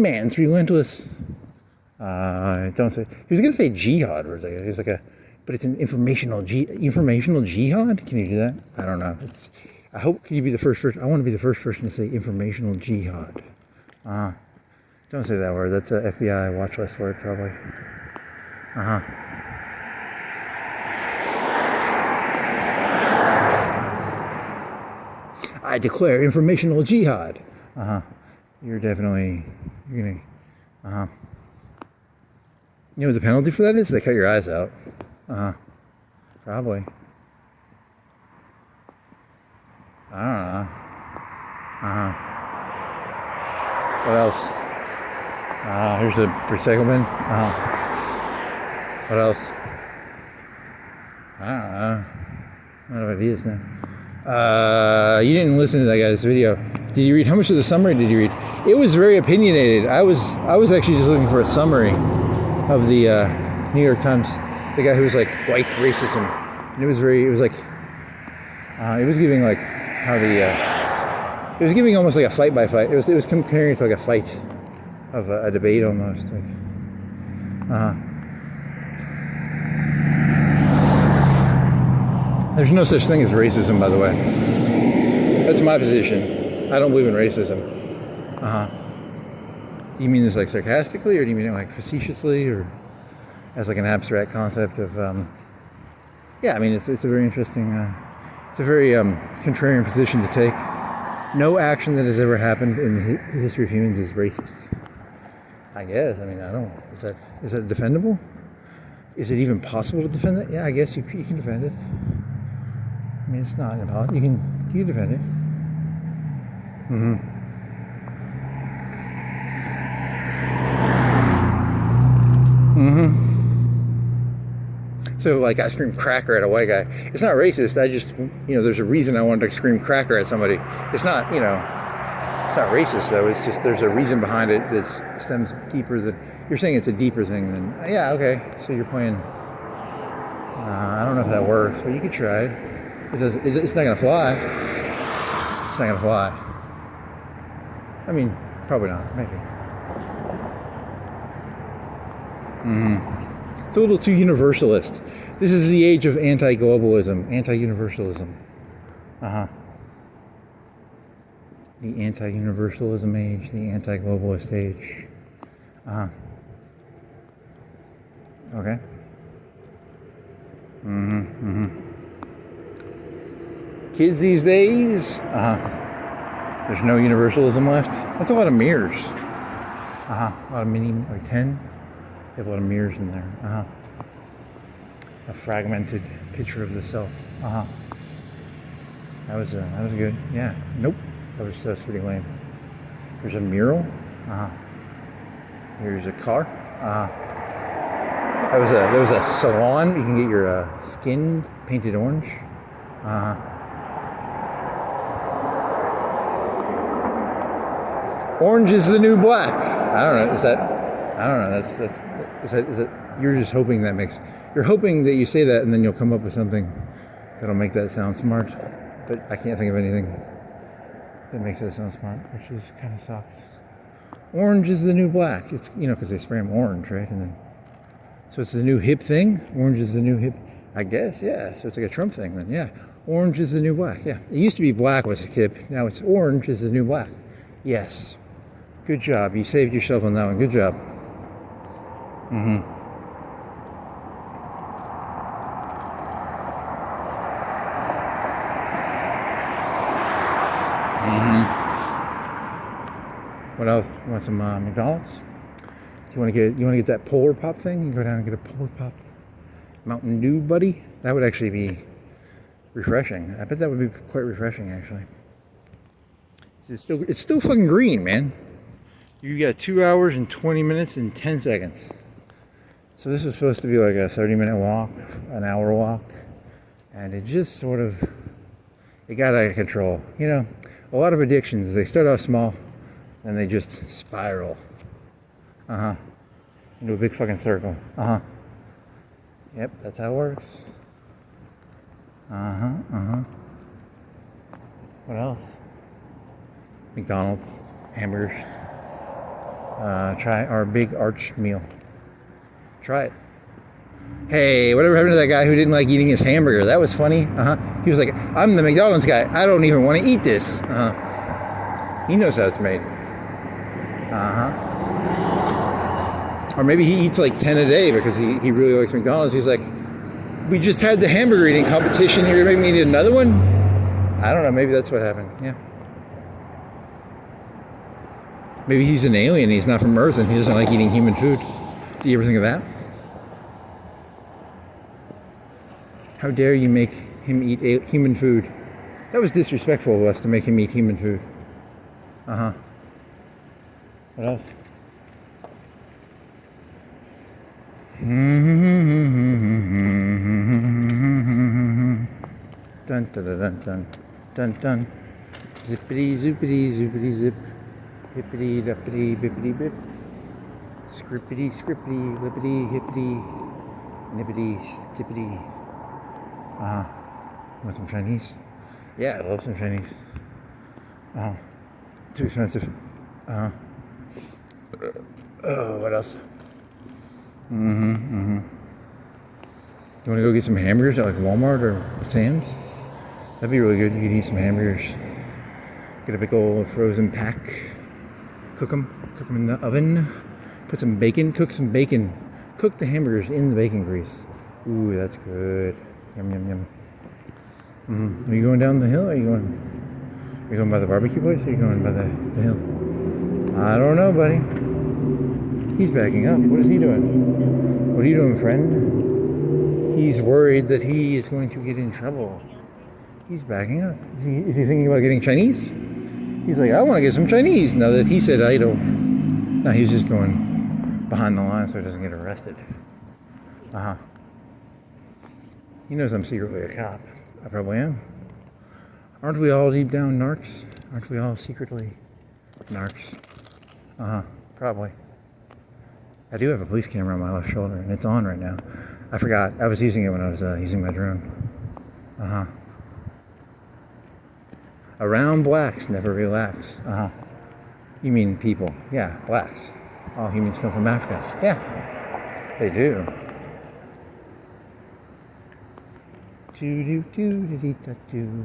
man's relentless. Don't say. He was gonna say jihad, or it's like a, but it's an informational jihad. Can you do that? I don't know. I hope. Can you be the first person? I want to be the first person to say informational jihad. Don't say that word. That's a FBI watch list word, probably. I declare informational jihad. You're definitely, you're gonna, You know what the penalty for that is? They cut your eyes out. Probably. I don't know. What else? Here's the recycle bin. What else? I don't know. I'm out of ideas now. You didn't listen to that guy's video. Did you read? How much of the summary did you read? It was very opinionated. I was actually just looking for a summary of the New York Times. The guy who was like white racism, and it was giving like how it was giving almost like a fight by fight. It was comparing it to like a fight of a debate almost. There's no such thing as racism, by the way. That's my position. I don't believe in racism. You mean this like sarcastically, or do you mean it like facetiously, or as like an abstract concept of? Yeah, I mean it's a very interesting, it's a very contrarian position to take. No action that has ever happened in the history of humans is racist. I guess. I mean, I don't. Is that defendable? Is it even possible to defend that? Yeah, I guess you can defend it. I mean, it's not impossible. You can defend it. So, like, I scream cracker at a white guy. It's not racist. I just, there's a reason I wanted to scream cracker at somebody. It's not, it's not racist, though. It's just there's a reason behind it that stems deeper than. You're saying it's a deeper thing than. Yeah, okay. So you're playing. I don't know if that works, but you could try it. It's not gonna fly. It's not gonna fly. I mean, probably not. Maybe. It's a little too universalist. This is the age of anti-globalism, anti-universalism. The anti-universalism age, the anti-globalist age. Okay. Kids these days, there's no universalism left. That's a lot of mirrors. A lot of mini, like 10. They have a lot of mirrors in there. A fragmented picture of the self. That was good. Yeah. Nope. That was pretty lame. There's a mural. Here's a car. There was a salon. You can get your skin painted orange. Orange is the new black. I don't know. Is that? I don't know. Is that? You're just hoping that makes. You're hoping that you say that, and then you'll come up with something that'll make that sound smart. But I can't think of anything that makes that sound smart, which is kind of sucks. Orange is the new black. It's because they spray them orange, right? And then so it's the new hip thing. Orange is the new hip. I guess, yeah. So it's like a Trump thing then, yeah. Orange is the new black, yeah. It used to be black was hip. Now it's orange is the new black. Yes. Good job. You saved yourself on that one. Good job. What else? You want some McDonald's? You want to get that Polar Pop thing? You can go down and get a Polar Pop Mountain Dew, buddy. That would actually be refreshing. I bet that would be quite refreshing, actually. It's still fucking green, man. You got 2 hours and 20 minutes and 10 seconds. So this was supposed to be like a 30-minute walk, an hour walk, and it just it got out of control. A lot of addictions, they start off small, and they just spiral. into a big fucking circle. Yep, that's how it works. What else? McDonald's, hamburgers. Try our big arch meal. Try it. Hey, whatever happened to that guy who didn't like eating his hamburger? That was funny. He was like, I'm the McDonald's guy. I don't even want to eat this. He knows how it's made. Or maybe he eats like 10 a day because he really likes McDonald's. He's like, we just had the hamburger eating competition. You're going to make me eat another one? I don't know. Maybe that's what happened. Yeah. Maybe he's an alien. He's not from Earth and he doesn't like eating human food. Do you ever think of that? How dare you make him eat human food? That was disrespectful of us to make him eat human food. What else? Dun dun dun dun dun dun. Zippity zoopity zoopity zip. Hippity duppity bippity bip. Scrippity scrippity lippity hippity nippity stippity. Want some Chinese? Yeah, I love some Chinese. Too expensive. What else? You want to go get some hamburgers at like Walmart or Sam's? That'd be really good. You could eat some hamburgers. Get a big old frozen pack. Cook them in the oven. Put some bacon. Cook some bacon. Cook the hamburgers in the bacon grease. Ooh, that's good. Yum yum yum. Are you going down the hill? Or are you going by the barbecue place? Or are you going by the hill? I don't know, buddy. He's backing up. What is he doing? What are you doing, friend? He's worried that he is going to get in trouble. He's backing up. Is he thinking about getting Chinese? He's like, I want to get some Chinese. Now that he said idle. No, he's just going behind the line so he doesn't get arrested. He knows I'm secretly a cop. I probably am. Aren't we all deep down narcs? Aren't we all secretly narcs? Probably. I do have a police camera on my left shoulder, and it's on right now. I forgot. I was using it when I was using my drone. Around blacks, never relax. You mean people? Yeah, blacks. All humans come from Africa. Yeah, they do. Do-do-do-do-do-do.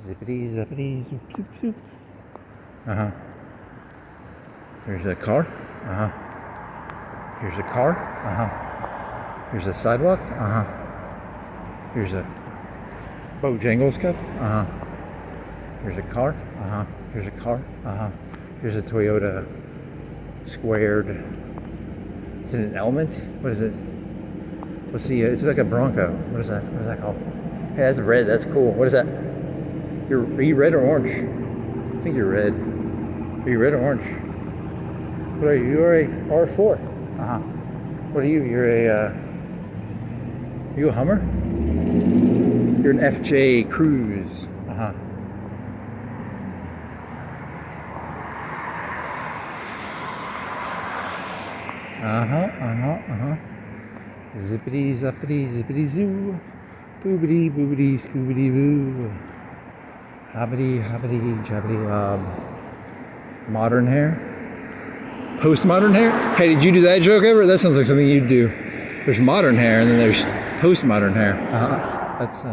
Zippity, zippity, zoop, zoop, zoop. There's a car. Here's a car. Here's a sidewalk. Here's a Bojangles cup. Here's a car. Here's a car. Here's a Toyota squared. Is it an Element? What is it? Let's see. It's like a Bronco. What is that? What is that called? Hey, that's red. That's cool. What is that? Are you red or orange? I think you're red. Are you red or orange? What are you? You're a R4. What are you? You're a. Are you a Hummer? You're an FJ Cruise. Zippity zappity zippity zoo. Boobity boobity scoobity boo. Hobbity hobbity jabbity lob. Modern hair? Postmodern hair? Hey, did you do that joke ever? That sounds like something you'd do. There's modern hair and then there's postmodern hair. That's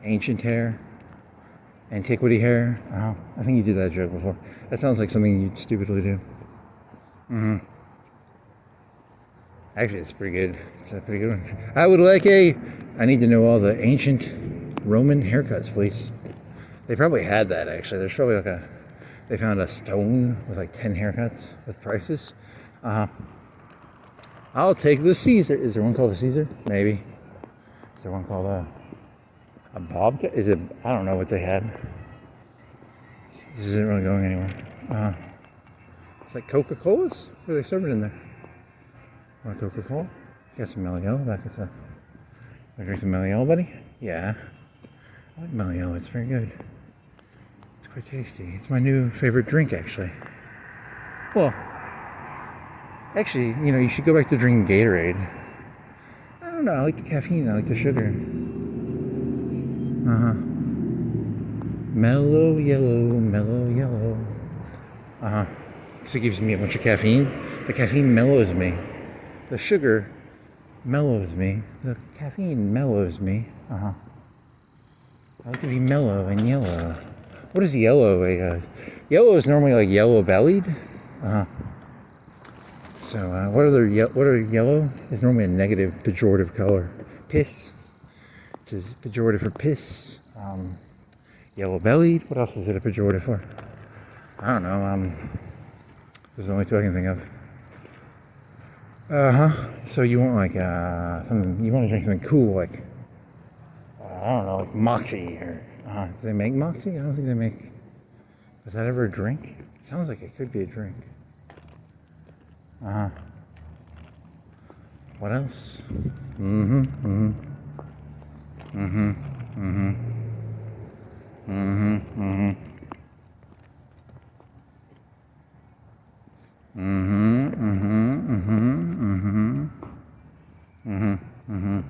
ancient hair. Antiquity hair. I think you did that joke before. That sounds like something you'd stupidly do. Actually, it's pretty good. It's a pretty good one. I would like I need to know all the ancient Roman haircuts, please. They probably had that, actually. There's probably like they found a stone with like 10 haircuts with prices. I'll take the Caesar. Is there one called a Caesar? Maybe. Is there one called a Bobcat? Is it? I don't know what they had. This isn't really going anywhere. It's like Coca-Colas? What are they serving in there? Want a Coca-Cola? Got some Mello back at the... Want to drink some Mello, buddy? Yeah. I like Mello. It's very good. It's quite tasty. It's my new favorite drink, actually. Well, actually, you should go back to drinking Gatorade. I don't know. I like the caffeine. I like the sugar. Uh huh. Mellow yellow, mellow yellow. Uh huh. Because it gives me a bunch of caffeine. The caffeine mellows me. The sugar mellows me. The caffeine mellows me. Uh huh. I like to be mellow and yellow. What is yellow? Yellow is normally like yellow bellied. Uh huh. So what are yellow? Is normally a negative pejorative color. Piss. It's a pejorative for piss. Yellow bellied. What else is it a pejorative for? I don't know. There's the only two I can think of. So you want like something? You want to drink something cool, like I don't know, like Moxie or? Do they make Moxie? I don't think they make. Is that ever a drink? It sounds like it could be a drink. What else? Mm-hmm. Mm-hmm. Mm-hmm. Mm-hmm. Mm-hmm. Mm-hmm. Mm-hmm. Mm-hmm. Mm-hmm. Mm-hmm. Mm-hmm.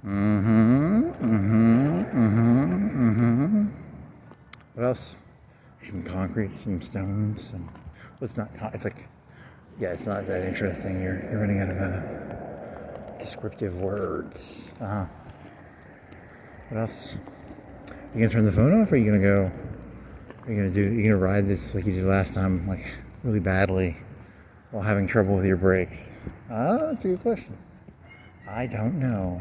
Mm-hmm. Mm-hmm. What else? Some concrete, some stones, some. Well, it's not. It's like. Yeah, it's not that interesting. You're running out of descriptive words. What else? You gonna turn the phone off, or are you gonna go? Are you gonna ride this like you did last time, like really badly, while having trouble with your brakes? That's a good question. I don't know.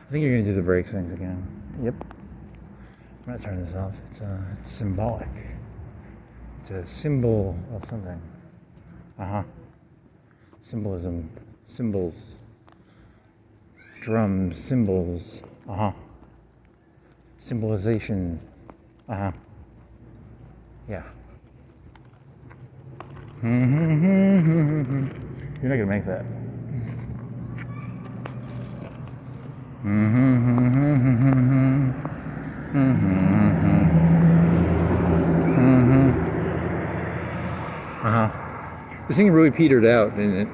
I think you're gonna do the brake things again. Yep. I'm gonna turn this off. It's symbolic. It's a symbol of something. Symbolism. Symbols. Drums. Symbols. Symbolization. Yeah. You're not gonna make that. This thing really petered out, didn't it?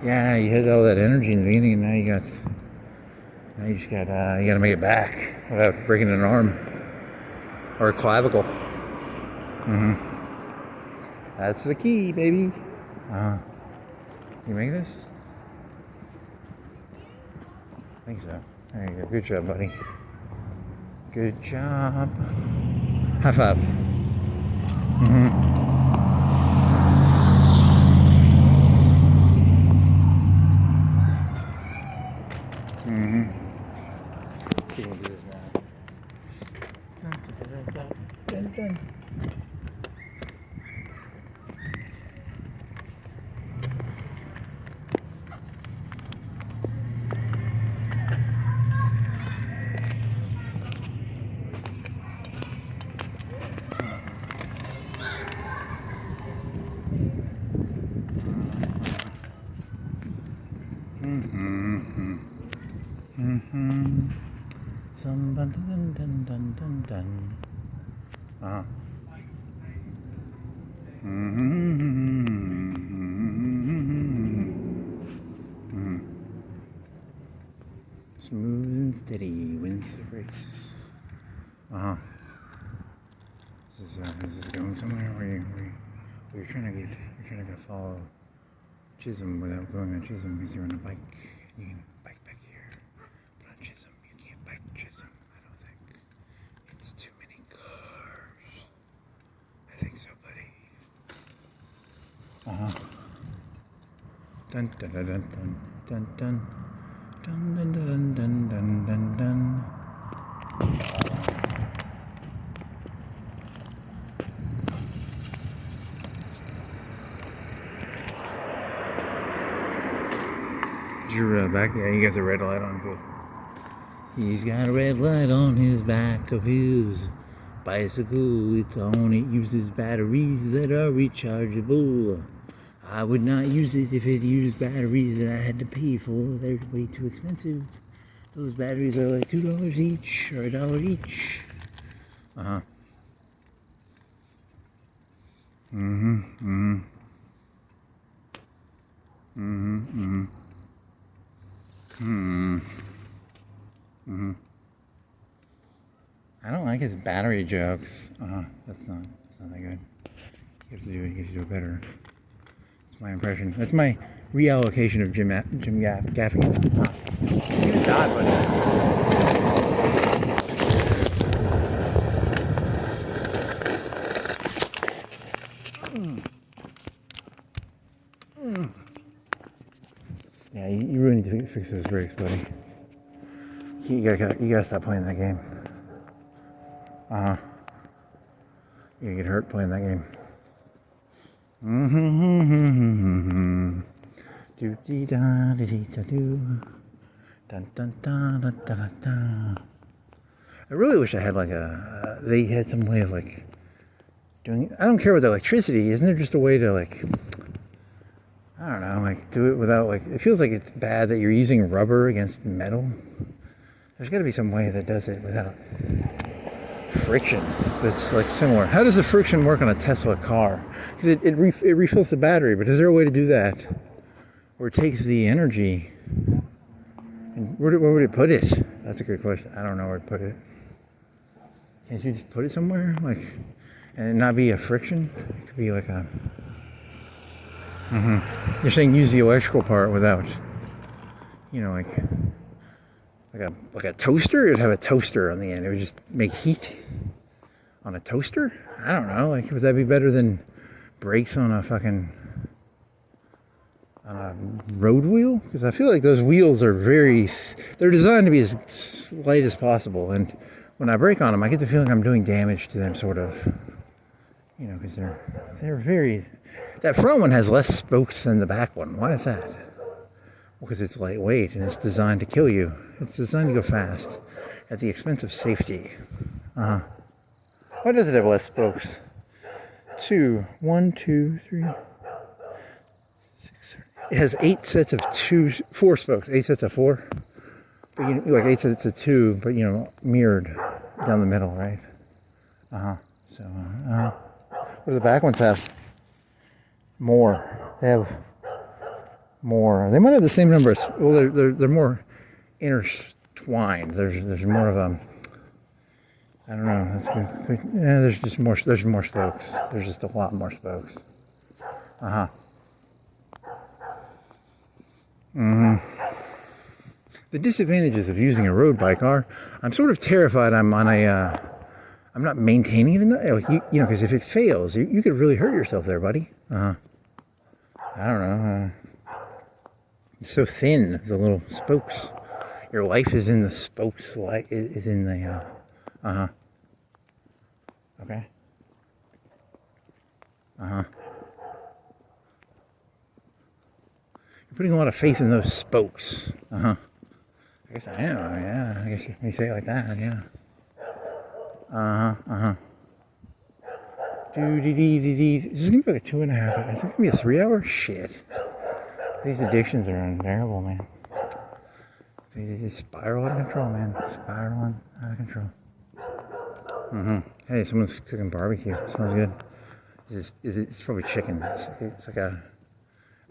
Yeah, you had all that energy in the beginning, and now you just got you got to make it back without breaking an arm or a clavicle. That's the key, baby. You make this? I think so. There you go. Good job, buddy. Good job. High five. See, we'll do this now. Dun. Somebody dun. Smooth and steady wins the race. Is this going somewhere? Where you're trying to follow Chisholm without going on Chisholm because you're on a bike. You can bike back here. But on Chisholm, you can't bike Chisholm. I don't think. It's too many cars. I think so, buddy. Dun dun dun dun dun dun dun dun dun dun dun dun dun. You're back? Yeah, you got the red light on. Good. He's got a red light on his back of his bicycle. It's on. It uses batteries that are rechargeable. I would not use it if it used batteries that I had to pay for. They're way too expensive. Those batteries are like $2 each or $1 each. Mm-hmm. Mm-hmm. Mm-hmm. Mm-hmm. Hmm. Mm-hmm. I don't like his battery jokes. That's not that good. You have to do it better. That's my impression. That's my reallocation of Jim Gaffigan. I'm gonna die, Yeah, you really need to fix those brakes, buddy. You gotta stop playing that game. You're gonna get hurt playing that game. Do dee da dee da do. Dun dun dun dun dun dun. I really wish I had like they had some way of like doing. I don't care with electricity. Isn't there just a way to like? I don't know, like do it without like. It feels like it's bad that you're using rubber against metal. There's got to be some way that does it without friction. That's like similar. How does the friction work on a Tesla car? Because it refills the battery, but is there a way to do that? Or it takes the energy. And where would it put it? That's a good question. I don't know where to put it. Can't you just put it somewhere? Like, and it not be a friction? It could be like a... You're saying use the electrical part without, you know, like a toaster? It'd have a toaster on the end. It would just make heat on a toaster? I don't know. Like, would that be better than brakes on a fucking... on a road wheel? Because I feel like those wheels are they're designed to be as slight as possible, and when I brake on them I get the feeling I'm doing damage to them, sort of, you know, because they're very... That front one has less spokes than the back one. Why is that? Well, because it's lightweight and it's designed to kill you. It's designed to go fast at the expense of safety. Why does it have less spokes? 1, 2, 3, 6, 7. It has 8 sets of 4 spokes. 8 sets of 4. But you know, like 8 sets of 2, but you know, mirrored down the middle, right? So, what do the back ones have? More. They have more. They might have the same numbers. Well, they're more intertwined. There's more of a... I don't know. That's good. Yeah, there's just more. There's more spokes. There's just a lot more spokes. The disadvantages of using a road bike are, I'm sort of terrified. I'm not maintaining it enough. Like you know, because if it fails, you could really hurt yourself there, buddy. I don't know. It's so thin, the little spokes. Your life is in the spokes. Is in the. Okay. You're putting a lot of faith in those spokes. I guess I am. Yeah. I guess if you say it like that. Yeah. This is gonna be like a 2.5. Is it gonna be a 3-hour? Shit. These addictions are unbearable, man. They just spiral out of control, man. Spiraling out of control. Hey, someone's cooking barbecue. It smells good. It's probably chicken. It's like a...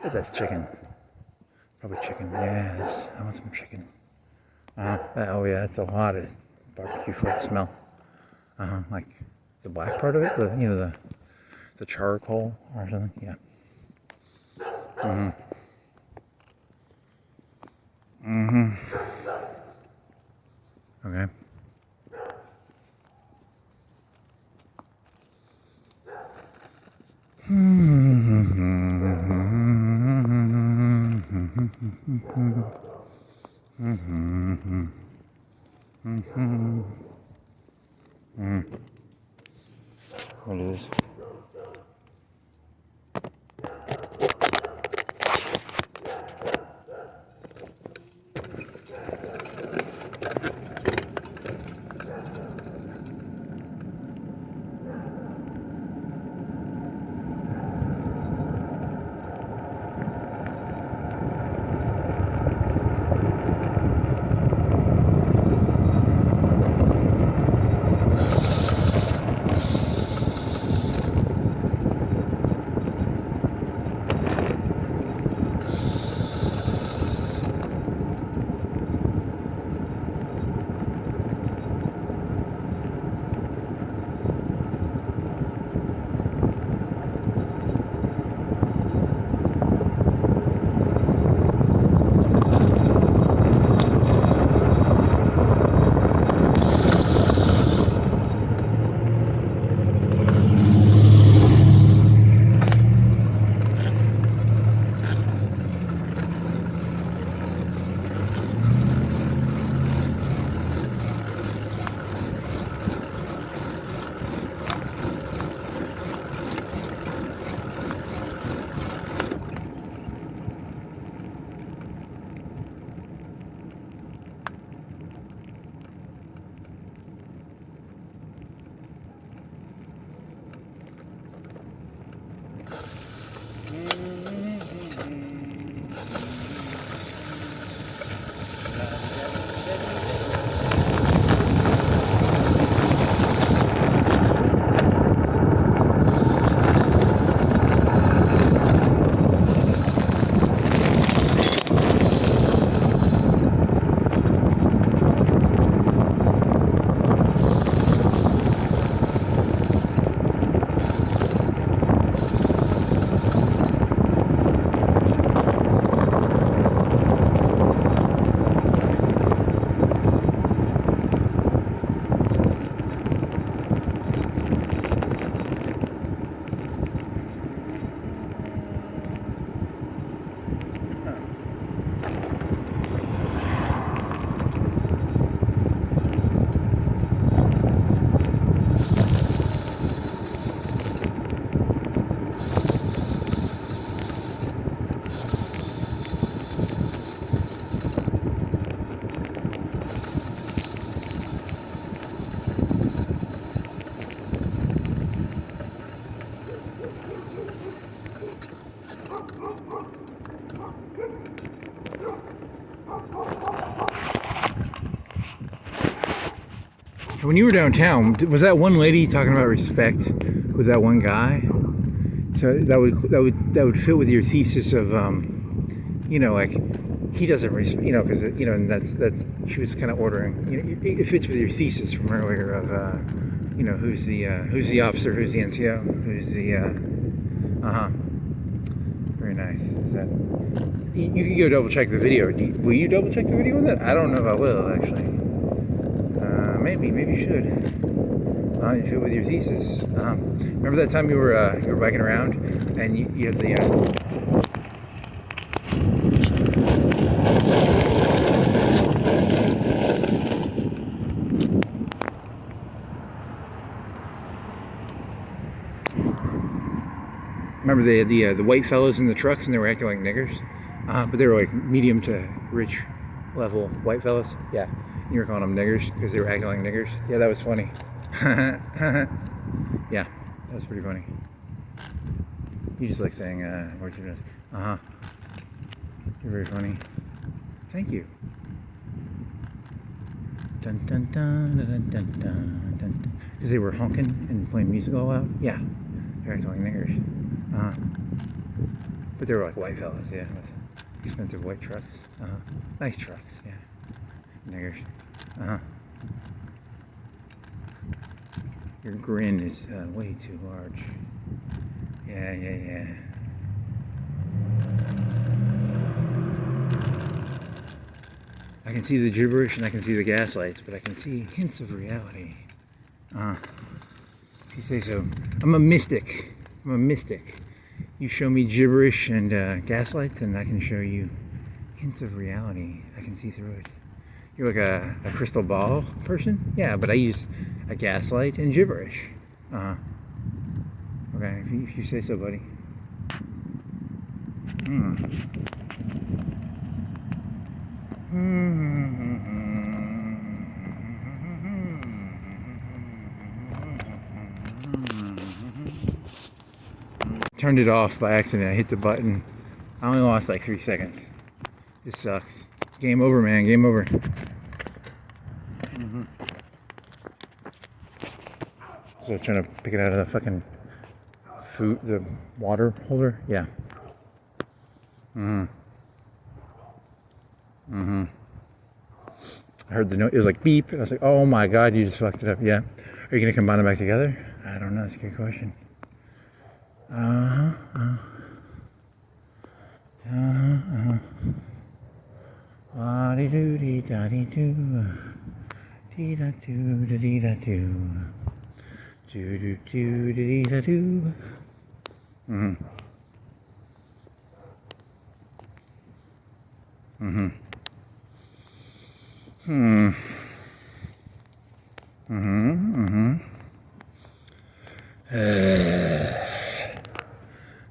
That's chicken. Probably chicken. Yes. I want some chicken. Oh yeah, it's a lot of barbecue flavor smell. Like the black part of it, the charcoal or something. Yeah. Okay. What is this? When you were downtown, was that one lady talking about respect with that one guy? So that would fit with your thesis of you know, like he doesn't respect, you know, because you know, and that's she was kind of ordering. You know, it fits with your thesis from earlier of you know, who's the officer, who's the NCO, who's the Very nice. Is that you can go double check the video? Will you double check the video with that? I don't know if I will actually. Maybe you should. You fit with your thesis. Remember that time you were biking around and you had the remember they had the white fellas in the trucks and they were acting like niggers, but they were like medium to rich level white fellas. Yeah, you were calling them niggers because they were acting like niggers. Yeah, that was funny. Yeah, that was pretty funny. You just like saying words. You're very funny. Thank you. Dun dun dun dun dun dun dun. Because they were honking and playing music all out. Yeah, they're acting like niggers. But they were like white fellas. Yeah, with expensive white trucks. Nice trucks. Yeah, niggers. Your grin is way too large. Yeah. I can see the gibberish and I can see the gaslights, but I can see hints of reality. If you say so. I'm a mystic. You show me gibberish and gaslights, and I can show you hints of reality. I can see through it. You're like a crystal ball person? Yeah, but I use a gaslight and gibberish. Okay, if you say so, buddy. Turned it off by accident. I hit the button. I only lost like 3 seconds. This sucks. Game over, man. Game over. So I was trying to pick it out of the fucking food, the water holder. Yeah. I heard the note. It was like beep, and I was like, "Oh my god, you just fucked it up." Yeah. Are you gonna combine them back together? I don't know. That's a good question. Wa-dee-doo-dee-da-dee-doo. Dee-da-doo-da-dee-da-doo. Do-do-do-da-dee-da-doo.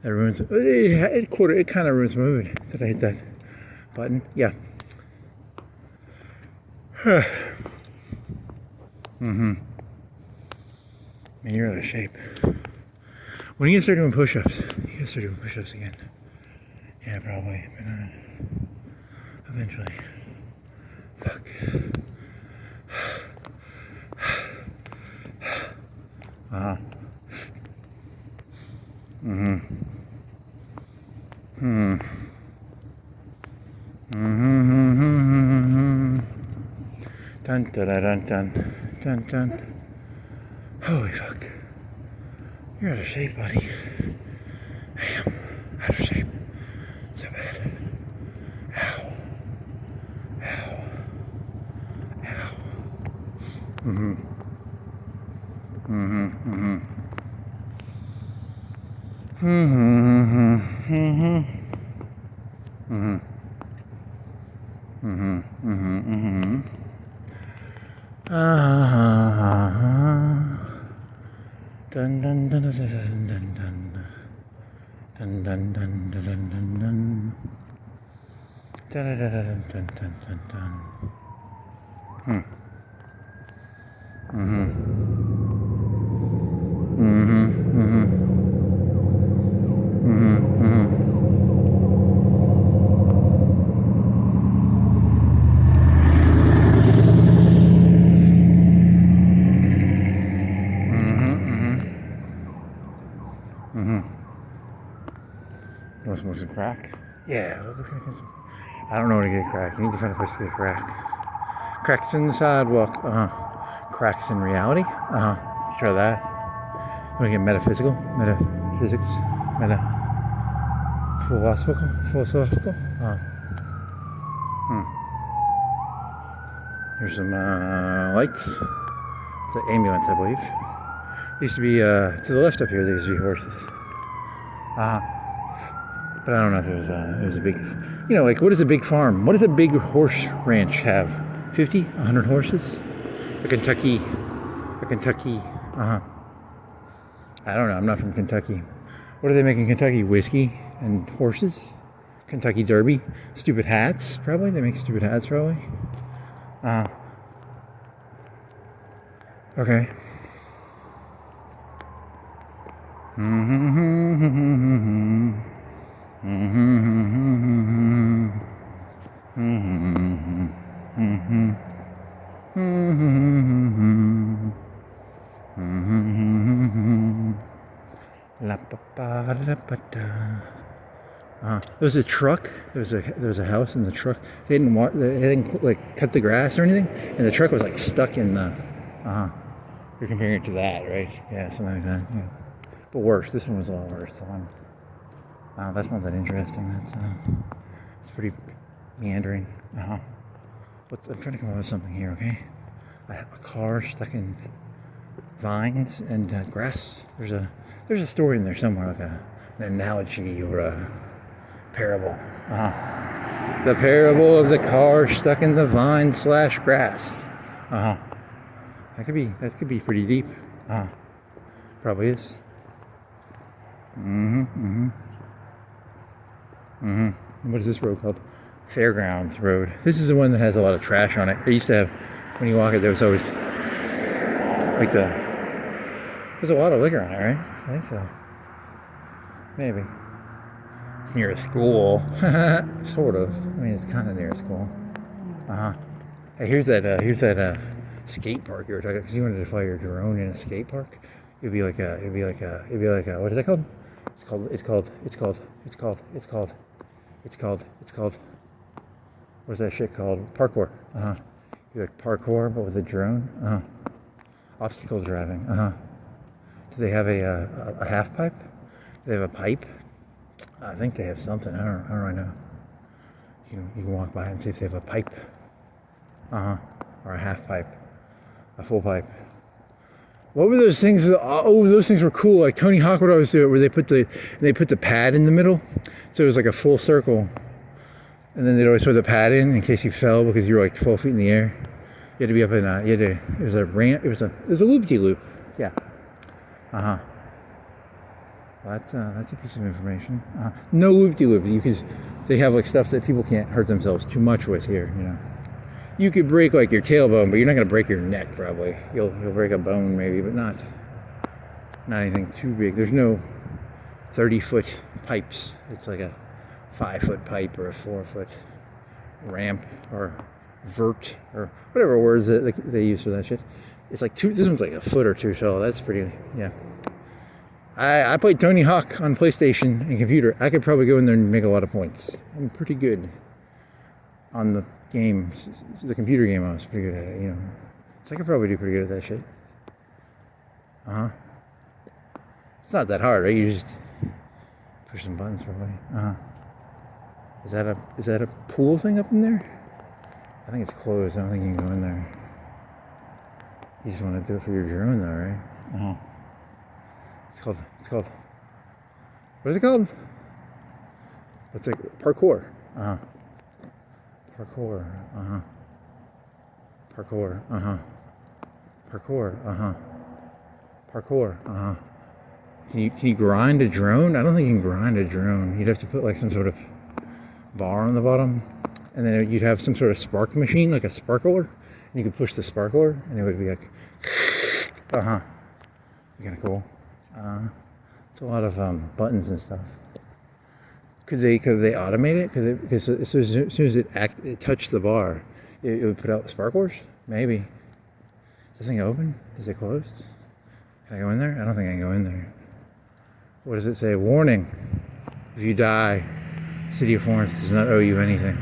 That ruins it. It kind of ruins my mood that I hit that button. Yeah. Man, you're out of shape. When are you gonna start doing push-ups? You gotta start doing push-ups again. Yeah, probably. But eventually. Fuck. Dun dun dun dun dun dun. Holy fuck. You're out of shape, buddy. I am out of shape. So bad. Ow. Dun dun dun dun dun dun dun dun dun dun dun dun dun dun dun dun dun dun. crack? Yeah. I don't know where to get crack. You need to find a place to get crack. Cracks in the sidewalk. Cracks in reality. Try that. You want to get metaphysical? Metaphysics? Philosophical? Here's some lights. It's an ambulance, I believe. Used to be to the left up here. There used to be horses. But I don't know if it was a big. You know, like what is a big farm? What does a big horse ranch have? 50, 100 horses? A Kentucky. I don't know. I'm not from Kentucky. What do they make in Kentucky? Whiskey and horses. Kentucky Derby. Stupid hats, probably. They make stupid hats, probably. Okay. There was a truck. There was a house in the truck. They didn't like cut the grass or anything, and the truck was like stuck in the. You're comparing it to that, right? Yeah, something like that. Yeah. But worse. This one was a lot worse. The one. That's not that interesting. It's pretty meandering. I'm trying to come up with something here. Okay. A car stuck in vines and grass. There's a story in there somewhere, like an analogy or a parable. The parable of the car stuck in the vine / grass. That could be pretty deep. Probably is. What is this road called? Fairgrounds Road. This is the one that has a lot of trash on it. I used to have, when you walk it, there was always like there's a lot of liquor on it, right? I think so. Maybe. It's near a school. Sort of. I mean, it's kind of near a school. Hey, here's that skate park you were talking about. Because you wanted to fly your drone in a skate park. It'd be like a, what is that called? It's called, what is that shit called? Parkour. You like parkour, but with a drone. Obstacle driving. Do they have a half pipe? Do they have a pipe? I think they have something. I don't really know. You can walk by and see if they have a pipe. Or a half pipe. A full pipe. What were those things? Oh, those things were cool. Like Tony Hawk would always do it, where they put the pad in the middle, so it was like a full circle, and then they'd always throw the pad in case you fell because you were like 12 feet in the air. You had to be up in. It was a rant. It was a loop-de-loop. Yeah. Well, that's a piece of information. No loop-de-loop because they have like stuff that people can't hurt themselves too much with here. You know. You could break like your tailbone, but you're not going to break your neck probably. You'll break a bone maybe, but not anything too big. There's no 30-foot pipes. It's like a 5-foot pipe or a 4-foot ramp or vert or whatever words that they use for that shit. It's like this one's like a foot or two tall. That's pretty, yeah. I played Tony Hawk on PlayStation and computer. I could probably go in there and make a lot of points. I'm pretty good on the game, the computer game. I was pretty good at it, you know. So I could probably do pretty good at that shit. It's not that hard, right? You just push some buttons probably. Is that a pool thing up in there? I think it's closed. I don't think you can go in there. You just want to do it for your drone, though, right? It's called. What is it called? What's it? Parkour. Parkour. Parkour. Parkour. Parkour. Can you grind a drone? I don't think you can grind a drone. You'd have to put like some sort of bar on the bottom, and then you'd have some sort of spark machine, like a sparkler, and you could push the sparkler, and it would be like, be kind of cool. It's a lot of buttons and stuff. Could they automate it? Because as soon as it touched the bar, it would put out sparklers? Maybe. Is the thing open? Is it closed? Can I go in there? I don't think I can go in there. What does it say? Warning. If you die, City of Florence does not owe you anything.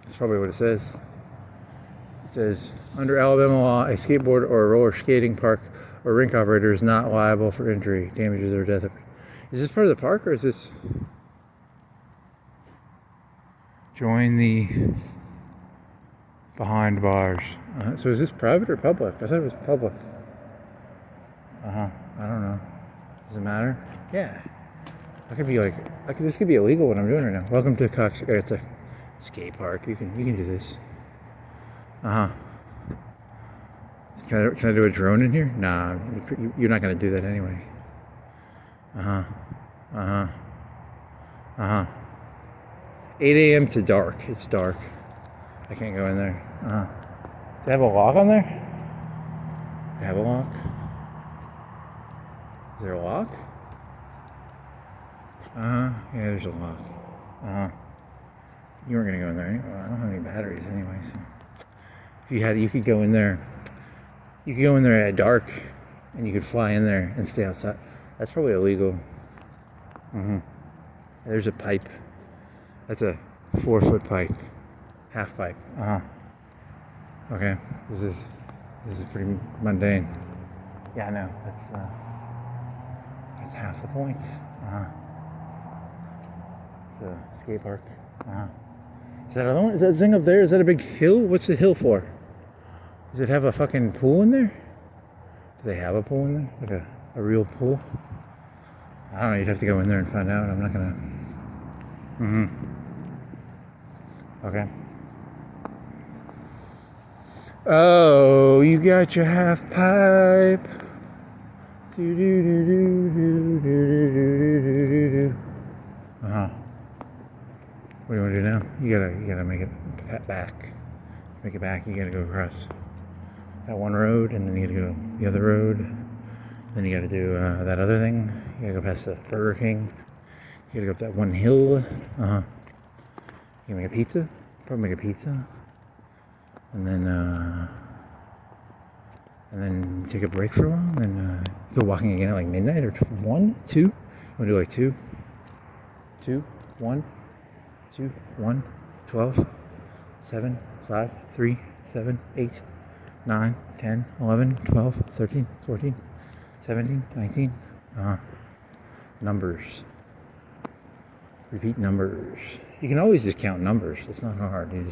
That's probably what it says. It says, under Alabama law, a skateboard or a roller skating park or rink operator is not liable for injury, damages, or death. Is this part of the park, or is this... Join the behind bars. So is this private or public? I thought it was public. I don't know. Does it matter? Yeah. I could be like, this could be illegal what I'm doing right now. Welcome to Cox. It's a skate park. You can do this. Can I do a drone in here? Nah, you're not gonna do that anyway. 8 a.m. to dark. It's dark. I can't go in there. Do they have a lock on there? They have a lock? Is there a lock? Yeah, there's a lock. You weren't gonna go in there anyway. I don't have any batteries anyway, so if you had, you could go in there. You could go in there at dark, and you could fly in there and stay outside. That's probably illegal. There's a pipe. That's a 4-foot pipe, half pipe. Okay, this is pretty mundane. Yeah, I know. That's half the point. It's a skate park. Is that another one? Is that thing up there? Is that a big hill? What's the hill for? Does it have a fucking pool in there? Do they have a pool in there? Like a real pool? I don't know. You'd have to go in there and find out. I'm not gonna. Okay. Oh, you got your half pipe. Do do do do do do do do do. What do you want to do now? You gotta make it back. Make it back. You gotta go across that one road, and then you gotta go the other road. Then you gotta do that other thing. You gotta go past the Burger King. You gotta go up that one hill. You make a pizza. Probably make a pizza, and then take a break for a while. Then go walking again at like midnight or 1, 2. You wanna do like 2, 1, 2, 1, 12, 7, 5, 3, 7, 8, 9, 10, 11, 12, 13, 14, 17, 19. Numbers. Repeat numbers. You can always just count numbers. It's not hard. You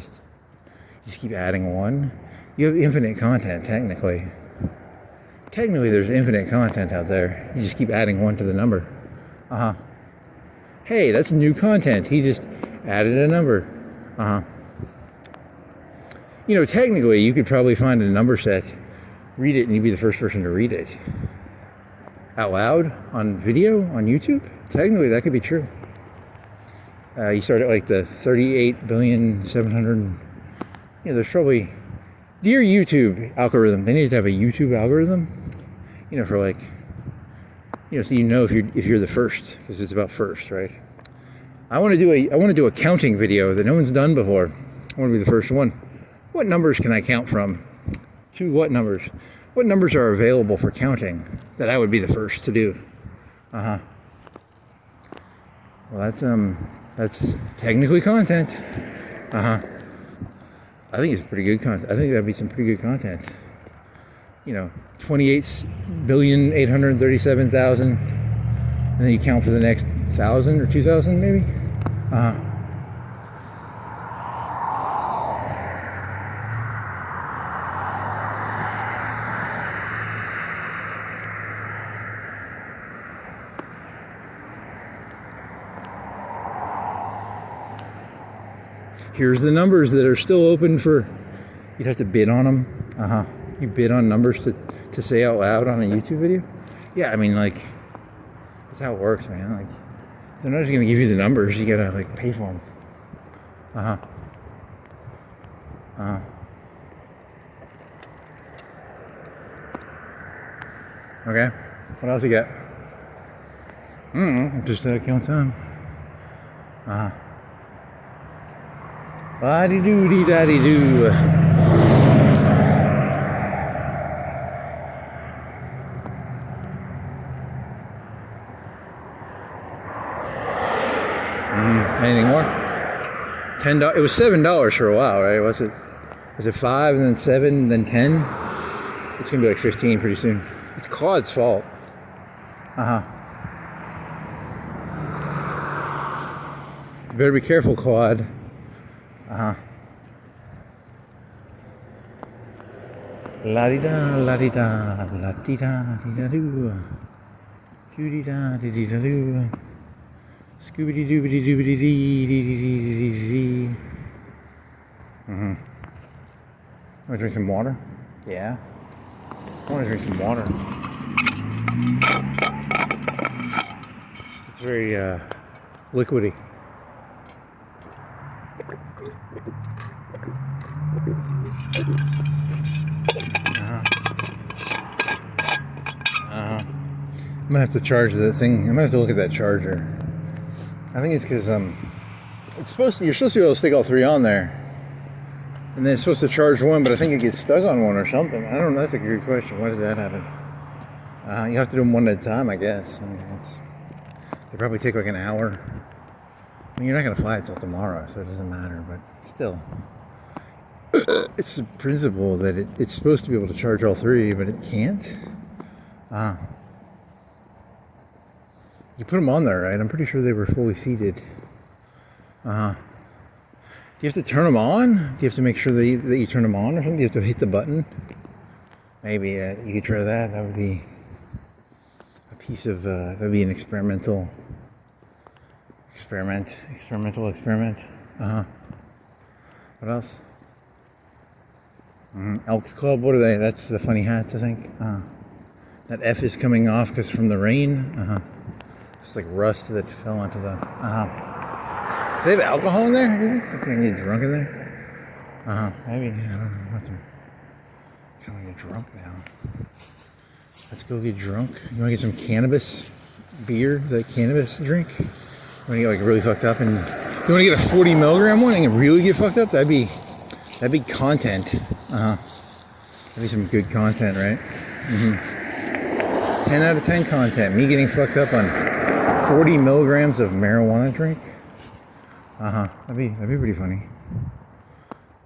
just keep adding 1. You have infinite content, technically. Technically, there's infinite content out there. You just keep adding 1 to the number. Hey, that's new content. He just added a number. You know, technically, you could probably find a number set, read it, and you'd be the first person to read it. Out loud, on video, on YouTube? Technically, that could be true. You start at like the 38,700,000,000. You know, there's probably, dear YouTube algorithm, they need to have a YouTube algorithm. You know, for like, you know, so you know if you're the first, because it's about first, right? I want to do a counting video that no one's done before. I want to be the first one. What numbers can I count from? To what numbers? What numbers are available for counting that I would be the first to do? Well, that's technically content. I think it's pretty good content. I think that'd be some pretty good content. You know, 28,837,000, and then you count for the next 1,000 or 2,000 maybe. Here's the numbers that are still open for, you'd have to bid on them. You bid on numbers to say out loud on a YouTube video. Yeah, I mean, like, that's how it works, man. Like, they're not just gonna give you the numbers, you gotta like pay for them. Okay, what else you got? Just count time. La-di-doo-dee-da-di-doo. $10. It was $7 for a while, right? Was it $5 and then $7 and then $10? It's gonna be like $15 pretty soon. It's Claude's fault. You better be careful, Claude. La-di-da, la-di-da, la-di-da, di-da-doo. Doo-di-da, di-di-da-doo. Scooby-doo-doo-doo-doo-doo-doo-doo-doo-doo. Want to drink some water? Yeah. I want to drink some water. It's very liquidy. I'm gonna have to charge that thing. I'm gonna have to look at that charger. I think it's because it's supposed to. You're supposed to be able to stick all three on there, and then it's supposed to charge one, but I think it gets stuck on one or something. I don't know. That's a good question. Why does that happen? You have to do them one at a time, I guess. I mean, they probably take like an hour. I mean, you're not gonna fly until tomorrow, so it doesn't matter. But still, it's the principle that it's supposed to be able to charge all three, but it can't. You put them on there, right? I'm pretty sure they were fully seated. Do you have to turn them on? Do you have to make sure that you turn them on or something? Do you have to hit the button? Maybe you could try that. That would be a piece of, that would be an experimental experiment. What else? Elks Club, what are they? That's the funny hats, I think. That F is coming off because from the rain. It's like rust that fell onto the. Do they have alcohol in there? Do you think I can get drunk in there? Maybe. I don't know. I want to kind of get drunk now. Let's go get drunk. You want to get some cannabis beer? The cannabis drink? You want to get like really fucked up and you want to get a 40 milligram one and really get fucked up? That'd be content. That'd be some good content, right? 10 out of 10 content. Me getting fucked up on 40 milligrams of marijuana drink. That'd be pretty funny.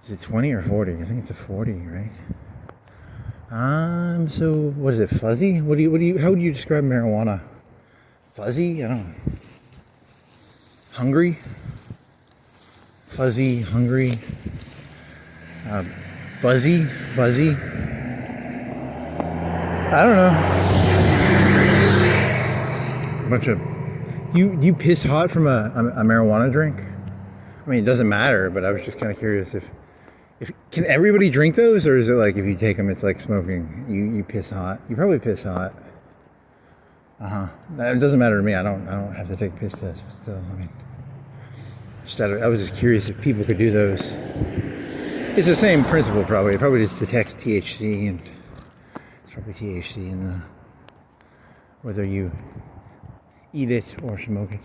Is it 20 or 40? I think it's a 40, right? So what is it? Fuzzy? How would you describe marijuana? Fuzzy? I don't know. Hungry? Fuzzy, hungry. Buzzy? I don't know. Bunch of you piss hot from a marijuana drink? I mean, it doesn't matter, but I was just kind of curious if can everybody drink those, or is it like if you take them, it's like smoking? You piss hot. You probably piss hot. It doesn't matter to me. I don't have to take piss tests, but still, I mean, I was just curious if people could do those. It's the same principle, probably. It probably just detects THC, and it's probably THC in the whether you eat it or smoke it.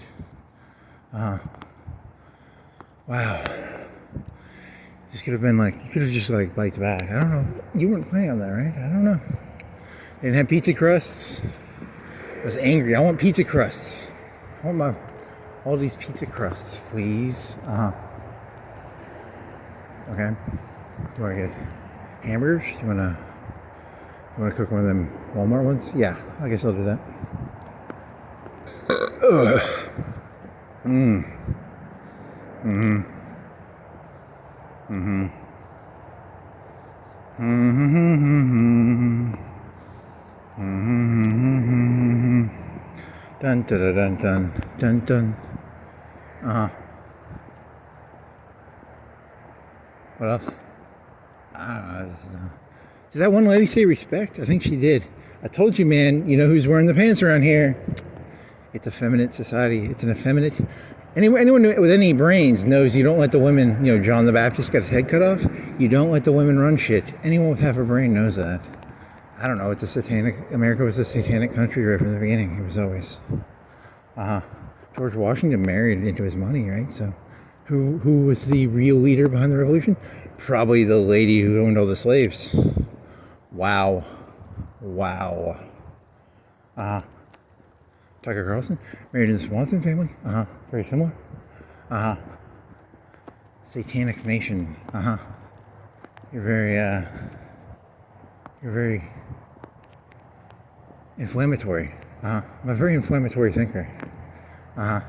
Wow. This could have been like, you could have just like biked back. I don't know. You weren't planning on that, right? I don't know. They didn't have pizza crusts. I was angry. I want pizza crusts. I want all these pizza crusts, please. Okay. Do I get hamburgers? You wanna cook one of them Walmart ones? Yeah, I guess I'll do that. Dun dun dun dun dun dun. What else? Did that one lady say respect? I think she did. I told you, man. You know who's wearing the pants around here? It's a feminine society. It's an effeminate. Anyone with any brains knows you don't let the women. You know, John the Baptist got his head cut off. You don't let the women run shit. Anyone with half a brain knows that. I don't know. It's a satanic. America was a satanic country right from the beginning. It was always. George Washington married into his money, right? So, who was the real leader behind the revolution? Probably the lady who owned all the slaves. Wow. Tucker Carlson married in the Swanson family. Very similar. Satanic Nation. You're very inflammatory. I'm a very inflammatory thinker. I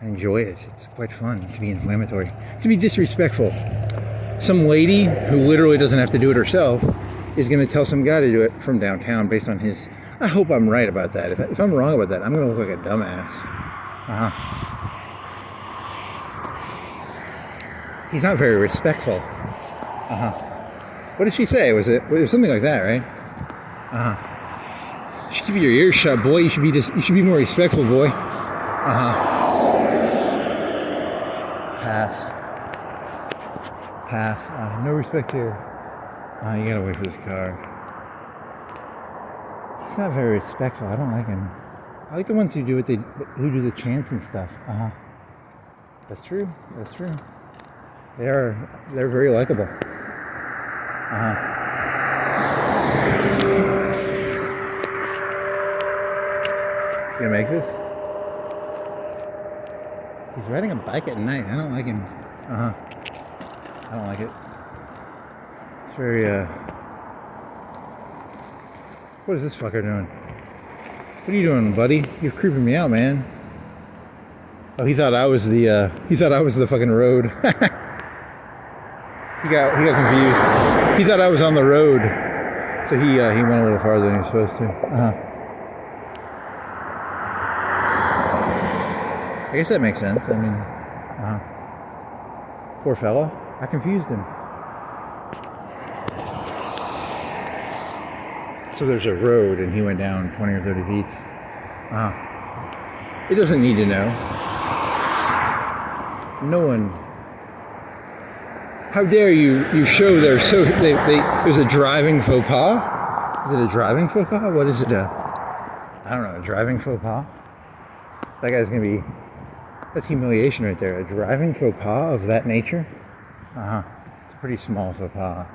enjoy it. It's quite fun to be inflammatory. To be disrespectful. Some lady who literally doesn't have to do it herself is going to tell some guy to do it from downtown based on his... I hope I'm right about that. If I'm wrong about that, I'm going to look like a dumbass. He's not very respectful. What did she say? Was it something like that, right? You should keep your ears shut, boy. You should be more respectful, boy. Pass. No respect here. You gotta wait for this car. He's not very respectful. I don't like him. I like the ones who do the chants and stuff. That's true. They're very likable. You gonna make this? He's riding a bike at night. I don't like him. I don't like it. It's very, What is this fucker doing? What are you doing, buddy? You're creeping me out, man. Oh, he thought I was the fucking road. He got confused. He thought I was on the road. So he went a little farther than he was supposed to. I guess that makes sense. I mean, poor fella. I confused him. So there's a road and he went down 20 or 30 feet. It doesn't need to know. No one. How dare you show there's a driving faux pas? Is it a driving faux pas? What is it? I don't know. A driving faux pas? That guy's gonna be. That's humiliation right there. A driving faux pas of that nature? It's a pretty small faux pas.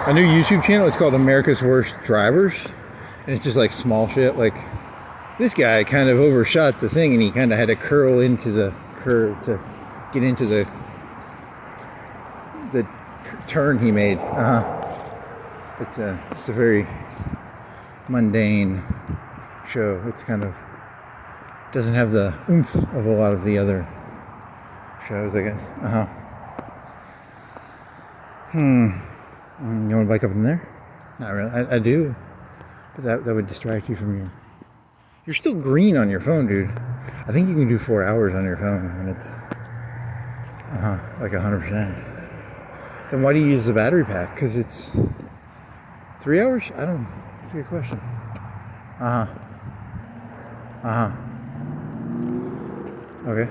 A new YouTube channel. It's called America's Worst Drivers, and it's just like small shit. Like this guy kind of overshot the thing, and he kind of had to curl into the curve to get into the turn he made. It's a very mundane show. It's kind of doesn't have the oomph of a lot of the other shows, I guess. You want to bike up in there? Not really. I do, but that would distract you from your. You're still green on your phone, dude. I think you can do 4 hours on your phone when it's like 100%. Then why do you use the battery pack? Because it's 3 hours? I don't. That's a good question. Okay.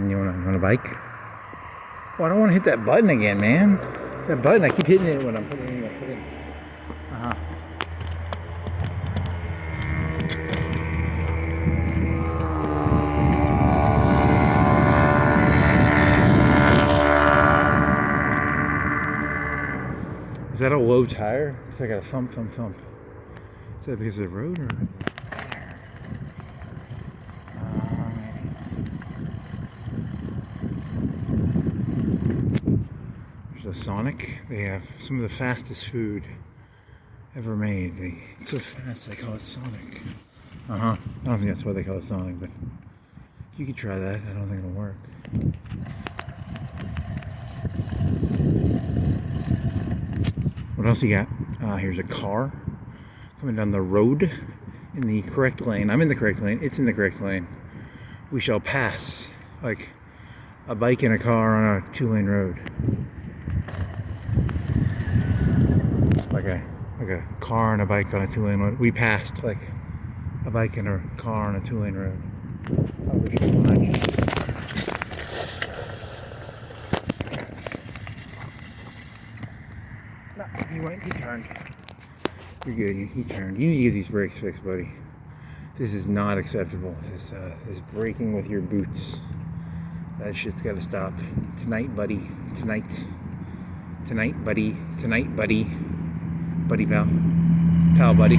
You wanna bike? Well, I don't want to hit that button again, man. That button, I keep hitting it when I'm putting it in. Is that a low tire? Because I got a thump. Is that because of the road or? There's a Sonic. They have some of the fastest food ever made. It's so fast they call it Sonic. I don't think that's why they call it Sonic, but you could try that. I don't think it'll work. What else you got? Here's a car coming down the road in the correct lane. I'm in the correct lane. It's in the correct lane. We shall pass like a bike and a car on a 2-lane road. Like a car and a bike on a 2-lane road. We passed like a bike and a car on a 2-lane road. No, he turned. You're good. He turned. You need to get these brakes fixed, buddy. This is not acceptable. This braking with your boots. That shit's gotta stop. Tonight, buddy. Tonight. Tonight, buddy. Tonight, buddy. Buddy pal. Pal buddy.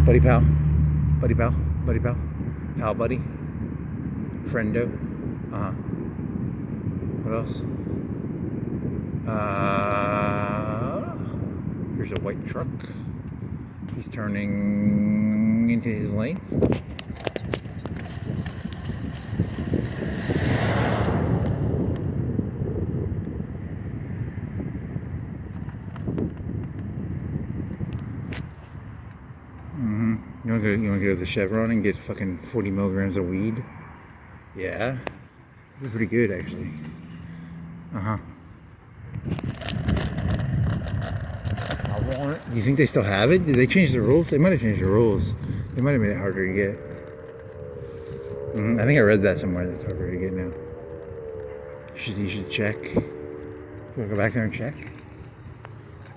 Buddy pal. Buddy pal. Buddy pal. Pal buddy. Friendo. What else? Here's a white truck. He's turning into his lane. You wanna go to the Chevron and get fucking 40 milligrams of weed? Yeah. It's pretty good, actually. I want it. Do you think they still have it? Did they change the rules? They might have changed the rules. They might have made it harder to get. I think I read that somewhere. That's harder to get now. You should check. You wanna go back there and check?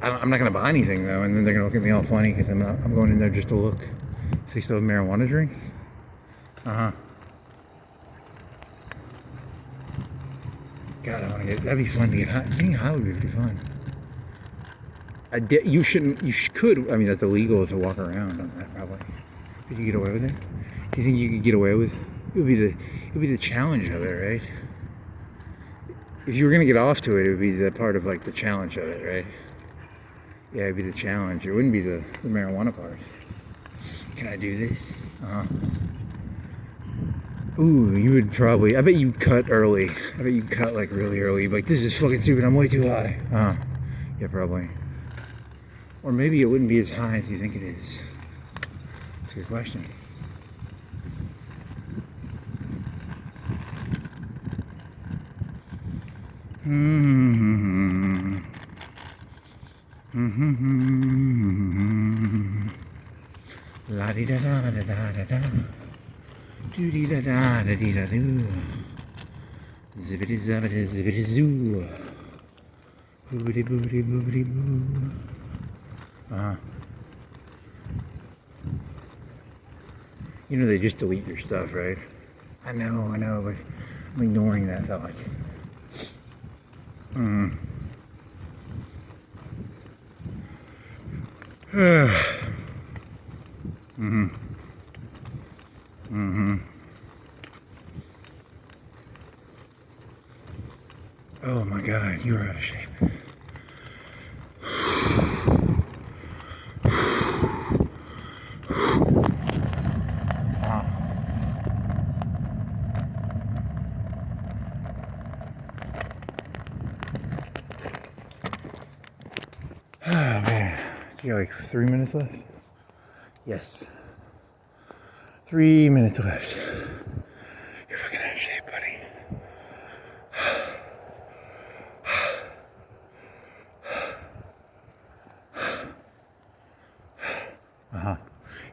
I'm not gonna buy anything though, and then they're gonna look at me all funny because I'm going in there just to look. If they still have marijuana drinks. God, I want to get. That'd be fun to get high. Getting high would be pretty fun. You shouldn't. You could. I mean, that's illegal to walk around on that. Probably. Could you get away with it? Do you think you could get away with? It would be the challenge of it, right? If you were gonna get off to it, it would be the part of like the challenge of it, right? Yeah, it'd be the challenge. It wouldn't be the marijuana part. Can I do this? Ooh, you would probably. I bet you cut early. I bet you cut like really early. You'd be like, this is fucking stupid. I'm way too high. Yeah, probably. Or maybe it wouldn't be as high as you think it is. That's a good question. La di da da da da da da. Do di da da da di da do. Zibbity zabbity zibbity zoo. Boobity boobity boobity boo. You know they just delete your stuff, right? I know, but I'm ignoring that thought. Oh my God, you're out of shape. Oh man, you got like 3 minutes left? Yes. 3 minutes left. You're fucking out of shape, buddy.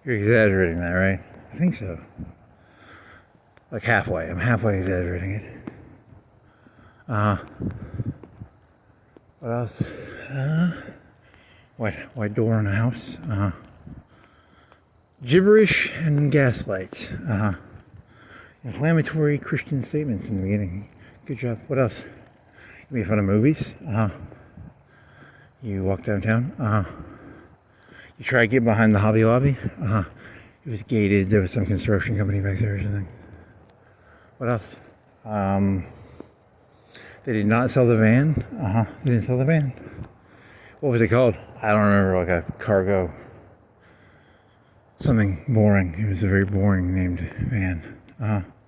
You're exaggerating that, right? I think so. Like halfway. I'm halfway exaggerating it. What else? White door on a house. Gibberish and gaslight. Inflammatory Christian statements in the beginning. Good job. What else? You made fun of movies. You walk downtown. You try to get behind the Hobby Lobby. It was gated. There was some construction company back there or something. What else? They did not sell the van. They didn't sell the van. What was it called? I don't remember. Like a cargo. Something boring. It was a very boring named van.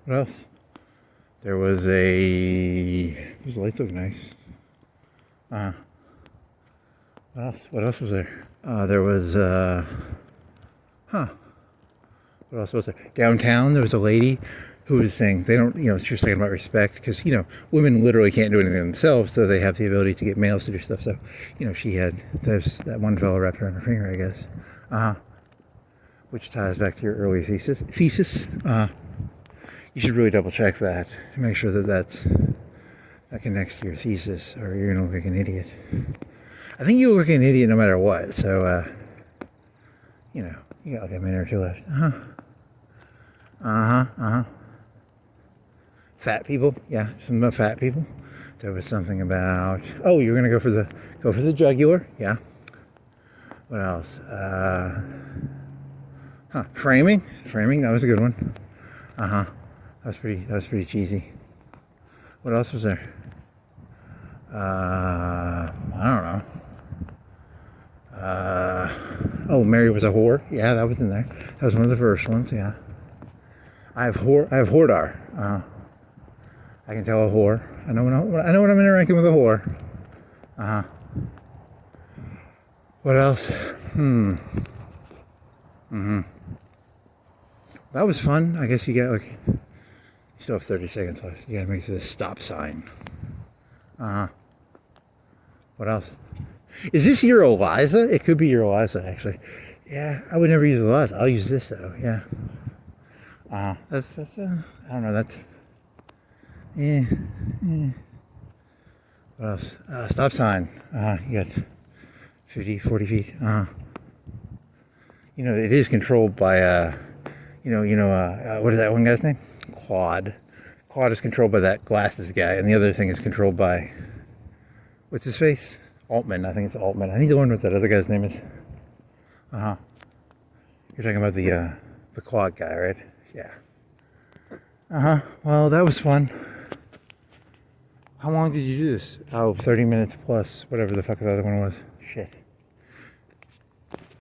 What else? There was these lights look nice. What else? What else was there? There was what else was there? Downtown, there was a lady who was saying they don't, she was talking about respect because, women literally can't do anything themselves, so they have the ability to get males to do stuff. So, she had that one fellow wrapped around her finger, I guess. Which ties back to your early thesis. You should really double check that to make sure that connects to your thesis, or you're gonna look like an idiot. I think you look like an idiot no matter what. So, you got like a minute or two left. Fat people. Yeah, something about fat people. There was something about, oh, you're gonna go for the jugular. Yeah. What else? Framing. That was a good one. That was pretty cheesy. What else was there? I don't know. Oh, Mary was a whore. Yeah, that was in there. That was one of the first ones. Yeah. I have whoredar. I can tell a whore. I know when I'm interacting with a whore. What else? That was fun. I guess you get like, you still have 30 seconds left. You gotta make it to the stop sign. What else? Is this your Eliza? It could be your Eliza, actually. Yeah, I would never use Eliza. I'll use this though. Yeah. That's I don't know. That's yeah. What else? Stop sign. You got 50, 40 feet. You know, it is controlled by what is that one guy's name? Claude. Claude is controlled by that glasses guy, and the other thing is controlled by, what's his face? Altman. I think it's Altman. I need to learn what that other guy's name is. You're talking about the Claude guy, right? Yeah. Well, that was fun. How long did you do this? Oh, 30 minutes plus whatever the fuck the other one was. Shit.